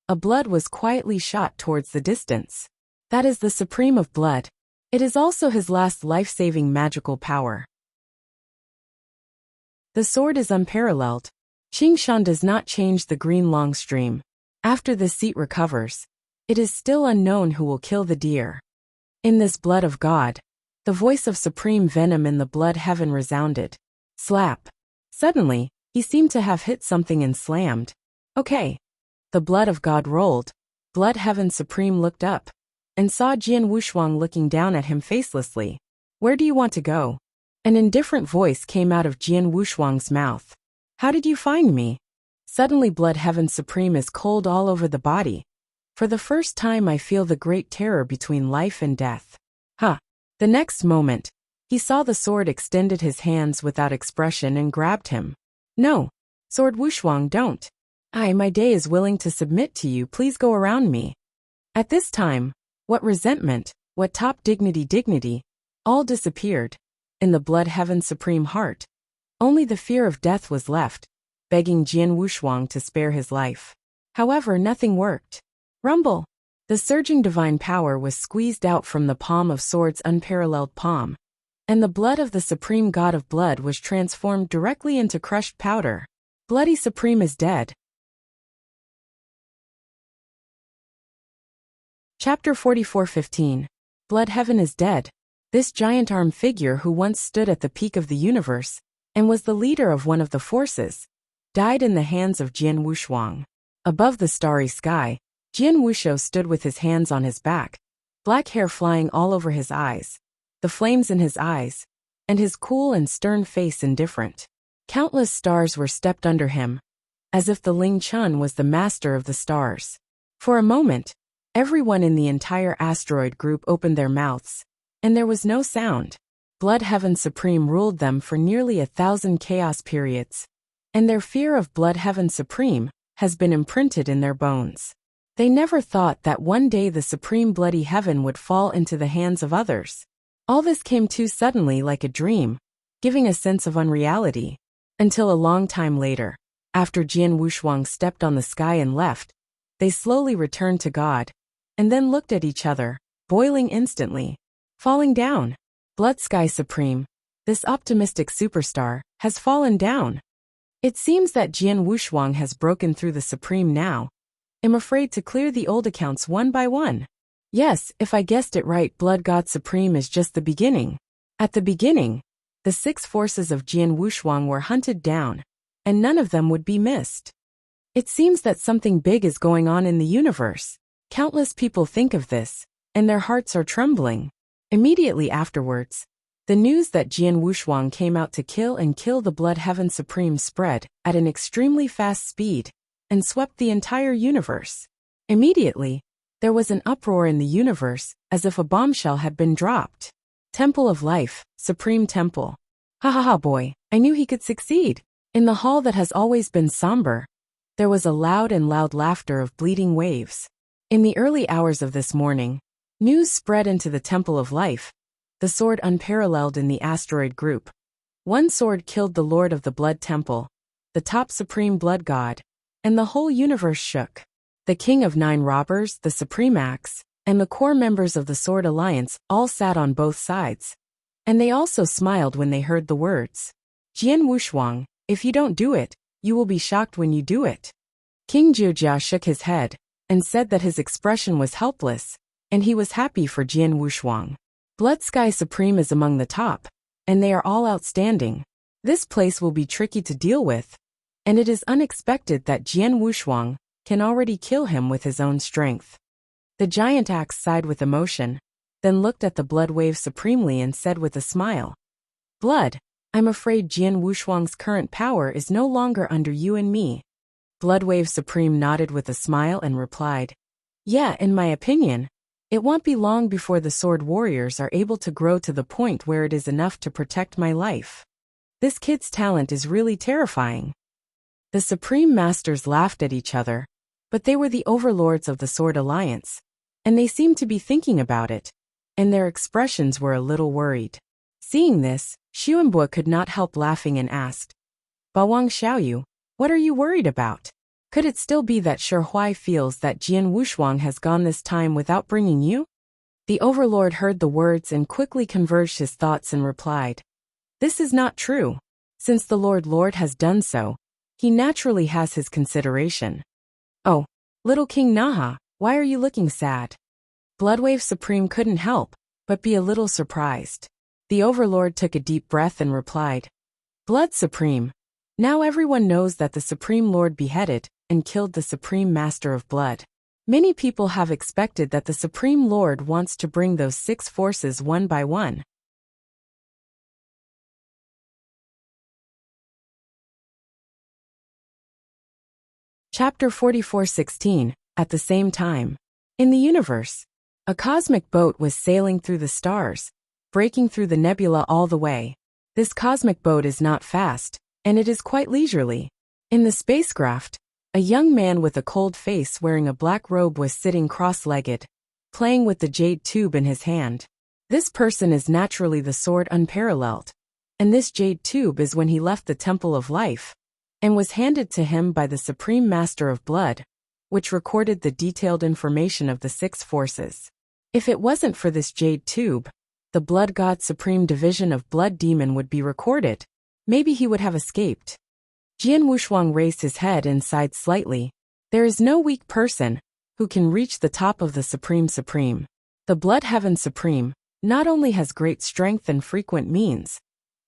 a blood was quietly shot towards the distance. That is the Supreme of Blood. It is also his last life-saving magical power. The sword is unparalleled. Qingshan does not change the green long stream. After the seat recovers, it is still unknown who will kill the deer. In this blood of God, the voice of supreme venom in the blood heaven resounded. Slap. Suddenly, he seemed to have hit something and slammed. Okay. The blood of God rolled. Blood heaven supreme looked up and saw Jian Wushuang looking down at him facelessly. Where do you want to go? An indifferent voice came out of Jian Wushuang's mouth. How did you find me? Suddenly blood heaven supreme is cold all over the body. For the first time I feel the great terror between life and death. Huh. The next moment, he saw the sword extended his hands without expression and grabbed him. No. Sword Wushuang, don't. My day is willing to submit to you, please go around me. At this time, what resentment, what top dignity, all disappeared. In the blood heaven supreme heart, only the fear of death was left, begging Jian Wushuang to spare his life. However, nothing worked. Rumble! The surging divine power was squeezed out from the palm of sword's unparalleled palm, and the blood of the supreme god of blood was transformed directly into crushed powder. Bloody Supreme is dead. Chapter 44:15. Blood Heaven is dead. This giant arm figure who once stood at the peak of the universe, and was the leader of one of the forces, died in the hands of Jian Wushuang. Above the starry sky, Jian Wushou stood with his hands on his back, black hair flying all over his eyes, the flames in his eyes, and his cool and stern face indifferent. Countless stars were stepped under him, as if the Ling Chun was the master of the stars. For a moment, everyone in the entire asteroid group opened their mouths, and there was no sound. Blood Heaven Supreme ruled them for nearly 1,000 chaos periods, and their fear of Blood Heaven Supreme has been imprinted in their bones. They never thought that one day the Supreme Bloody Heaven would fall into the hands of others. All this came too suddenly like a dream, giving a sense of unreality. Until a long time later, after Jian Wushuang stepped on the sky and left, they slowly returned to God, and then looked at each other, boiling instantly. Falling down. Blood Sky Supreme, this optimistic superstar, has fallen down. It seems that Jian Wushuang has broken through the Supreme now. I'm afraid to clear the old accounts one by one. Yes, if I guessed it right, Blood God Supreme is just the beginning. At the beginning, the 6 forces of Jian Wushuang were hunted down, and none of them would be missed. It seems that something big is going on in the universe. Countless people think of this, and their hearts are trembling. Immediately afterwards, the news that Jian Wushuang came out to kill the Blood Heaven Supreme spread at an extremely fast speed and swept the entire universe. Immediately, there was an uproar in the universe as if a bombshell had been dropped. Temple of Life, Supreme Temple. Ha ha ha boy, I knew he could succeed. In the hall that has always been somber, there was a loud laughter of bleeding waves. In the early hours of this morning, news spread into the Temple of Life, the sword unparalleled in the asteroid group. One sword killed the Lord of the Blood Temple, the top supreme blood god, and the whole universe shook. The King of 9 Robbers, the Supreme Axe, and the core members of the Sword Alliance all sat on both sides. And they also smiled when they heard the words. Jian Wushuang, if you don't do it, you will be shocked when you do it. King Zhujia shook his head and said that his expression was helpless, and he was happy for Jian Wushuang. Blood Sky Supreme is among the top, and they are all outstanding. This place will be tricky to deal with, and it is unexpected that Jian Wushuang can already kill him with his own strength. The giant axe sighed with emotion, then looked at the Blood Wave supremely and said with a smile, Blood, I'm afraid Jian Wushuang's current power is no longer under you and me. Blood Wave Supreme nodded with a smile and replied, Yeah, in my opinion, it won't be long before the sword warriors are able to grow to the point where it is enough to protect my life. This kid's talent is really terrifying. The Supreme Masters laughed at each other, but they were the overlords of the Sword Alliance, and they seemed to be thinking about it, and their expressions were a little worried. Seeing this, Xuanbo could not help laughing and asked, Bawang Xiaoyu, what are you worried about? Could it still be that Shi Huai feels that Jian Wushuang has gone this time without bringing you? The overlord heard the words and quickly converged his thoughts and replied, This is not true. Since the Lord has done so, he naturally has his consideration. Oh, little King Naha, why are you looking sad? Bloodwave Supreme couldn't help but be a little surprised. The overlord took a deep breath and replied, Blood Supreme. Now everyone knows that the Supreme Lord beheaded and killed the Supreme Master of Blood. Many people have expected that the Supreme Lord wants to bring those 6 forces one by one. Chapter 44:16. At the same time. In the universe, a cosmic boat was sailing through the stars, breaking through the nebula all the way. This cosmic boat is not fast, and it is quite leisurely. In the spacecraft, a young man with a cold face wearing a black robe was sitting cross-legged, playing with the jade tube in his hand. This person is naturally the sword unparalleled, and this jade tube is when he left the Temple of Life, and was handed to him by the Supreme Master of Blood, which recorded the detailed information of the 6 forces. If it wasn't for this jade tube, the Blood God Supreme Division of Blood Demon would be recorded. Maybe he would have escaped. Jian Wushuang raised his head and sighed slightly. There is no weak person who can reach the top of the Supreme. The Blood Heaven Supreme not only has great strength and frequent means,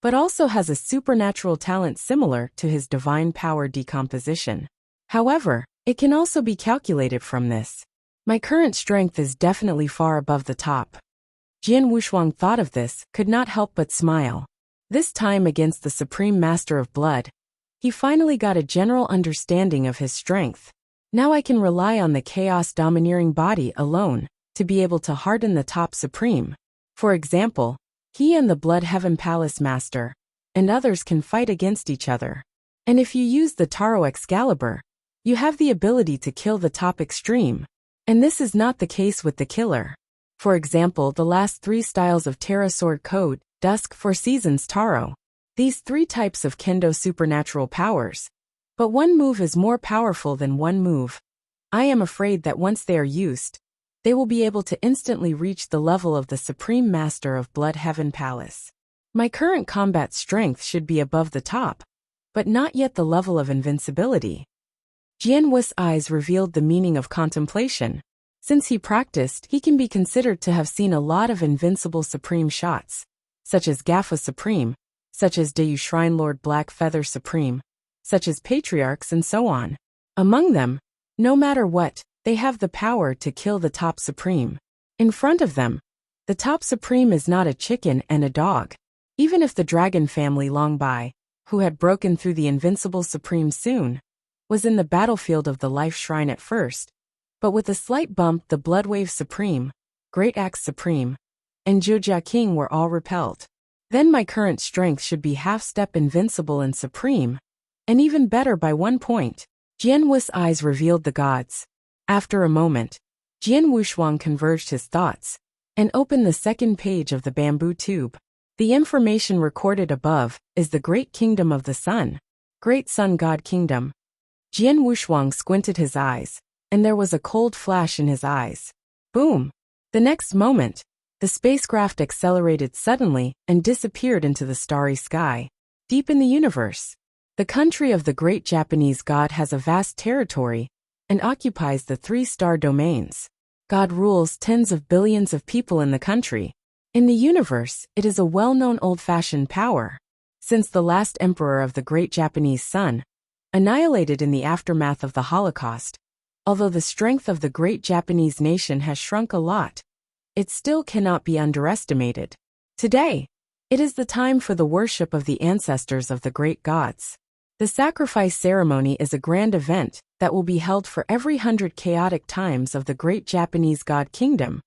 but also has a supernatural talent similar to his divine power decomposition. However, it can also be calculated from this. My current strength is definitely far above the top. Jian Wushuang thought of this, could not help but smile. This time against the Supreme Master of Blood, he finally got a general understanding of his strength. Now I can rely on the chaos-domineering body alone to be able to harden the top Supreme. For example, he and the Blood Heaven Palace Master and others can fight against each other. And if you use the Taro Excalibur, you have the ability to kill the top extreme. And this is not the case with the killer. For example, the last 3 styles of Terra Sword Code, Dusk, 4 Seasons Taro. These 3 types of Kendo supernatural powers. But one move is more powerful than one move. I am afraid that once they are used, they will be able to instantly reach the level of the Supreme Master of Blood Heaven Palace. My current combat strength should be above the top, but not yet the level of invincibility. Jian Wu's eyes revealed the meaning of contemplation. Since he practiced, he can be considered to have seen a lot of invincible Supreme shots, such as Gaffa Supreme, such as Deyu Shrine Lord Black Feather Supreme, such as Patriarchs and so on. Among them, no matter what, they have the power to kill the top Supreme. In front of them, the top Supreme is not a chicken and a dog. Even if the Dragon family long by, who had broken through the invincible Supreme soon, was in the battlefield of the Life Shrine at first, but with a slight bump the Bloodwave Supreme, Great Axe Supreme, and Zhuojia King were all repelled. Then my current strength should be half-step invincible and supreme, and even better by 1 point. Jian Wu's eyes revealed the gods. After a moment, Jian Wushuang converged his thoughts, and opened the 2nd page of the bamboo tube. The information recorded above is the Great Kingdom of the Sun, Great Sun God Kingdom. Jian Wushuang squinted his eyes, and there was a cold flash in his eyes. Boom! The next moment, the spacecraft accelerated suddenly and disappeared into the starry sky. Deep in the universe, the country of the great Japanese god has a vast territory and occupies the 3-star domains. God rules tens of billions of people in the country. In the universe, it is a well-known old-fashioned power. Since the last emperor of the great Japanese sun, annihilated in the aftermath of the Holocaust, although the strength of the great Japanese nation has shrunk a lot, it still cannot be underestimated. Today, it is the time for the worship of the ancestors of the great gods. The sacrifice ceremony is a grand event that will be held for every 100 chaotic times of the great Japanese god kingdom,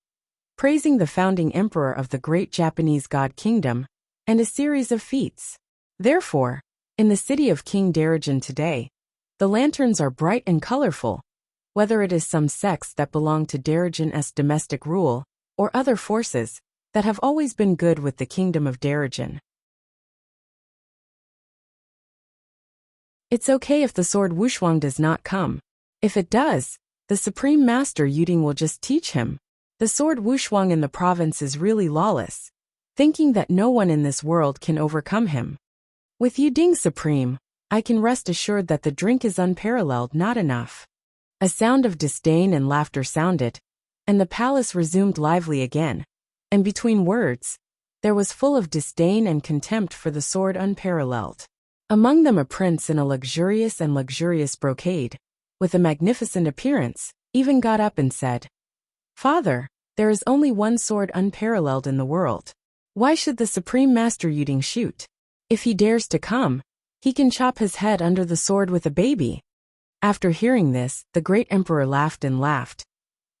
praising the founding emperor of the great Japanese god kingdom, and a series of feats. Therefore, in the city of King Darajin today, the lanterns are bright and colorful, whether it is some sects that belong to Darajan's domestic rule, or other forces that have always been good with the kingdom of Darajan. It's okay if the sword Wuxia does not come. If it does, the Supreme Master Yuding will just teach him. The sword Wuxia in the province is really lawless, thinking that no one in this world can overcome him. With Yuding supreme, I can rest assured that the drink is unparalleled, not enough. A sound of disdain and laughter sounded, and the palace resumed lively again, and between words, there was full of disdain and contempt for the sword unparalleled. Among them a prince in a luxurious brocade, with a magnificent appearance, even got up and said, "Father, there is only one sword unparalleled in the world. Why should the Supreme Master Yuding shoot? If he dares to come, he can chop his head under the sword with a baby." After hearing this, the great emperor laughed and laughed.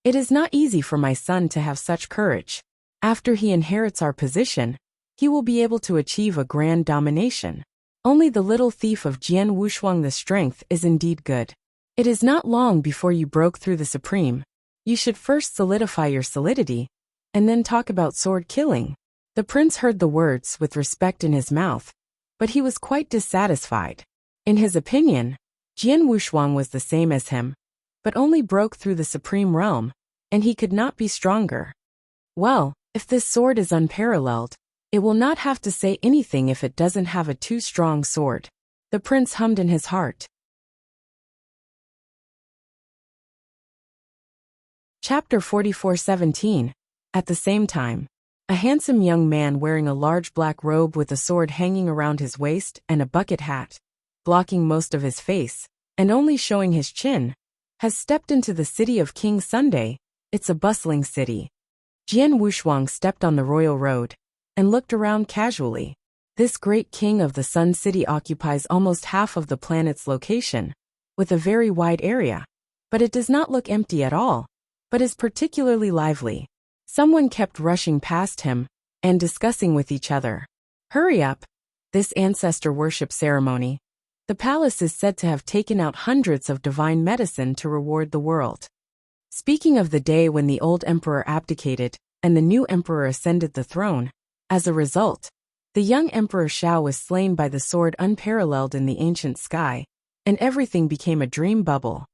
"It is not easy for my son to have such courage. After he inherits our position, he will be able to achieve a grand domination. Only the little thief of Jian Wuxia the strength is indeed good. It is not long before you broke through the Supreme. You should first solidify your solidity, and then talk about sword killing." The prince heard the words with respect in his mouth, but he was quite dissatisfied. In his opinion, Jian Wuxia was the same as him, but only broke through the Supreme realm, and he could not be stronger. Well, if this sword is unparalleled, it will not have to say anything if it doesn't have a too strong sword. The prince hummed in his heart. Chapter 44:17. At the same time, a handsome young man wearing a large black robe with a sword hanging around his waist and a bucket hat, blocking most of his face, and only showing his chin, has stepped into the city of King Sunday. It's a bustling city. Jian Wuxia stepped on the royal road and looked around casually. This great king of the Sun City occupies almost half of the planet's location, with a very wide area. But it does not look empty at all, but is particularly lively. Someone kept rushing past him and discussing with each other. "Hurry up! This ancestor worship ceremony. The palace is said to have taken out hundreds of divine medicine to reward the world." Speaking of the day when the old emperor abdicated and the new emperor ascended the throne, as a result, the young emperor Shao was slain by the sword unparalleled in the ancient sky, and everything became a dream bubble.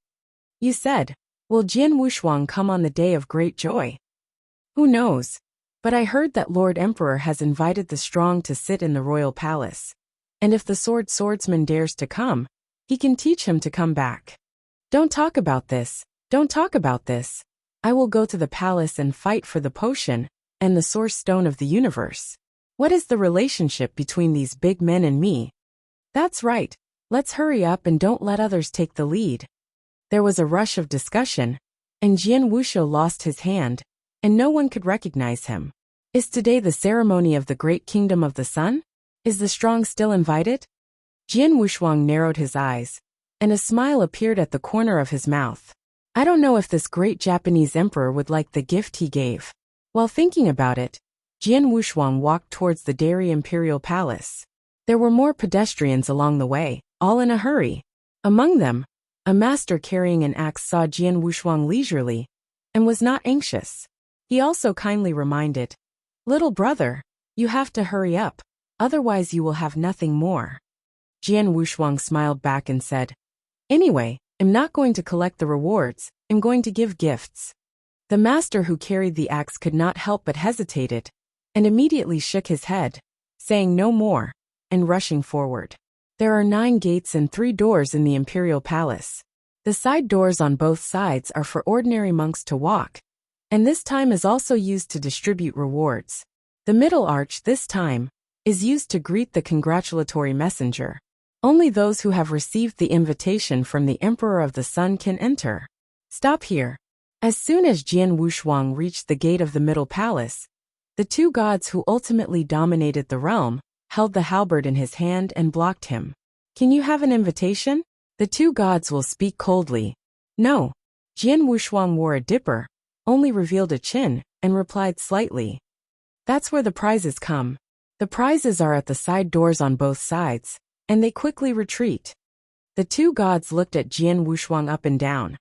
You said, "Will Jian Wuxia come on the day of great joy?" Who knows? But I heard that Lord Emperor has invited the strong to sit in the royal palace. And if the swordsman dares to come, he can teach him to come back. Don't talk about this. Don't talk about this. I will go to the palace and fight for the potion and the source stone of the universe. What is the relationship between these big men and me? That's right. Let's hurry up and don't let others take the lead. There was a rush of discussion, and Jian Wuxia lost his hand, and no one could recognize him. Is today the ceremony of the great kingdom of the sun? Is the strong still invited? Jian Wuxia narrowed his eyes, and a smile appeared at the corner of his mouth. I don't know if this great Japanese emperor would like the gift he gave. While thinking about it, Jian Wuxia walked towards the Dairy Imperial Palace. There were more pedestrians along the way, all in a hurry. Among them, a master carrying an axe saw Jian Wuxia leisurely, and was not anxious. He also kindly reminded, "Little brother, you have to hurry up, otherwise you will have nothing more." Jian Wuxia smiled back and said, "Anyway, I'm not going to collect the rewards, I'm going to give gifts." The master who carried the axe could not help but hesitated, and immediately shook his head, saying no more, and rushing forward. There are 9 gates and 3 doors in the imperial palace. The side doors on both sides are for ordinary monks to walk, and this time is also used to distribute rewards. The middle arch this time is used to greet the congratulatory messenger. Only those who have received the invitation from the Emperor of the Sun can enter. Stop here. As soon as Jian Wuxia reached the gate of the middle palace, the 2 gods who ultimately dominated the realm held the halberd in his hand and blocked him. Can you have an invitation? The 2 gods will speak coldly. No. Jian Wuxia wore a dipper, only revealed a chin, and replied slightly. That's where the prizes come. The prizes are at the side doors on both sides, and they quickly retreat. The 2 gods looked at Jian Wuxia up and down.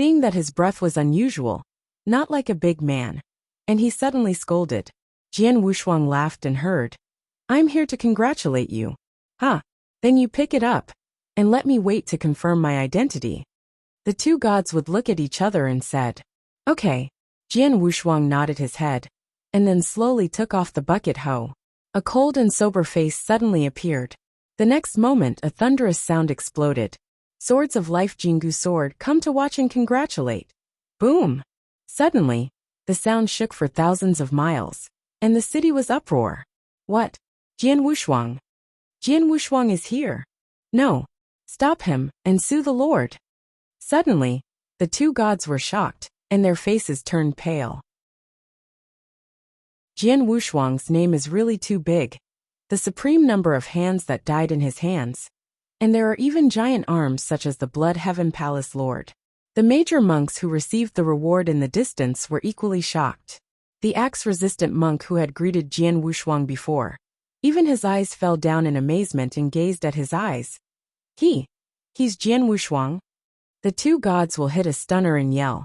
seeing that his breath was unusual, not like a big man. And he suddenly scolded. Jian Wushuang laughed and heard. I'm here to congratulate you. Huh. Then you pick it up. And let me wait to confirm my identity. The two gods would look at each other and said, Okay. Jian Wushuang nodded his head, and then slowly took off the bucket hoe. A cold and sober face suddenly appeared. The next moment a thunderous sound exploded. Swords of Life Jingu sword come to watch and congratulate. Boom! Suddenly, the sound shook for thousands of miles, and the city was uproar. What? Jian Wushuang? Jian Wushuang is here. No. Stop him, and sue the Lord. Suddenly, the two gods were shocked, and their faces turned pale. Jian Wushuang's name is really too big. The supreme number of hands that died in his hands. And there are even giant arms such as the Blood Heaven Palace Lord. The major monks who received the reward in the distance were equally shocked. The axe-resistant monk who had greeted Jian Wushuang before. Even his eyes fell down in amazement and gazed at his eyes. He's Jian Wushuang? The two gods will hit a stunner and yell.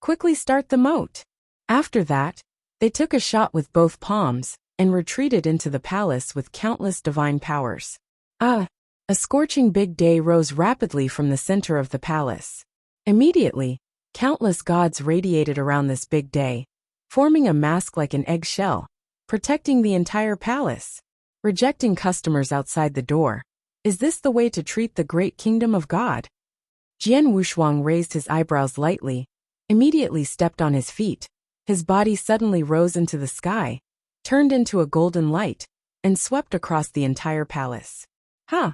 Quickly start the moat. After that, they took a shot with both palms, and retreated into the palace with countless divine powers. A scorching big day rose rapidly from the center of the palace. Immediately, countless gods radiated around this big day, forming a mask like an eggshell, protecting the entire palace. Rejecting customers outside the door. Is this the way to treat the great kingdom of God? Jian Wushuang raised his eyebrows lightly, immediately stepped on his feet. His body suddenly rose into the sky, turned into a golden light, and swept across the entire palace. Huh!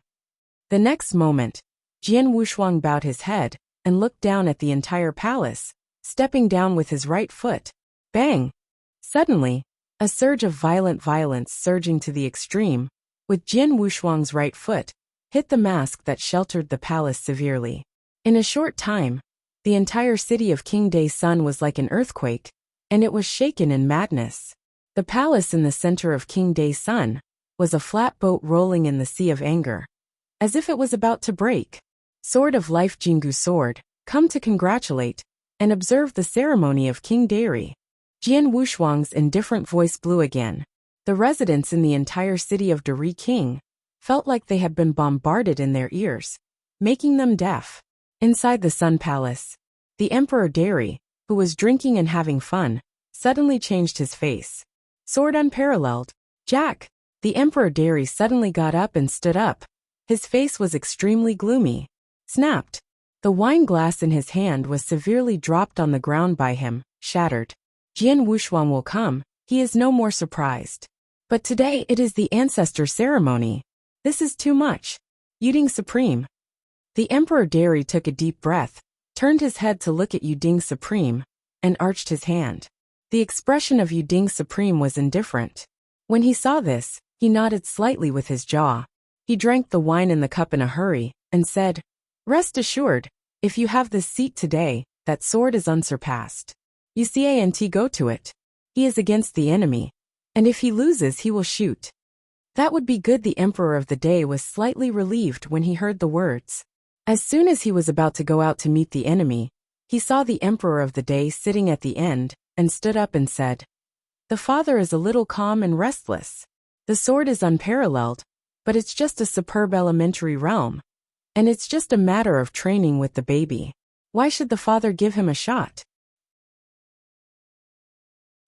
The next moment, Jian Wushuang bowed his head and looked down at the entire palace, stepping down with his right foot. Bang! Suddenly, a surge of violence surging to the extreme, with Jian Wushuang's right foot, hit the mask that sheltered the palace severely. In a short time, the entire city of King Day's Sun was like an earthquake, and it was shaken in madness. The palace in the center of King Day's Sun was a flat boat rolling in the sea of anger, as if it was about to break. Sword of Life Jingu sword, come to congratulate, and observe the ceremony of King Dairy. Jian Wushuang's indifferent voice blew again. The residents in the entire city of Dari King felt like they had been bombarded in their ears, making them deaf. Inside the Sun Palace, the Emperor Dari, who was drinking and having fun, suddenly changed his face. Sword unparalleled. Jack! The Emperor Dari suddenly got up and stood up. His face was extremely gloomy. Snapped. The wine glass in his hand was severely dropped on the ground by him, shattered. Jian Wushuang will come, he is no more surprised. But today it is the ancestor ceremony. This is too much. Yuding Supreme. The Emperor Dari took a deep breath, turned his head to look at Yuding Supreme, and arched his hand. The expression of Yuding Supreme was indifferent. When he saw this, he nodded slightly with his jaw. He drank the wine in the cup in a hurry, and said, Rest assured, if you have this seat today, that sword is unsurpassed. You can't go to it. He is against the enemy, and if he loses he will shoot. That would be good. The Emperor of the Day was slightly relieved when he heard the words. As soon as he was about to go out to meet the enemy, he saw the Emperor of the Day sitting at the end, and stood up and said, The father is a little calm and restless. The sword is unparalleled, but it's just a superb elementary realm. And it's just a matter of training with the baby. Why should the father give him a shot?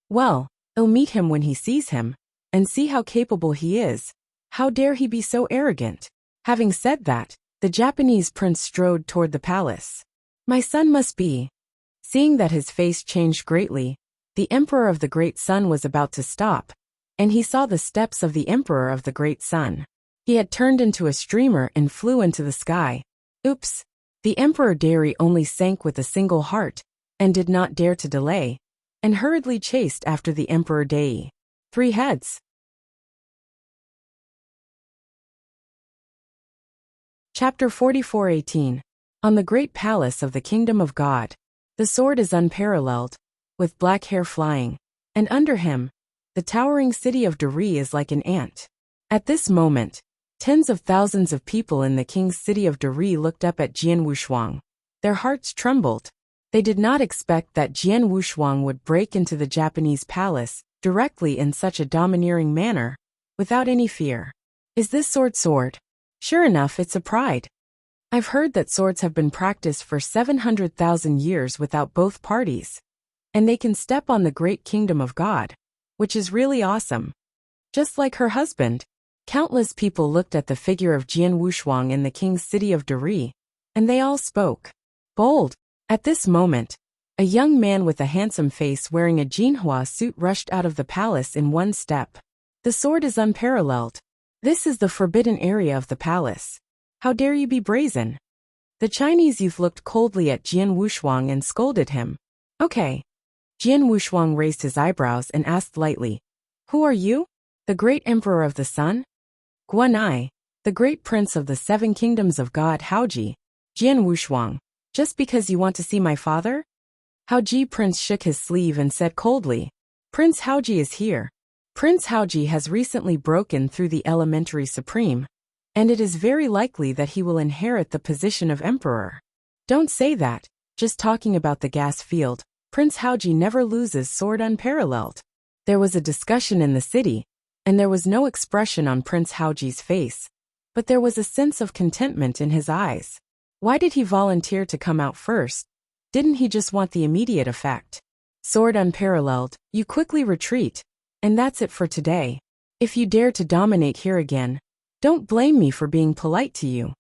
Well, I'll meet him when he sees him, and see how capable he is. How dare he be so arrogant? Having said that, the Japanese prince strode toward the palace. My son must be. Seeing that his face changed greatly, the Emperor of the Great Sun was about to stop, and he saw the steps of the Emperor of the Great Sun. He had turned into a streamer and flew into the sky. Oops! The Emperor Dari only sank with a single heart, and did not dare to delay, and hurriedly chased after the Emperor Dai. 3 heads. Chapter 44:18. On the Great Palace of the Kingdom of God. The sword is unparalleled, with black hair flying, and under him, the towering city of Dari is like an ant. At this moment, tens of thousands of people in the king's city of Dari looked up at Jian Wushuang. Their hearts trembled. They did not expect that Jian Wushuang would break into the Japanese palace directly in such a domineering manner, without any fear. Is this sword? Sure enough, it's a pride. I've heard that swords have been practiced for 700,000 years without both parties. And they can step on the great kingdom of God, which is really awesome. Just like her husband, countless people looked at the figure of Jian Wushuang in the king's city of Dari, and they all spoke. Bold. At this moment, a young man with a handsome face wearing a Jinhua suit rushed out of the palace in one step. The sword is unparalleled. This is the forbidden area of the palace. How dare you be brazen? The Chinese youth looked coldly at Jian Wushuang and scolded him. Okay. Jian Wushuang raised his eyebrows and asked lightly, Who are you? The great emperor of the sun? Guanai, the great prince of the 7 kingdoms of God. Haoji. Jian Wushuang, just because you want to see my father? Haoji Prince shook his sleeve and said coldly, Prince Haoji is here. Prince Haoji has recently broken through the elementary supreme, and it is very likely that he will inherit the position of emperor. Don't say that, just talking about the gas field. Prince Haoji never loses sword unparalleled. There was a discussion in the city, and there was no expression on Prince Haoji's face, but there was a sense of contentment in his eyes. Why did he volunteer to come out first? Didn't he just want the immediate effect? Sword unparalleled, you quickly retreat. And that's it for today. If you dare to dominate here again, don't blame me for being polite to you.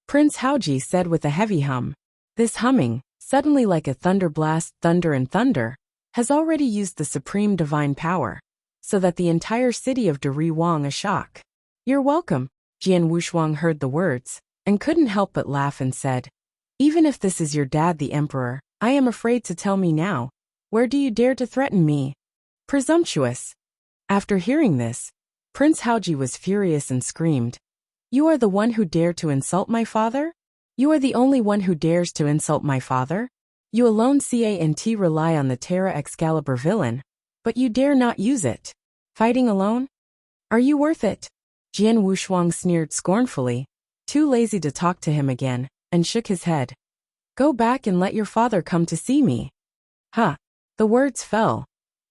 Prince Haoji said with a heavy hum. This humming, suddenly like a thunder blast, thunder and thunder, has already used the supreme divine power, so that the entire city of Dari Wang a shock. You're welcome. Jian Wushuang heard the words, and couldn't help but laugh and said, Even if this is your dad the emperor, I am afraid to tell me now. Where do you dare to threaten me? Presumptuous. After hearing this, Prince Haoji was furious and screamed, You are the one who dared to insult my father? You are the only one who dares to insult my father? You alone can't rely on the Terra Excalibur villain, but you dare not use it. Fighting alone? Are you worth it? Jian Wushuang sneered scornfully, too lazy to talk to him again, and shook his head. Go back and let your father come to see me. Ha! The words fell.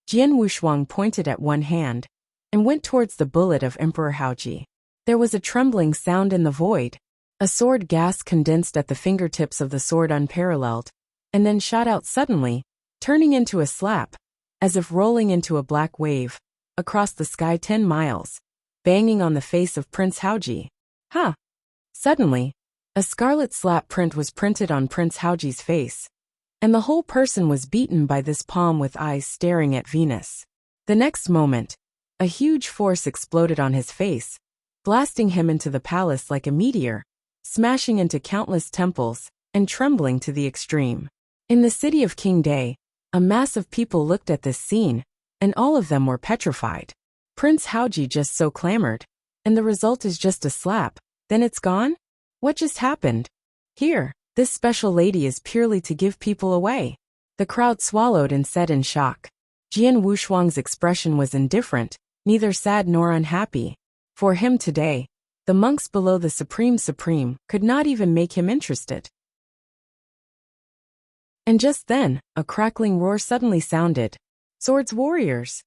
Jian Wushuang pointed at one hand and went towards the bullet of Emperor Haoji. There was a trembling sound in the void. A sword gas condensed at the fingertips of the sword unparalleled, and then shot out suddenly, turning into a slap, as if rolling into a black wave, across the sky 10 miles, banging on the face of Prince Haoji. Ha! Suddenly, a scarlet slap print was printed on Prince Haoji's face, and the whole person was beaten by this palm with eyes staring at Venus. The next moment, a huge force exploded on his face, blasting him into the palace like a meteor, smashing into countless temples, and trembling to the extreme. In the city of King Day, a mass of people looked at this scene, and all of them were petrified. Prince Haoji just so clamored, and the result is just a slap, then it's gone? What just happened? Here. This special lady is purely to give people away. The crowd swallowed and said in shock. Jian Wushuang's expression was indifferent, neither sad nor unhappy. For him today, the monks below the Supreme could not even make him interested. And just then, a crackling roar suddenly sounded. Swords warriors!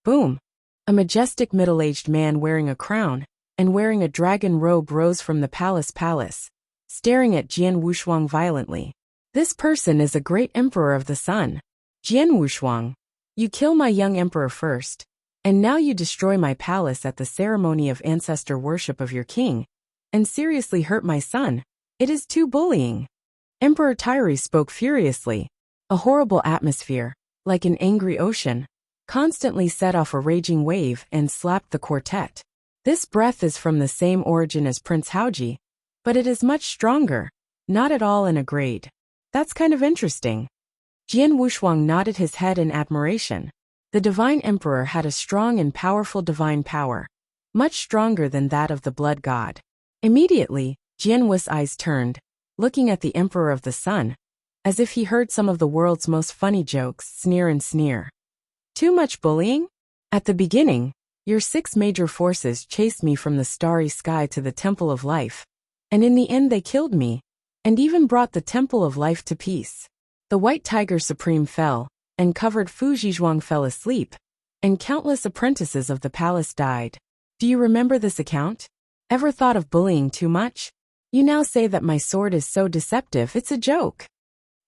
Boom! A majestic middle-aged man wearing a crown and wearing a dragon robe rose from the palace, staring at Jian Wushuang violently. This person is a great emperor of the sun. Jian Wushuang, you kill my young emperor first, and now you destroy my palace at the ceremony of ancestor worship of your king, and seriously hurt my son. It is too bullying. Emperor Tairi spoke furiously. A horrible atmosphere, like an angry ocean, constantly set off a raging wave and slapped the quartet. This breath is from the same origin as Prince Haoji, but it is much stronger, not at all in a grade. That's kind of interesting. Jian Wushuang nodded his head in admiration. The divine emperor had a strong and powerful divine power, much stronger than that of the blood god. Immediately, Jian Wu's eyes turned, looking at the emperor of the sun, as if he heard some of the world's most funny jokes, sneer. Too much bullying? At the beginning, your 6 major forces chased me from the starry sky to the Temple of Life, and in the end they killed me, and even brought the Temple of Life to peace. The white tiger supreme fell, and covered Fu Zhizhuang fell asleep, and countless apprentices of the palace died. Do you remember this account? Ever thought of bullying too much? You now say that my sword is so deceptive it's a joke.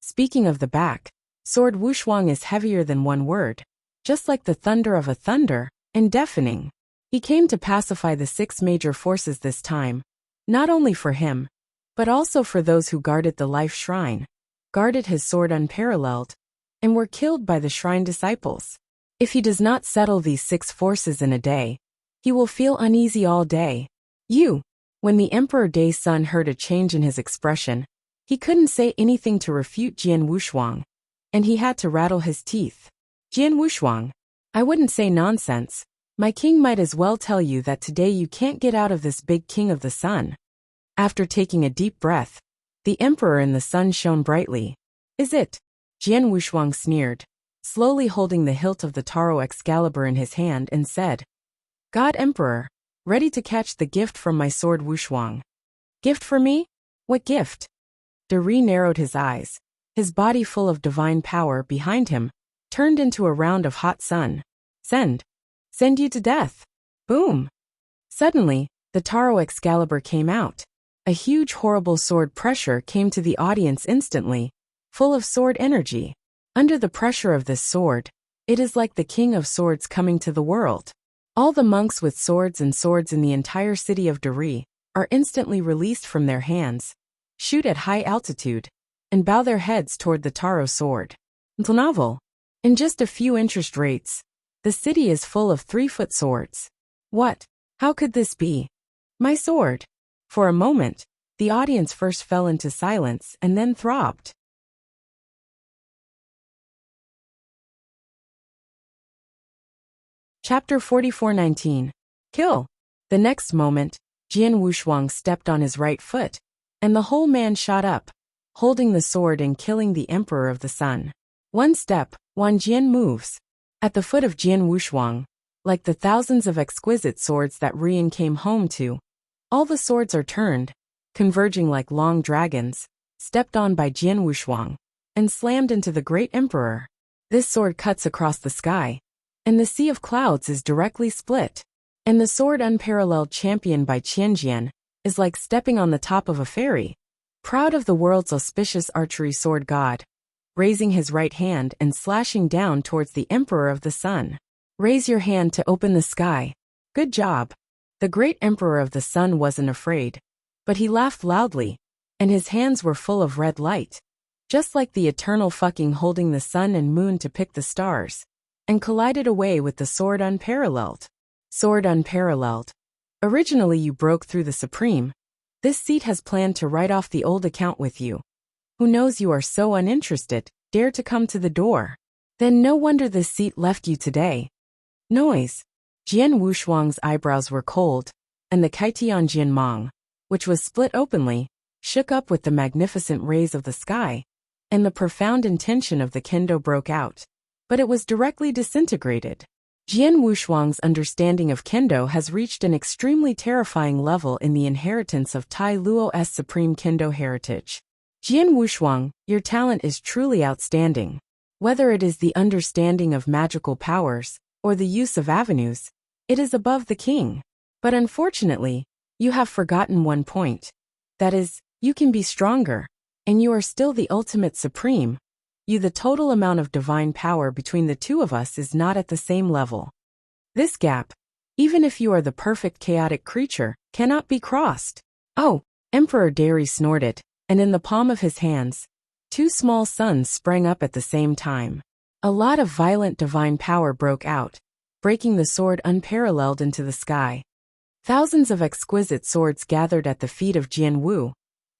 Speaking of the back, sword Wuxia is heavier than one word, just like the thunder of a thunder, and deafening. He came to pacify the 6 major forces this time, not only for him, but also for those who guarded the life shrine, guarded his sword unparalleled, and were killed by the shrine disciples. If he does not settle these 6 forces in a day, he will feel uneasy all day. When the Emperor Day's son heard a change in his expression, he couldn't say anything to refute Jian Wuxia, and he had to rattle his teeth. Jian Wuxia, I wouldn't say nonsense. My king might as well tell you that today you can't get out of this big king of the sun. After taking a deep breath, the emperor in the sun shone brightly. Is it? Jian Wuxia sneered, slowly holding the hilt of the Taro Excalibur in his hand and said, God Emperor, ready to catch the gift from my sword Wuxia. Gift for me? What gift? Dari narrowed his eyes, his body full of divine power behind him, turned into a round of hot sun. Send you to death. Boom. Suddenly, the Taro Excalibur came out. A huge horrible sword pressure came to the audience instantly, full of sword energy. Under the pressure of this sword, it is like the king of swords coming to the world. All the monks with swords and swords in the entire city of Dari are instantly released from their hands, shoot at high altitude, and bow their heads toward the Taro sword. Novel. In just a few interest rates, the city is full of 3-foot swords. What? How could this be? My sword. For a moment, the audience first fell into silence and then throbbed. Chapter 44:19. Kill. The next moment, Jian Wuxia stepped on his right foot, and the whole man shot up, holding the sword and killing the Emperor of the Sun. One step, Wan Jian moves. At the foot of Jian Wuxia, like the thousands of exquisite swords that Rian came home to, all the swords are turned, converging like long dragons, stepped on by Jian Wuxia, and slammed into the great Emperor. This sword cuts across the sky, and the sea of clouds is directly split. And the sword unparalleled championed by Qianjian is like stepping on the top of a fairy, proud of the world's auspicious archery sword god, raising his right hand and slashing down towards the Emperor of the Sun. Raise your hand to open the sky. Good job. The great Emperor of the Sun wasn't afraid, but he laughed loudly, and his hands were full of red light, just like the eternal fucking holding the sun and moon to pick the stars, and collided away with the sword unparalleled. Sword unparalleled. Originally you broke through the Supreme. This seat has planned to write off the old account with you. Who knows you are so uninterested, dare to come to the door. Then no wonder this seat left you today. Noise. Jian Wuxuang's eyebrows were cold, and the Kaitian Jian Mong, which was split openly, shook up with the magnificent rays of the sky, and the profound intention of the kendo broke out. But it was directly disintegrated. Jian Wuxuang's understanding of kendo has reached an extremely terrifying level in the inheritance of Tai Luo's supreme kendo heritage. Jian Wuxuang, your talent is truly outstanding. Whether it is the understanding of magical powers, or the use of avenues, it is above the king. But unfortunately, you have forgotten one point. That is, you can be stronger, and you are still the ultimate supreme. The total amount of divine power between the two of us is not at the same level. This gap, even if you are the perfect chaotic creature, cannot be crossed. Oh, Emperor Dari snorted, and in the palm of his hands, 2 small suns sprang up at the same time. A lot of violent divine power broke out, breaking the sword unparalleled into the sky. Thousands of exquisite swords gathered at the feet of Jian Wu,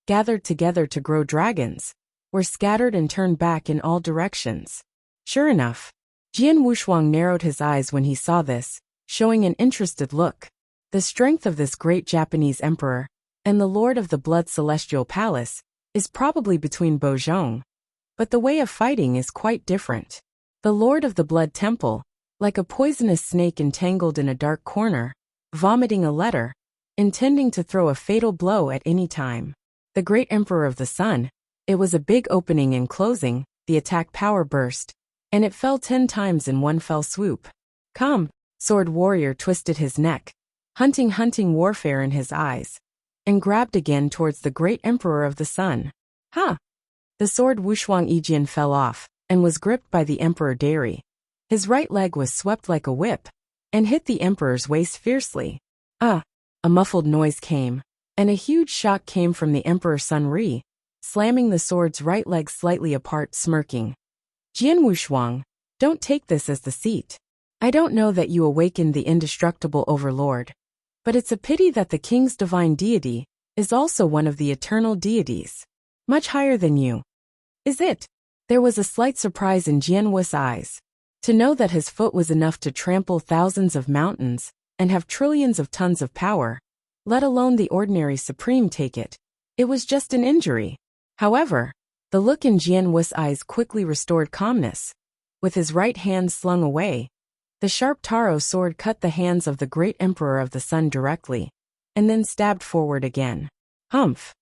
gathered together to grow dragons, were scattered and turned back in all directions. Sure enough, Jian Wuxuang narrowed his eyes when he saw this, showing an interested look. The strength of this great Japanese emperor, and the lord of the Blood Celestial Palace, is probably between Bozhong. But the way of fighting is quite different. The lord of the Blood Temple, like a poisonous snake entangled in a dark corner, vomiting a letter, intending to throw a fatal blow at any time. The great Emperor of the Sun, it was a big opening and closing, the attack power burst, and it fell 10 times in one fell swoop. Come, sword warrior twisted his neck, hunting warfare in his eyes, and grabbed again towards the great emperor of the sun. Ha! The sword Wushuang Yijian fell off, and was gripped by the emperor Dari. His right leg was swept like a whip, and hit the emperor's waist fiercely. A muffled noise came, and a huge shock came from the emperor Sun Ri, slamming the sword's right leg slightly apart, smirking. Jian Wushuang, don't take this as the seat. I don't know that you awakened the indestructible overlord, but it's a pity that the king's divine deity is also one of the eternal deities. Much higher than you. Is it? There was a slight surprise in Jian Wu's eyes. To know that his foot was enough to trample thousands of mountains and have trillions of tons of power, let alone the ordinary supreme take it. It was just an injury. However, the look in Jian Wu's eyes quickly restored calmness. With his right hand slung away, the sharp taro sword cut the hands of the great emperor of the sun directly, and then stabbed forward again. Humph!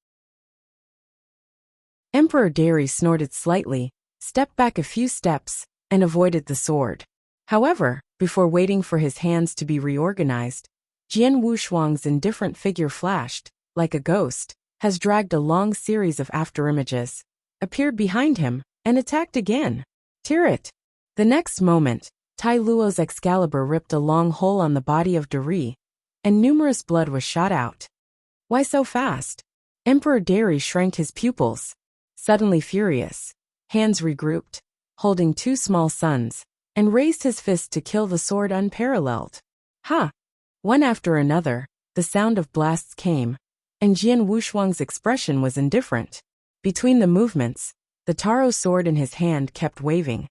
Emperor Dari snorted slightly, stepped back a few steps, and avoided the sword. However, before waiting for his hands to be reorganized, Jian Wushuang's indifferent figure flashed, like a ghost, has dragged a long series of afterimages, appeared behind him, and attacked again. Tear it! The next moment, Tai Luo's Excalibur ripped a long hole on the body of Dari, and numerous blood was shot out. Why so fast? Emperor Dari shrank his pupils. Suddenly furious, hands regrouped, holding two small suns, and raised his fist to kill the sword unparalleled. Ha! One after another, the sound of blasts came, and Jian Wushuang's expression was indifferent. Between the movements, the taro sword in his hand kept waving,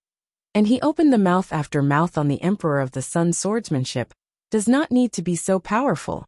and he opened the mouth after mouth on the emperor of the sun's swordsmanship. Does not need to be so powerful.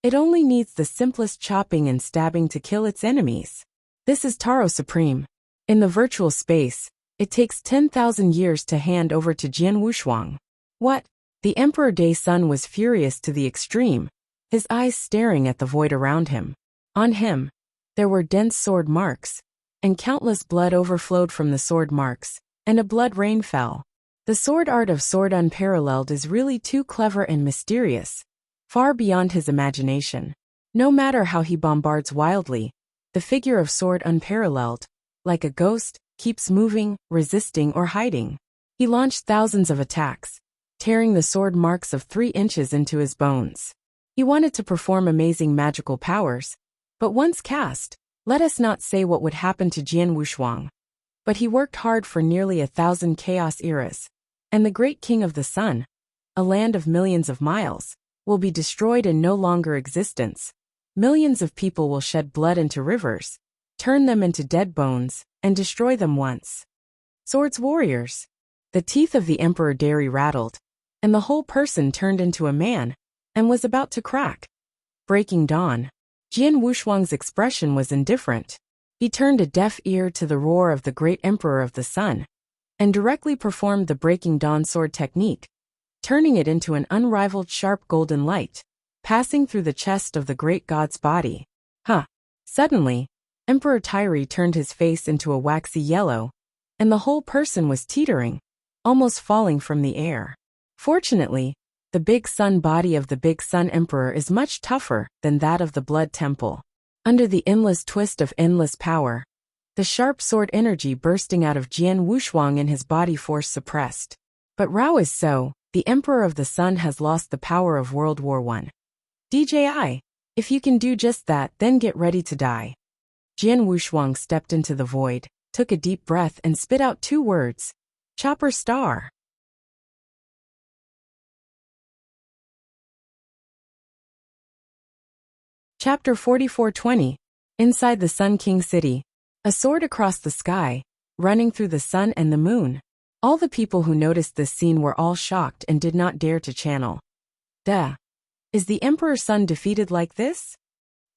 It only needs the simplest chopping and stabbing to kill its enemies. This is Taro Supreme. In the virtual space, it takes 10,000 years to hand over to Jian Wushuang. What? The Emperor Day Sun was furious to the extreme, his eyes staring at the void around him. On him, there were dense sword marks, and countless blood overflowed from the sword marks, and a blood rain fell. The sword art of Sword Unparalleled is really too clever and mysterious, far beyond his imagination. No matter how he bombards wildly, the figure of Sword Unparalleled, like a ghost, keeps moving, resisting, or hiding. He launched thousands of attacks, tearing the sword marks of 3 inches into his bones. He wanted to perform amazing magical powers, but once cast, let us not say what would happen to Jian Wushuang. But he worked hard for nearly 1,000 chaos eras, and the great king of the sun, a land of millions of miles, will be destroyed and no longer existence. Millions of people will shed blood into rivers, turn them into dead bones, and destroy them once. Swords warriors. The teeth of the Emperor Dari rattled, and the whole person turned into a man, and was about to crack. Breaking dawn. Jian Wushuang's expression was indifferent. He turned a deaf ear to the roar of the great Emperor of the Sun, and directly performed the Breaking Dawn sword technique, turning it into an unrivaled sharp golden light, passing through the chest of the great god's body. Suddenly, Emperor Tairi turned his face into a waxy yellow, and the whole person was teetering, almost falling from the air. Fortunately, the big sun body of the big sun emperor is much tougher than that of the blood temple. Under the endless twist of endless power, the sharp sword energy bursting out of Jian Wushuang and his body force suppressed. But Rao is so, the emperor of the sun has lost the power of World War I. DJI, if you can do just that, then get ready to die. Jian Wushuang stepped into the void, took a deep breath and spit out 2 words. Chopper star. Chapter 44:20. Inside the Sun King City. A sword across the sky, running through the sun and the moon. All the people who noticed this scene were all shocked and did not dare to channel. Duh. Is the Emperor Sun defeated like this?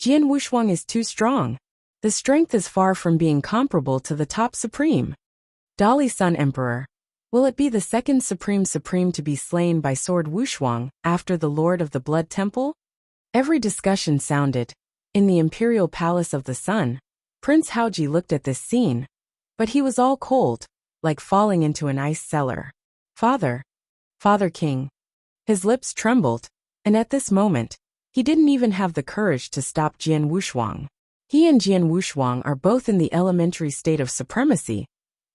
Jian Wushuang is too strong. The strength is far from being comparable to the top supreme. Dali Sun Emperor. Will it be the second supreme to be slain by Sword Wushuang after the Lord of the Blood Temple? Every discussion sounded. In the Imperial Palace of the Sun, Prince Haoji looked at this scene, but he was all cold, like falling into an ice cellar. Father, Father King. His lips trembled, and at this moment, he didn't even have the courage to stop Jian Wushuang. He and Jian Wushuang are both in the elementary state of supremacy,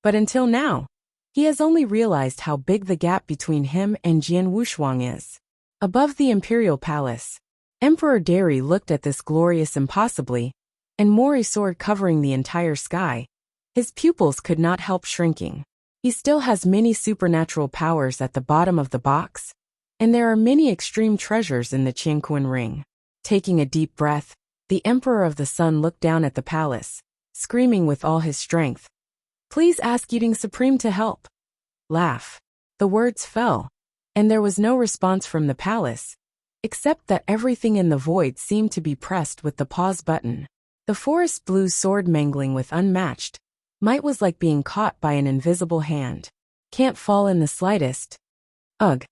but until now, he has only realized how big the gap between him and Jian Wushuang is. Above the imperial palace, Emperor Dari looked at this glorious impossibly, and Mori sword covering the entire sky. His pupils could not help shrinking. He still has many supernatural powers at the bottom of the box, and there are many extreme treasures in the Qianquan ring. Taking a deep breath, the Emperor of the Sun looked down at the palace, screaming with all his strength, "Please ask Yuding Supreme to help." Laugh. The words fell, and there was no response from the palace, except that everything in the void seemed to be pressed with the pause button. The forest blue sword mangling with unmatched might was like being caught by an invisible hand. Can't fall in the slightest. Ugh.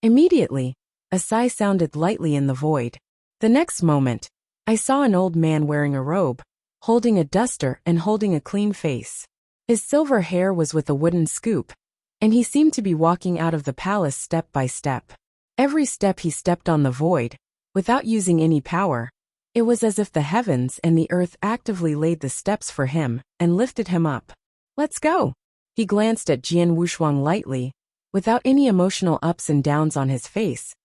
Immediately, a sigh sounded lightly in the void. The next moment, I saw an old man wearing a robe, holding a duster and holding a clean face. His silver hair was with a wooden scoop, and he seemed to be walking out of the palace step by step. Every step he stepped on the void, without using any power. It was as if the heavens and the earth actively laid the steps for him and lifted him up. "Let's go." He glanced at Jian Wushuang lightly, without any emotional ups and downs on his face,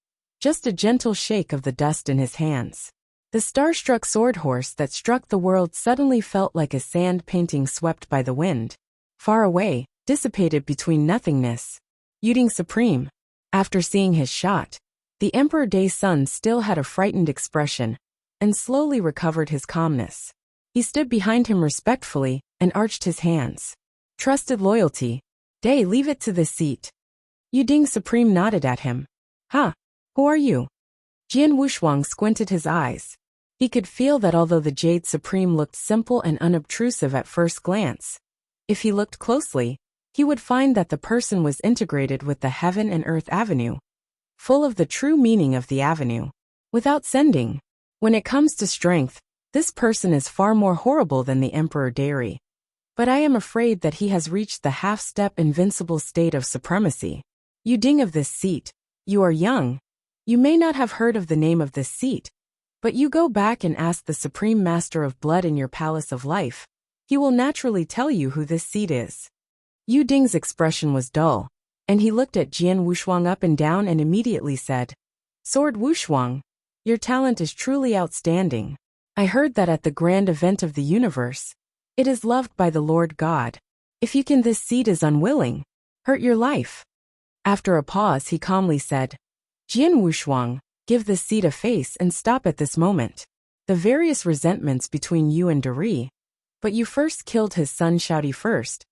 just a gentle shake of the dust in his hands. The starstruck sword horse that struck the world suddenly felt like a sand painting swept by the wind. Far away, dissipated between nothingness. Yuding Supreme. After seeing his shot, the Emperor Day's son still had a frightened expression, and slowly recovered his calmness. He stood behind him respectfully and arched his hands. "Trusted loyalty. Day, leave it to this seat." Yuding Supreme nodded at him. "Huh? Who are you?" Jian Wushuang squinted his eyes. He could feel that although the Jade Supreme looked simple and unobtrusive at first glance, if he looked closely, he would find that the person was integrated with the Heaven and Earth Avenue, full of the true meaning of the avenue. Without sending. When it comes to strength, this person is far more horrible than the Emperor Dari. But I am afraid that he has reached the half-step invincible state of supremacy. Yuding of this seat, you are young. You may not have heard of the name of this seat, but you go back and ask the Supreme Master of Blood in your Palace of Life. He will naturally tell you who this seat is. Yuding's expression was dull, and he looked at Jian Wushuang up and down and immediately said, "Sword Wushuang, your talent is truly outstanding. I heard that at the grand event of the universe, it is loved by the Lord God. If you can, this seat is unwilling. Hurt your life." After a pause, he calmly said, "Jian Wushuang, give this seat a face and stop at this moment. The various resentments between you and Dari, but you first killed his son Shouty first.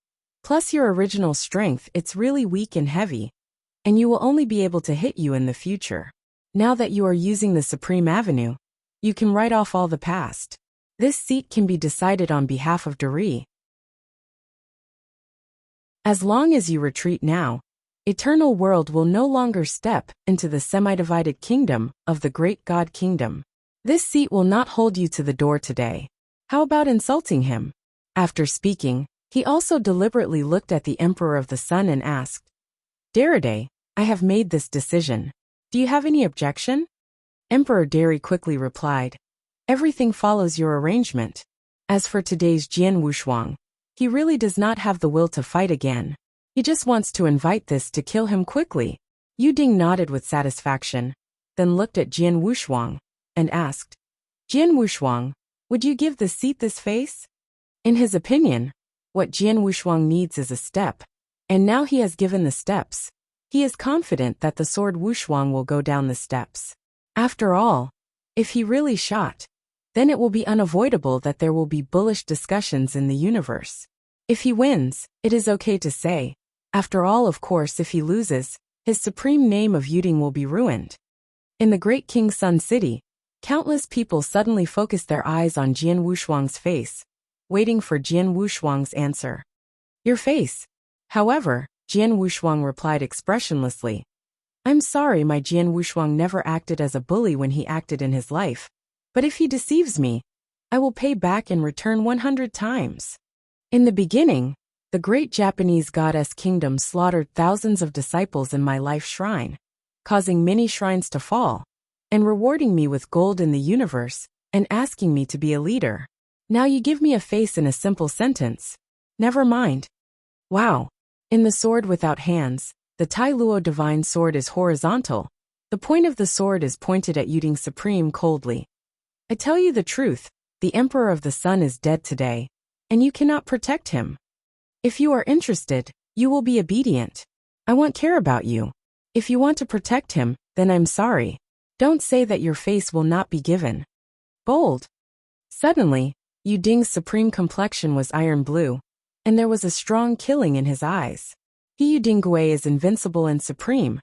Plus your original strength, it's really weak and heavy, and you will only be able to hit you in the future. Now that you are using the Supreme Avenue, you can write off all the past. This seat can be decided on behalf of Dari. As long as you retreat now, Eternal World will no longer step into the semi-divided kingdom of the Great God Kingdom. This seat will not hold you to the door today. How about insulting him?" After speaking, he also deliberately looked at the Emperor of the Sun and asked, "Darade, I have made this decision. Do you have any objection?" Emperor Dari quickly replied, "Everything follows your arrangement. As for today's Jian Wushuang, he really does not have the will to fight again. He just wants to invite this to kill him quickly." Yuding nodded with satisfaction, then looked at Jian Wushuang, and asked, "Jian Wushuang, would you give the seat this face?" In his opinion, what Jian Wushuang needs is a step, and now he has given the steps. He is confident that the sword Wushuang will go down the steps. After all, if he really shot, then it will be unavoidable that there will be bullish discussions in the universe. If he wins, it is okay to say. After all, of course, if he loses, his supreme name of Yuding will be ruined. In the great King Sun City, countless people suddenly focused their eyes on Jian Wushuang's face, waiting for Jian Wushuang's answer. "Your face." However, Jian Wushuang replied expressionlessly, "I'm sorry, my Jian Wushuang never acted as a bully when he acted in his life, but if he deceives me, I will pay back in return 100 times. In the beginning, The great Japanese goddess kingdom slaughtered thousands of disciples in my life shrine, causing many shrines to fall, and rewarding me with gold in the universe, and asking me to be a leader. Now you give me a face in a simple sentence. Never mind. Wow. In the sword without hands, the Tai Luo divine sword is horizontal. The point of the sword is pointed at Yuding Supreme coldly. I tell you the truth, the Emperor of the Sun is dead today, and you cannot protect him. If you are interested, you will be obedient. I won't care about you. If you want to protect him, then I'm sorry. Don't say that your face will not be given. Bold. Suddenly, Yu Ding's supreme complexion was iron blue, and there was a strong killing in his eyes. He Yu Dinggui is invincible and supreme.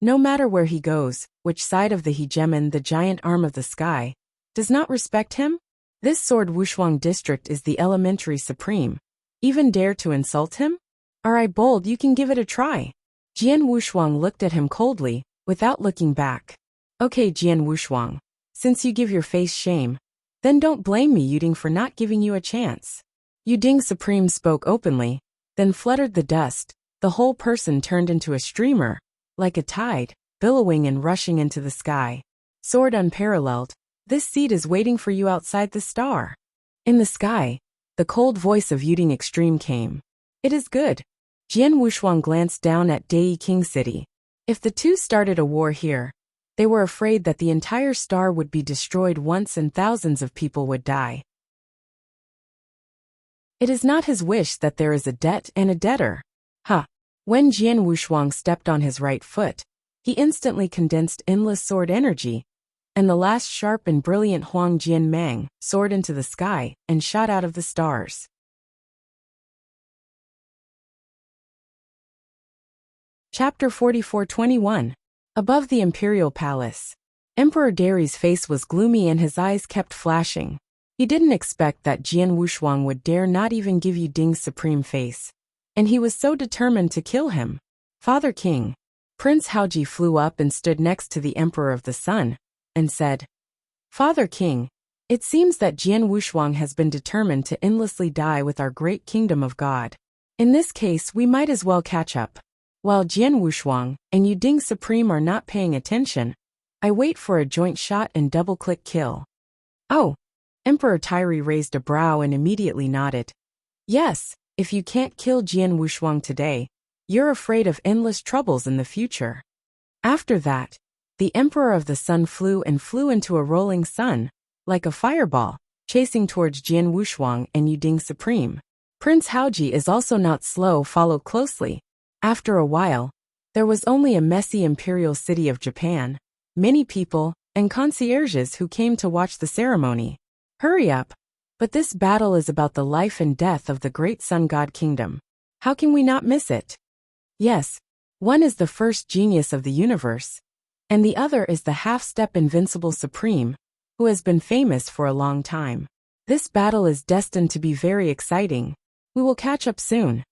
No matter where he goes, which side of the hegemon, the giant arm of the sky, does not respect him? This sword Wushuang district is the elementary supreme. Even dare to insult him? Are I bold? You can give it a try. Jian Wushuang looked at him coldly, without looking back. Okay, Jian Wushuang. Since you give your face shame, then don't blame me Yuding for not giving you a chance. Yuding Supreme spoke openly, then fluttered the dust. The whole person turned into a streamer, like a tide, billowing and rushing into the sky. Sword unparalleled. This seed is waiting for you outside the star. In the sky, the cold voice of Yuding Extreme came. It is good. Jian Wushuang glanced down at Dai King City. If the two started a war here, they were afraid that the entire star would be destroyed once and thousands of people would die. It is not his wish that there is a debt and a debtor. Ha! When Jian Wushuang stepped on his right foot, he instantly condensed endless sword energy, and the last sharp and brilliant Huang Jian Mang soared into the sky and shot out of the stars. Chapter 44:21. Above the imperial palace. Emperor Dari's face was gloomy and his eyes kept flashing. He didn't expect that Jian Wushuang would dare not even give Yu Ding's supreme face, and he was so determined to kill him. Father King. Prince Haoji flew up and stood next to the Emperor of the Sun, and said, Father King, it seems that Jian Wushuang has been determined to endlessly die with our great kingdom of God. In this case, we might as well catch up. While Jian Wushuang and Yu Ding Supreme are not paying attention, I wait for a joint shot and double-click kill. Oh! Emperor Tairi raised a brow and immediately nodded. Yes, if you can't kill Jian Wushuang today, you're afraid of endless troubles in the future. After that, the Emperor of the Sun flew into a rolling sun, like a fireball, chasing towards Jian Wushuang and Yu Ding Supreme. Prince Haoji is also not slow, followed closely. After a while, there was only a messy imperial city of Japan, many people, and concierges who came to watch the ceremony. Hurry up! But this battle is about the life and death of the great sun god kingdom. How can we not miss it? Yes, one is the first genius of the universe, and the other is the half-step invincible supreme, who has been famous for a long time. This battle is destined to be very exciting. We will catch up soon.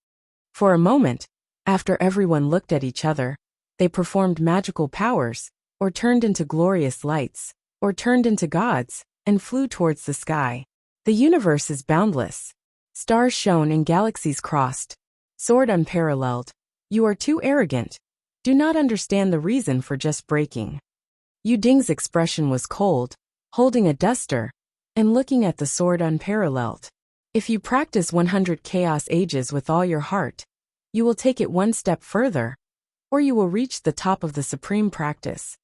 For a moment, after everyone looked at each other, they performed magical powers, or turned into glorious lights, or turned into gods, and flew towards the sky. The universe is boundless. Stars shone and galaxies crossed. Sword unparalleled. You are too arrogant. Do not understand the reason for just breaking. Yu Ding's expression was cold, holding a duster, and looking at the sword unparalleled. If you practice 100 chaos ages with all your heart, you will take it one step further, or you will reach the top of the supreme practice.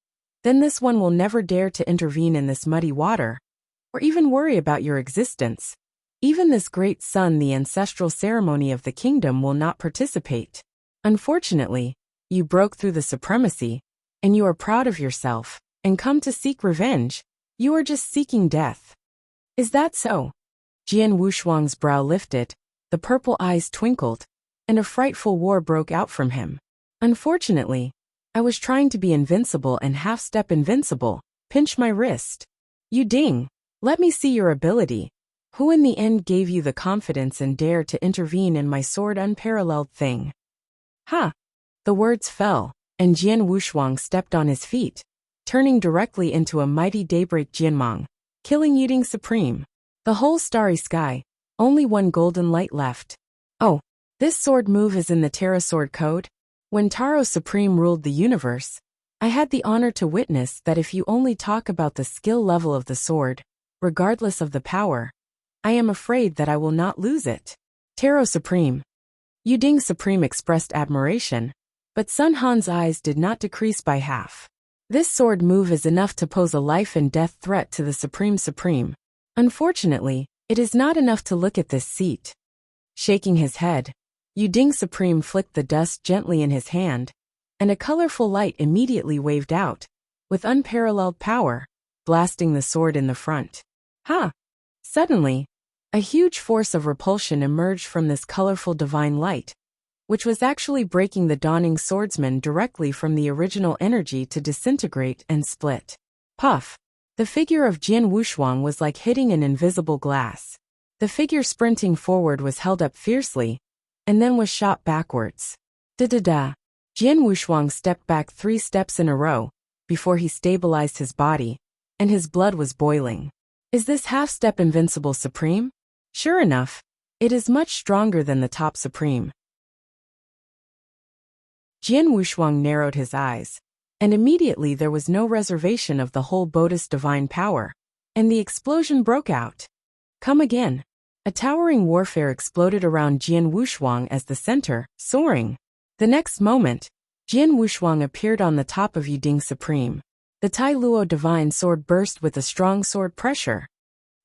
Then this one will never dare to intervene in this muddy water, or even worry about your existence. Even this great sun, the ancestral ceremony of the kingdom, will not participate. Unfortunately, you broke through the supremacy, and you are proud of yourself, and come to seek revenge. You are just seeking death. Is that so? Jian Wushuang's brow lifted, the purple eyes twinkled, and a frightful war broke out from him. Unfortunately, I was trying to be invincible and half-step invincible. Pinch my wrist. Yu Ding, let me see your ability. Who in the end gave you the confidence and dare to intervene in my sword unparalleled thing? Ha! The words fell, and Jian Wushuang stepped on his feet, turning directly into a mighty daybreak Jianmang, killing Yu Ding Supreme. The whole starry sky, only one golden light left. Oh, This sword move is in the Terra Sword Code. When Taro Supreme ruled the universe, I had the honor to witness that if you only talk about the skill level of the sword, regardless of the power, I am afraid that I will not lose it. Taro Supreme. Yuding Supreme expressed admiration, but Sun Han's eyes did not decrease by half. This sword move is enough to pose a life and death threat to the Supreme. Unfortunately, it is not enough to look at this seat. Shaking his head, Yuding Supreme flicked the dust gently in his hand, and a colorful light immediately waved out, with unparalleled power, blasting the sword in the front. Ha! Suddenly, a huge force of repulsion emerged from this colorful divine light, which was actually breaking the dawning swordsman directly from the original energy to disintegrate and split. Puff! The figure of Jian Wushuang was like hitting an invisible glass. The figure sprinting forward was held up fiercely, and then was shot backwards. Da-da-da! Jian Wushuang stepped back 3 steps in a row, before he stabilized his body, and his blood was boiling. Is this half-step invincible supreme? Sure enough, it is much stronger than the top supreme. Jian Wushuang narrowed his eyes, and immediately there was no reservation of the whole Buddhist divine power, and the explosion broke out. Come again. A towering warfare exploded around Jian Wushuang as the center, soaring. The next moment, Jian Wushuang appeared on the top of Yuding Supreme. The Tai Luo divine sword burst with a strong sword pressure.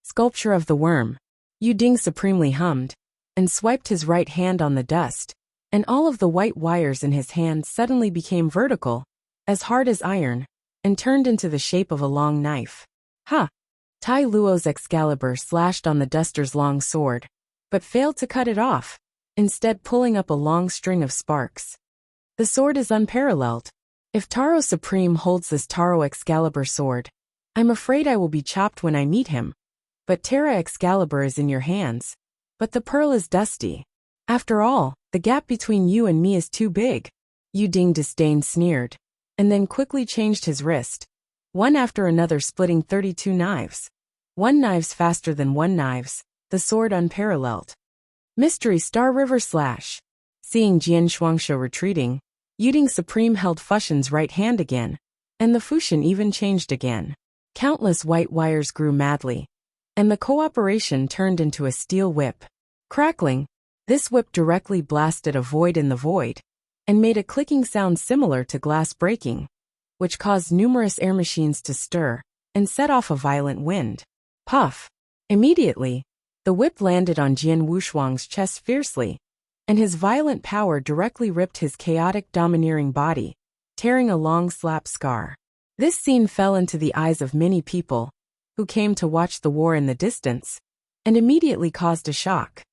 Sculpture of the worm. Yuding supremely hummed, and swiped his right hand on the dust, and all of the white wires in his hand suddenly became vertical, as hard as iron, and turned into the shape of a long knife. Ha! Tai Luo's Excalibur slashed on the duster's long sword, but failed to cut it off, instead pulling up a long string of sparks. The sword is unparalleled. If Taro Supreme holds this Taro Excalibur sword, I'm afraid I will be chopped when I meet him. But Terra Excalibur is in your hands. But the pearl is dusty. After all, the gap between you and me is too big. Yuding disdain sneered, and then quickly changed his wrist, one after another splitting 32 knives. One knives faster than one knives, the sword unparalleled. Mystery Star River Slash. Seeing Jian Shuangsha retreating, Yuding Supreme held Fushin's right hand again, and the Fushin even changed again. Countless white wires grew madly, and the cooperation turned into a steel whip. Crackling, this whip directly blasted a void in the void, and made a clicking sound similar to glass breaking, which caused numerous air machines to stir, and set off a violent wind. Puff! Immediately, the whip landed on Jian Wushuang's chest fiercely, and his violent power directly ripped his chaotic domineering body, tearing a long slap scar. This scene fell into the eyes of many people, who came to watch the war in the distance, and immediately caused a shock.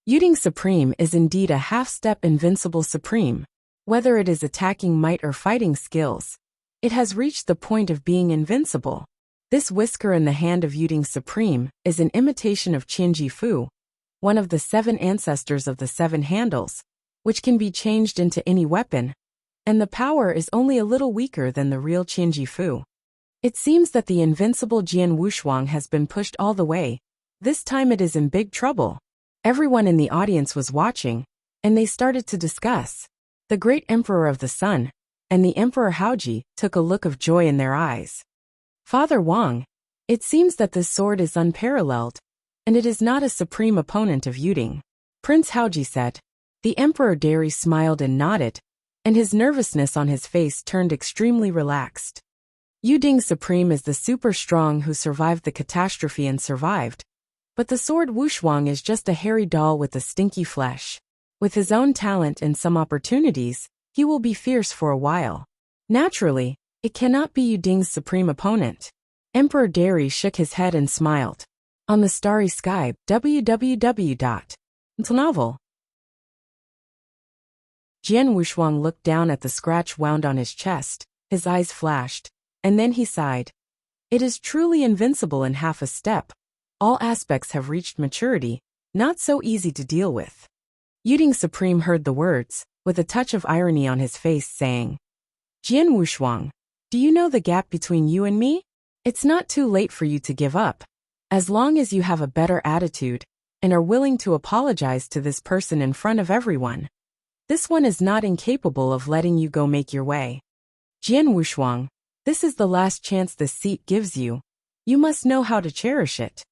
Yuding Supreme is indeed a half-step invincible supreme. Whether it is attacking might or fighting skills, it has reached the point of being invincible. This whisker in the hand of Yuding Supreme is an imitation of Qinji Fu, one of the 7 ancestors of the 7 handles, which can be changed into any weapon, and the power is only a little weaker than the real Qinji Fu. It seems that the invincible Jian Wushuang has been pushed all the way. This time it is in big trouble. Everyone in the audience was watching, and they started to discuss. The great Emperor of the Sun and the Emperor Haoji took a look of joy in their eyes. Father Wang, it seems that this sword is unparalleled, and it is not a supreme opponent of Yuding. Prince Haoji said. The Emperor Dari smiled and nodded, and his nervousness on his face turned extremely relaxed. Yuding Supreme is the super strong who survived the catastrophe and survived, but the sword Wushuang is just a hairy doll with the stinky flesh. With his own talent and some opportunities, he will be fierce for a while. Naturally, it cannot be Yuding's supreme opponent. Emperor Dari shook his head and smiled. On the starry sky, www.novel. Jian Wushuang looked down at the scratch wound on his chest, his eyes flashed, and then he sighed. It is truly invincible in half a step. All aspects have reached maturity, not so easy to deal with. Yuding Supreme heard the words, with a touch of irony on his face, saying, Jian Wushuang, do you know the gap between you and me? It's not too late for you to give up. As long as you have a better attitude, and are willing to apologize to this person in front of everyone. This one is not incapable of letting you go make your way. Jian Wushuang, this is the last chance this seat gives you. You must know how to cherish it.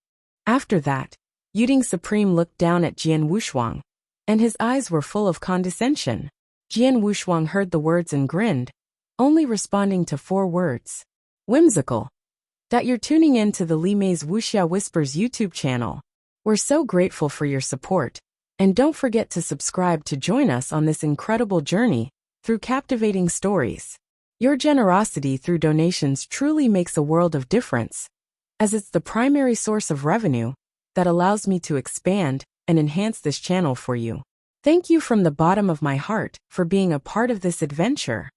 After that, Yuding Supreme looked down at Jian Wushuang, and his eyes were full of condescension. Jian Wushuang heard the words and grinned, only responding to 4 words. Whimsical. That you're tuning in to the Li Mei's Wuxia Whispers YouTube channel. We're so grateful for your support, and don't forget to subscribe to join us on this incredible journey through captivating stories. Your generosity through donations truly makes a world of difference, as it's the primary source of revenue that allows me to expand and enhance this channel for you. Thank you from the bottom of my heart for being a part of this adventure.